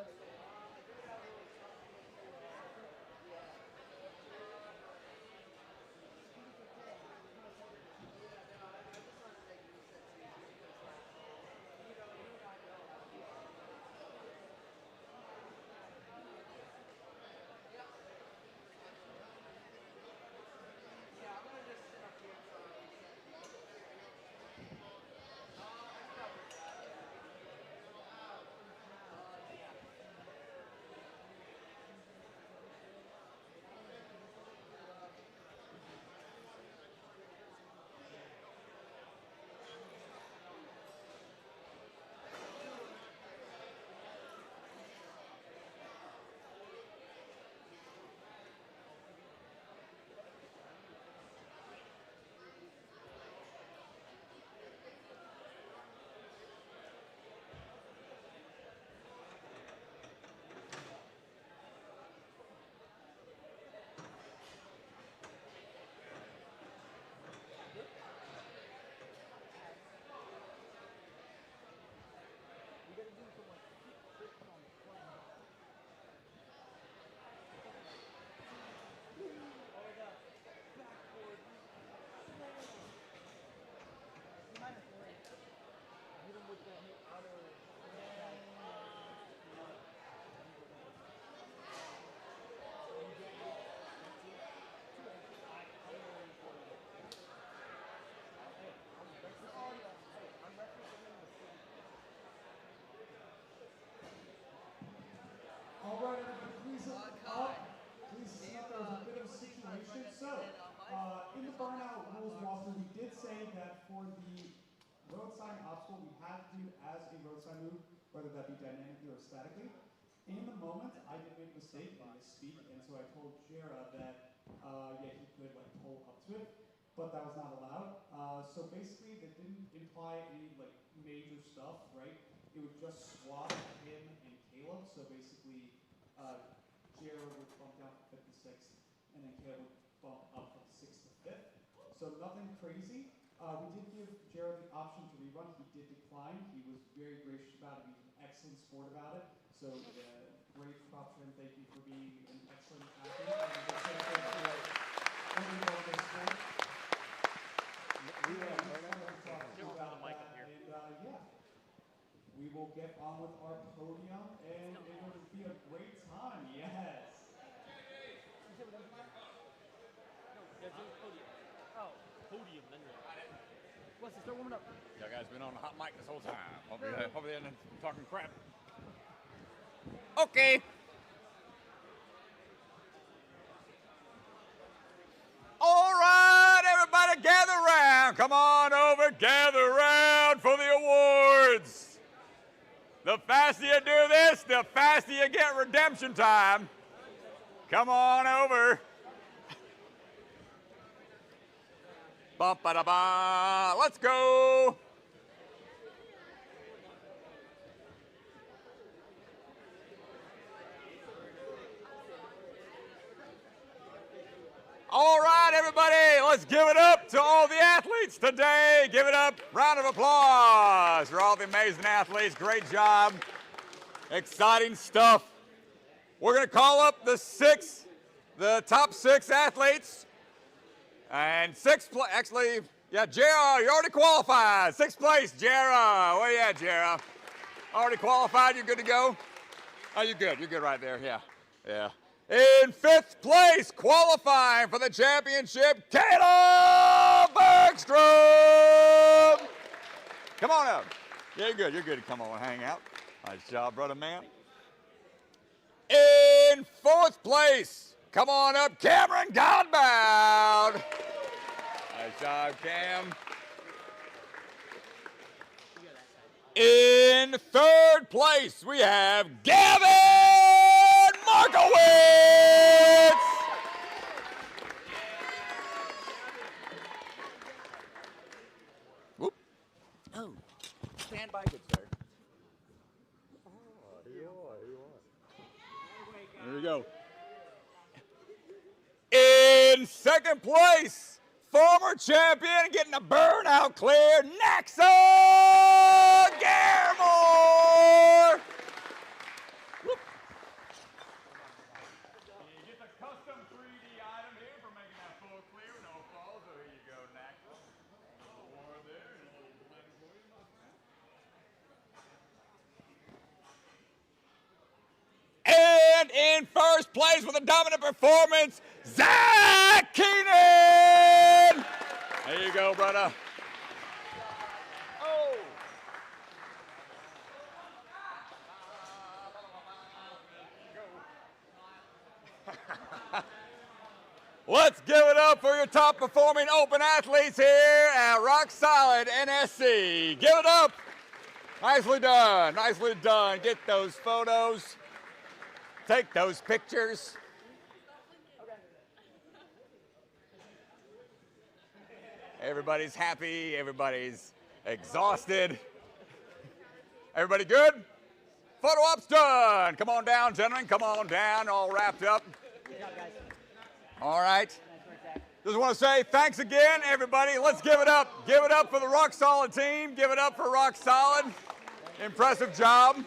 All right, everybody, please look up. Please see if there's a bit of a situation. So, in the burnout rules walkthrough, we did say that for the road sign obstacle, we had to do as a road sign move, whether that be dynamically or statically. In the moment, I did make a mistake and misspeak, and so I told Jera that, yeah, he could like pull up to it, but that was not allowed. So basically, that didn't imply any like major stuff, right? It would just swap him and Caleb. So basically, Jera would bump down from 5th to 6th, and then Caleb would bump up from 6th to 5th. So nothing crazy. We did give Jera the option to rerun. He did decline. He was very gracious about it. He was an excellent sport about it. So great props for him. Thank you for being an excellent athlete. We will get on with our podium, and it will be a great time. Yes. Oh, podium. Wesley, start warming up. Y'all guys been on the hot mic this whole time. Over there and talking crap. Okay. All right, everybody gather around. Come on over, gather around for the awards. The faster you do this, the faster you get redemption time. Come on over. Ba-ba-da-ba. Let's go. All right, everybody, let's give it up to all the athletes today. Give it up. Round of applause for all the amazing athletes. Great job. Exciting stuff. We're going to call up the top 6 athletes. And actually, yeah, Jera, you already qualified. 6th place, Jera. Where you at, Jera? Already qualified, you're good to go? Oh, you're good right there, yeah. In 5th place, qualifying for the championship, Caleb Bergstrom. Come on up. Yeah, you're good to come over and hang out. Nice job, brother man. In 4th place, come on up, Cameron Godbound. Nice job, Cam. In 3rd place, we have Gavin Markowitz. Whoop. Oh, stand by, good sir. There we go. In 2nd place, former champion getting a burnout clear, Nexa Garemore. place with a dominant performance, Zach Keenan! There you go, brother. Oh. Let's give it up for your top performing open athletes here at Rock Solid NSC. Give it up. Nicely done, nicely done. Get those photos. Take those pictures. Everybody's happy, everybody's exhausted. Everybody good? Photo op's done. Come on down, gentlemen, come on down, all wrapped up. Good job, guys. All right. Just want to say thanks again, everybody. Let's give it up. Give it up for the Rock Solid team. Give it up for Rock Solid. Impressive job.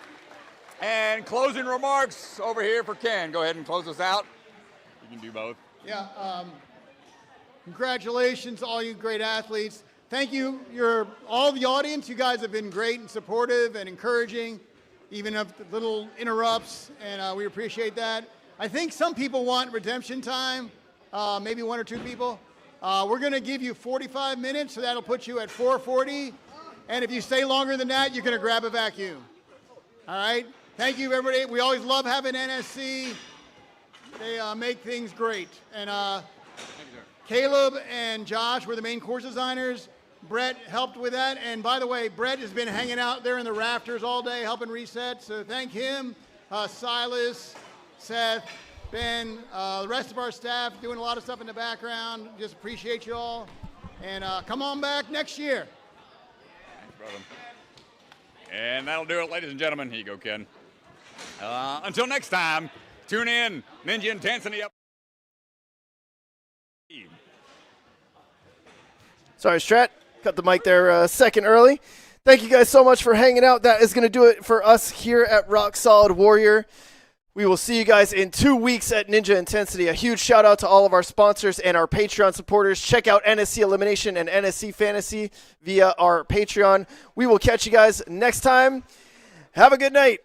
And closing remarks over here for Ken. Go ahead and close us out. You can do both. Yeah. Congratulations, all you great athletes. Thank you, all the audience. You guys have been great and supportive and encouraging, even if the little interrupts, and we appreciate that. I think some people want redemption time, maybe one or two people. We're going to give you 45 minutes, so that'll put you at 4:40. And if you stay longer than that, you're going to grab a vacuum. All right? Thank you, everybody. We always love having NSC. They make things great. And Caleb and Josh were the main course designers. Brett helped with that. And by the way, Brett has been hanging out there in the rafters all day helping reset. So thank him, Silas, Seth, Ben, the rest of our staff doing a lot of stuff in the background. Just appreciate you all. And come on back next year. Thanks, brother. And that'll do it, ladies and gentlemen. Here you go, Ken. Until next time, tune in. Ninja Intensity up. Sorry, Strat. Cut the mic there a second early. Thank you guys so much for hanging out. That is going to do it for us here at Rock Solid Warrior. We will see you guys in 2 weeks at Ninja Intensity. A huge shout out to all of our sponsors and our Patreon supporters. Check out NSC Elimination and NSC Fantasy via our Patreon. We will catch you guys next time. Have a good night.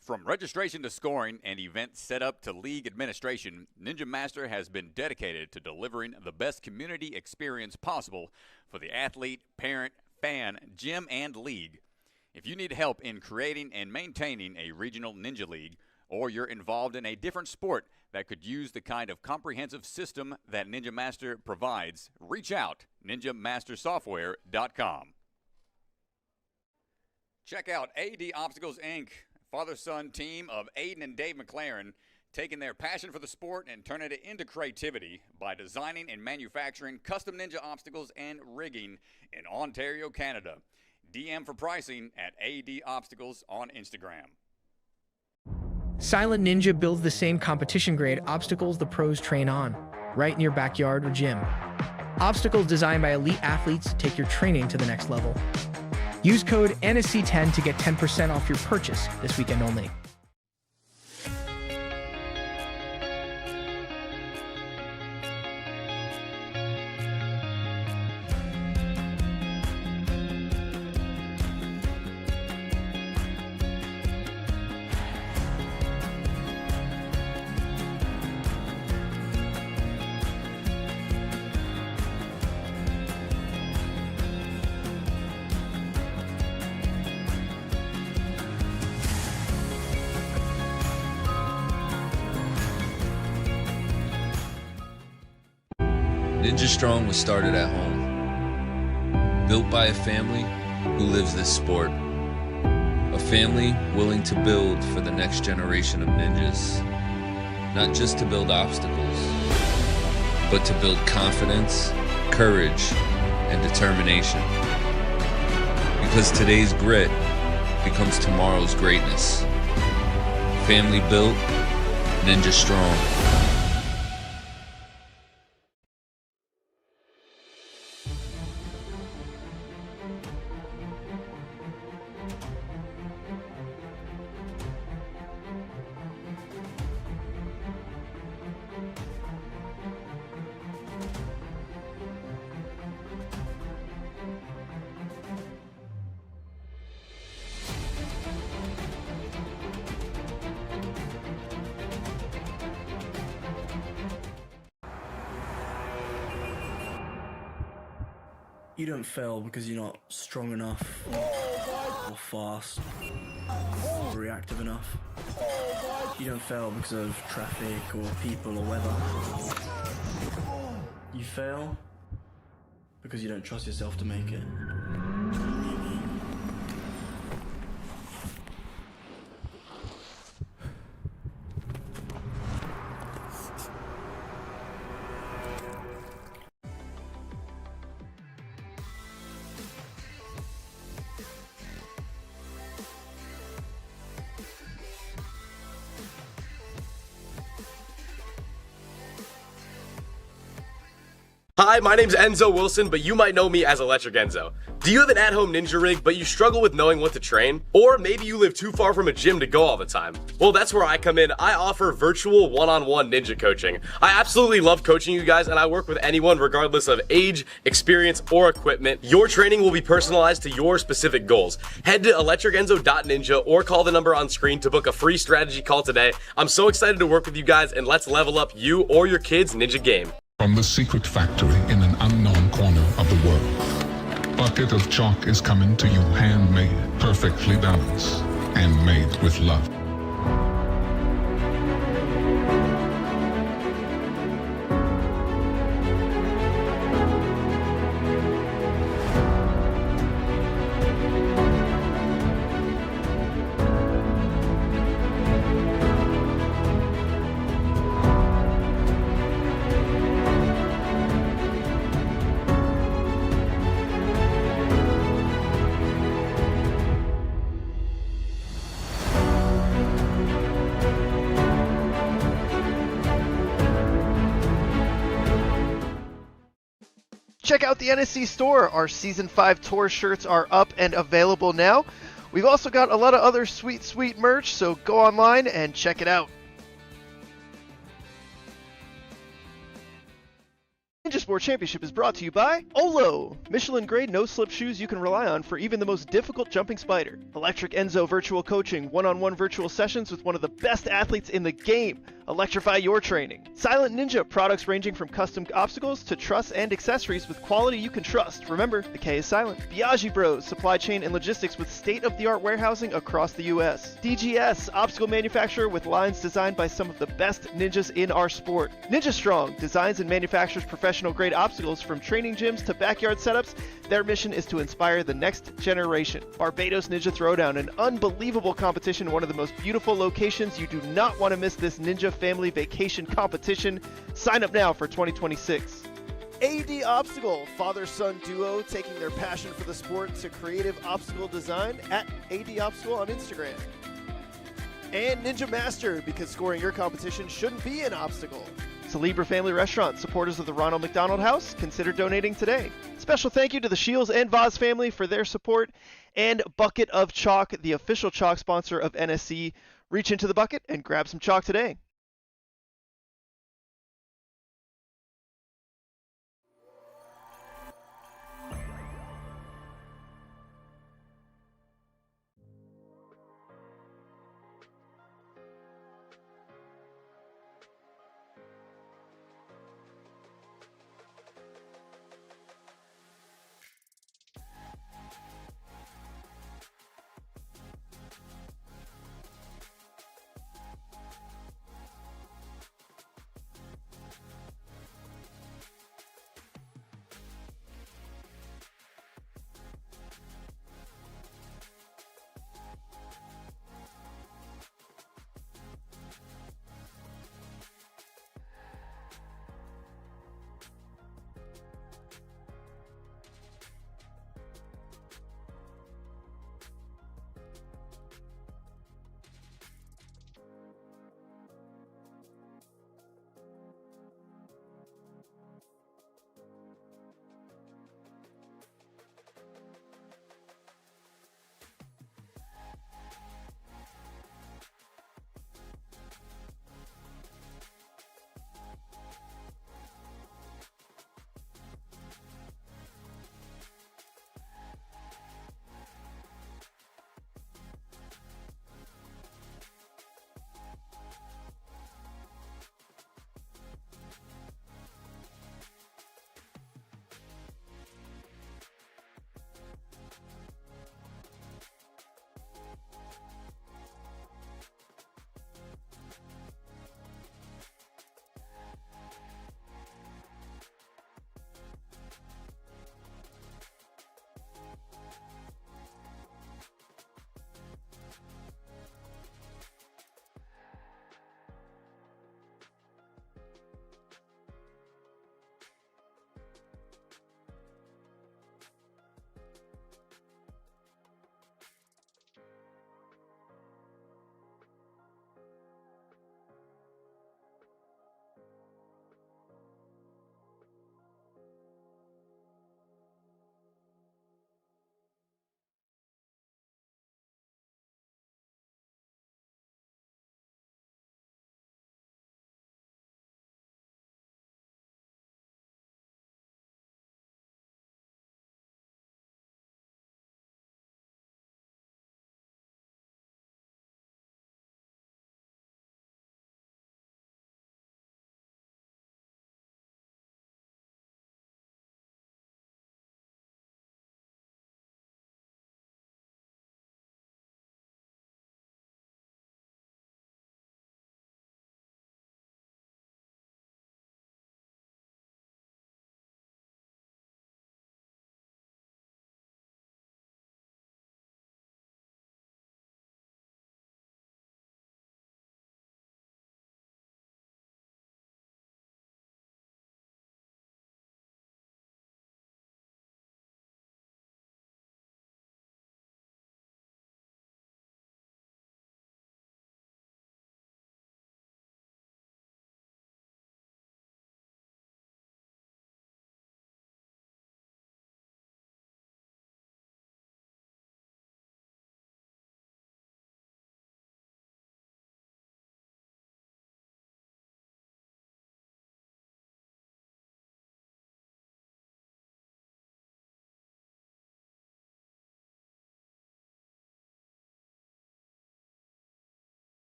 From registration to scoring and event setup to league administration, Ninja Master has been dedicated to delivering the best community experience possible for the athlete, parent, fan, gym, and league. If you need help in creating and maintaining a regional Ninja League, or you're involved in a different sport that could use the kind of comprehensive system that Ninja Master provides, reach out, ninjamastersoftware.com. Check out AD Obstacles, Inc., father-son team of Aiden and Dave McLaren, taking their passion for the sport and turning it into creativity by designing and manufacturing custom ninja obstacles and rigging in Ontario, Canada. DM for pricing at AD Obstacles on Instagram. Silent Ninja builds the same competition-grade obstacles the pros train on, right in your backyard or gym. Obstacles designed by elite athletes take your training to the next level. Use code NSC10 to get 10% off your purchase this weekend only. Ninja Strong was started at home, built by a family who lives this sport. A family willing to build for the next generation of ninjas. Not just to build obstacles, but to build confidence, courage, and determination. Because today's grit becomes tomorrow's greatness. Family built, ninja strong. You don't fail because you're not strong enough, or fast, or reactive enough. You don't fail because of traffic or people or weather. You fail because you don't trust yourself to make it. Hi, my name's Enzo Wilson, but you might know me as Electric Enzo. Do you have an at-home ninja rig, but you struggle with knowing what to train? Or maybe you live too far from a gym to go all the time? Well, that's where I come in. I offer virtual one-on-one ninja coaching. I absolutely love coaching you guys, and I work with anyone regardless of age, experience, or equipment. Your training will be personalized to your specific goals. Head to electricenzo.ninja or call the number on screen to book a free strategy call today. I'm so excited to work with you guys, and let's level up you or your kids' ninja game. From the secret factory in an unknown corner of the world, bucket of chalk is coming to you handmade, perfectly balanced, and made with love. Check out the NSC store. Our Season 5 tour shirts are up and available now. We've also got a lot of other sweet merch, so go online and check it out. Ninja Sport Championship is brought to you by Olo, Michelin-grade no-slip shoes you can rely on for even the most difficult jumping spider. Electric Enzo virtual coaching, one-on-one virtual sessions with one of the best athletes in the game. Electrify your training. Silent Ninja, products ranging from custom obstacles to truss and accessories with quality you can trust. Remember, the K is silent. Biaggi Bros, supply chain and logistics with state-of-the-art warehousing across the U.S. DGS, obstacle manufacturer with lines designed by some of the best ninjas in our sport. Ninja Strong, designs and manufactures professional-grade obstacles from training gyms to backyard setups. Their mission is to inspire the next generation. Barbados Ninja Throwdown, an unbelievable competition in one of the most beautiful locations. You do not want to miss this ninja family vacation competition. Sign up now for 2026. AD Obstacle, father-son duo taking their passion for the sport to creative obstacle design at AD Obstacle on Instagram. And Ninja Master, because scoring your competition shouldn't be an obstacle. Celebra Family Restaurant, supporters of the Ronald McDonald House, consider donating today. Special thank you to the Shields and Voz family for their support, and Bucket of Chalk, the official chalk sponsor of NSC. Reach into the bucket and grab some chalk today.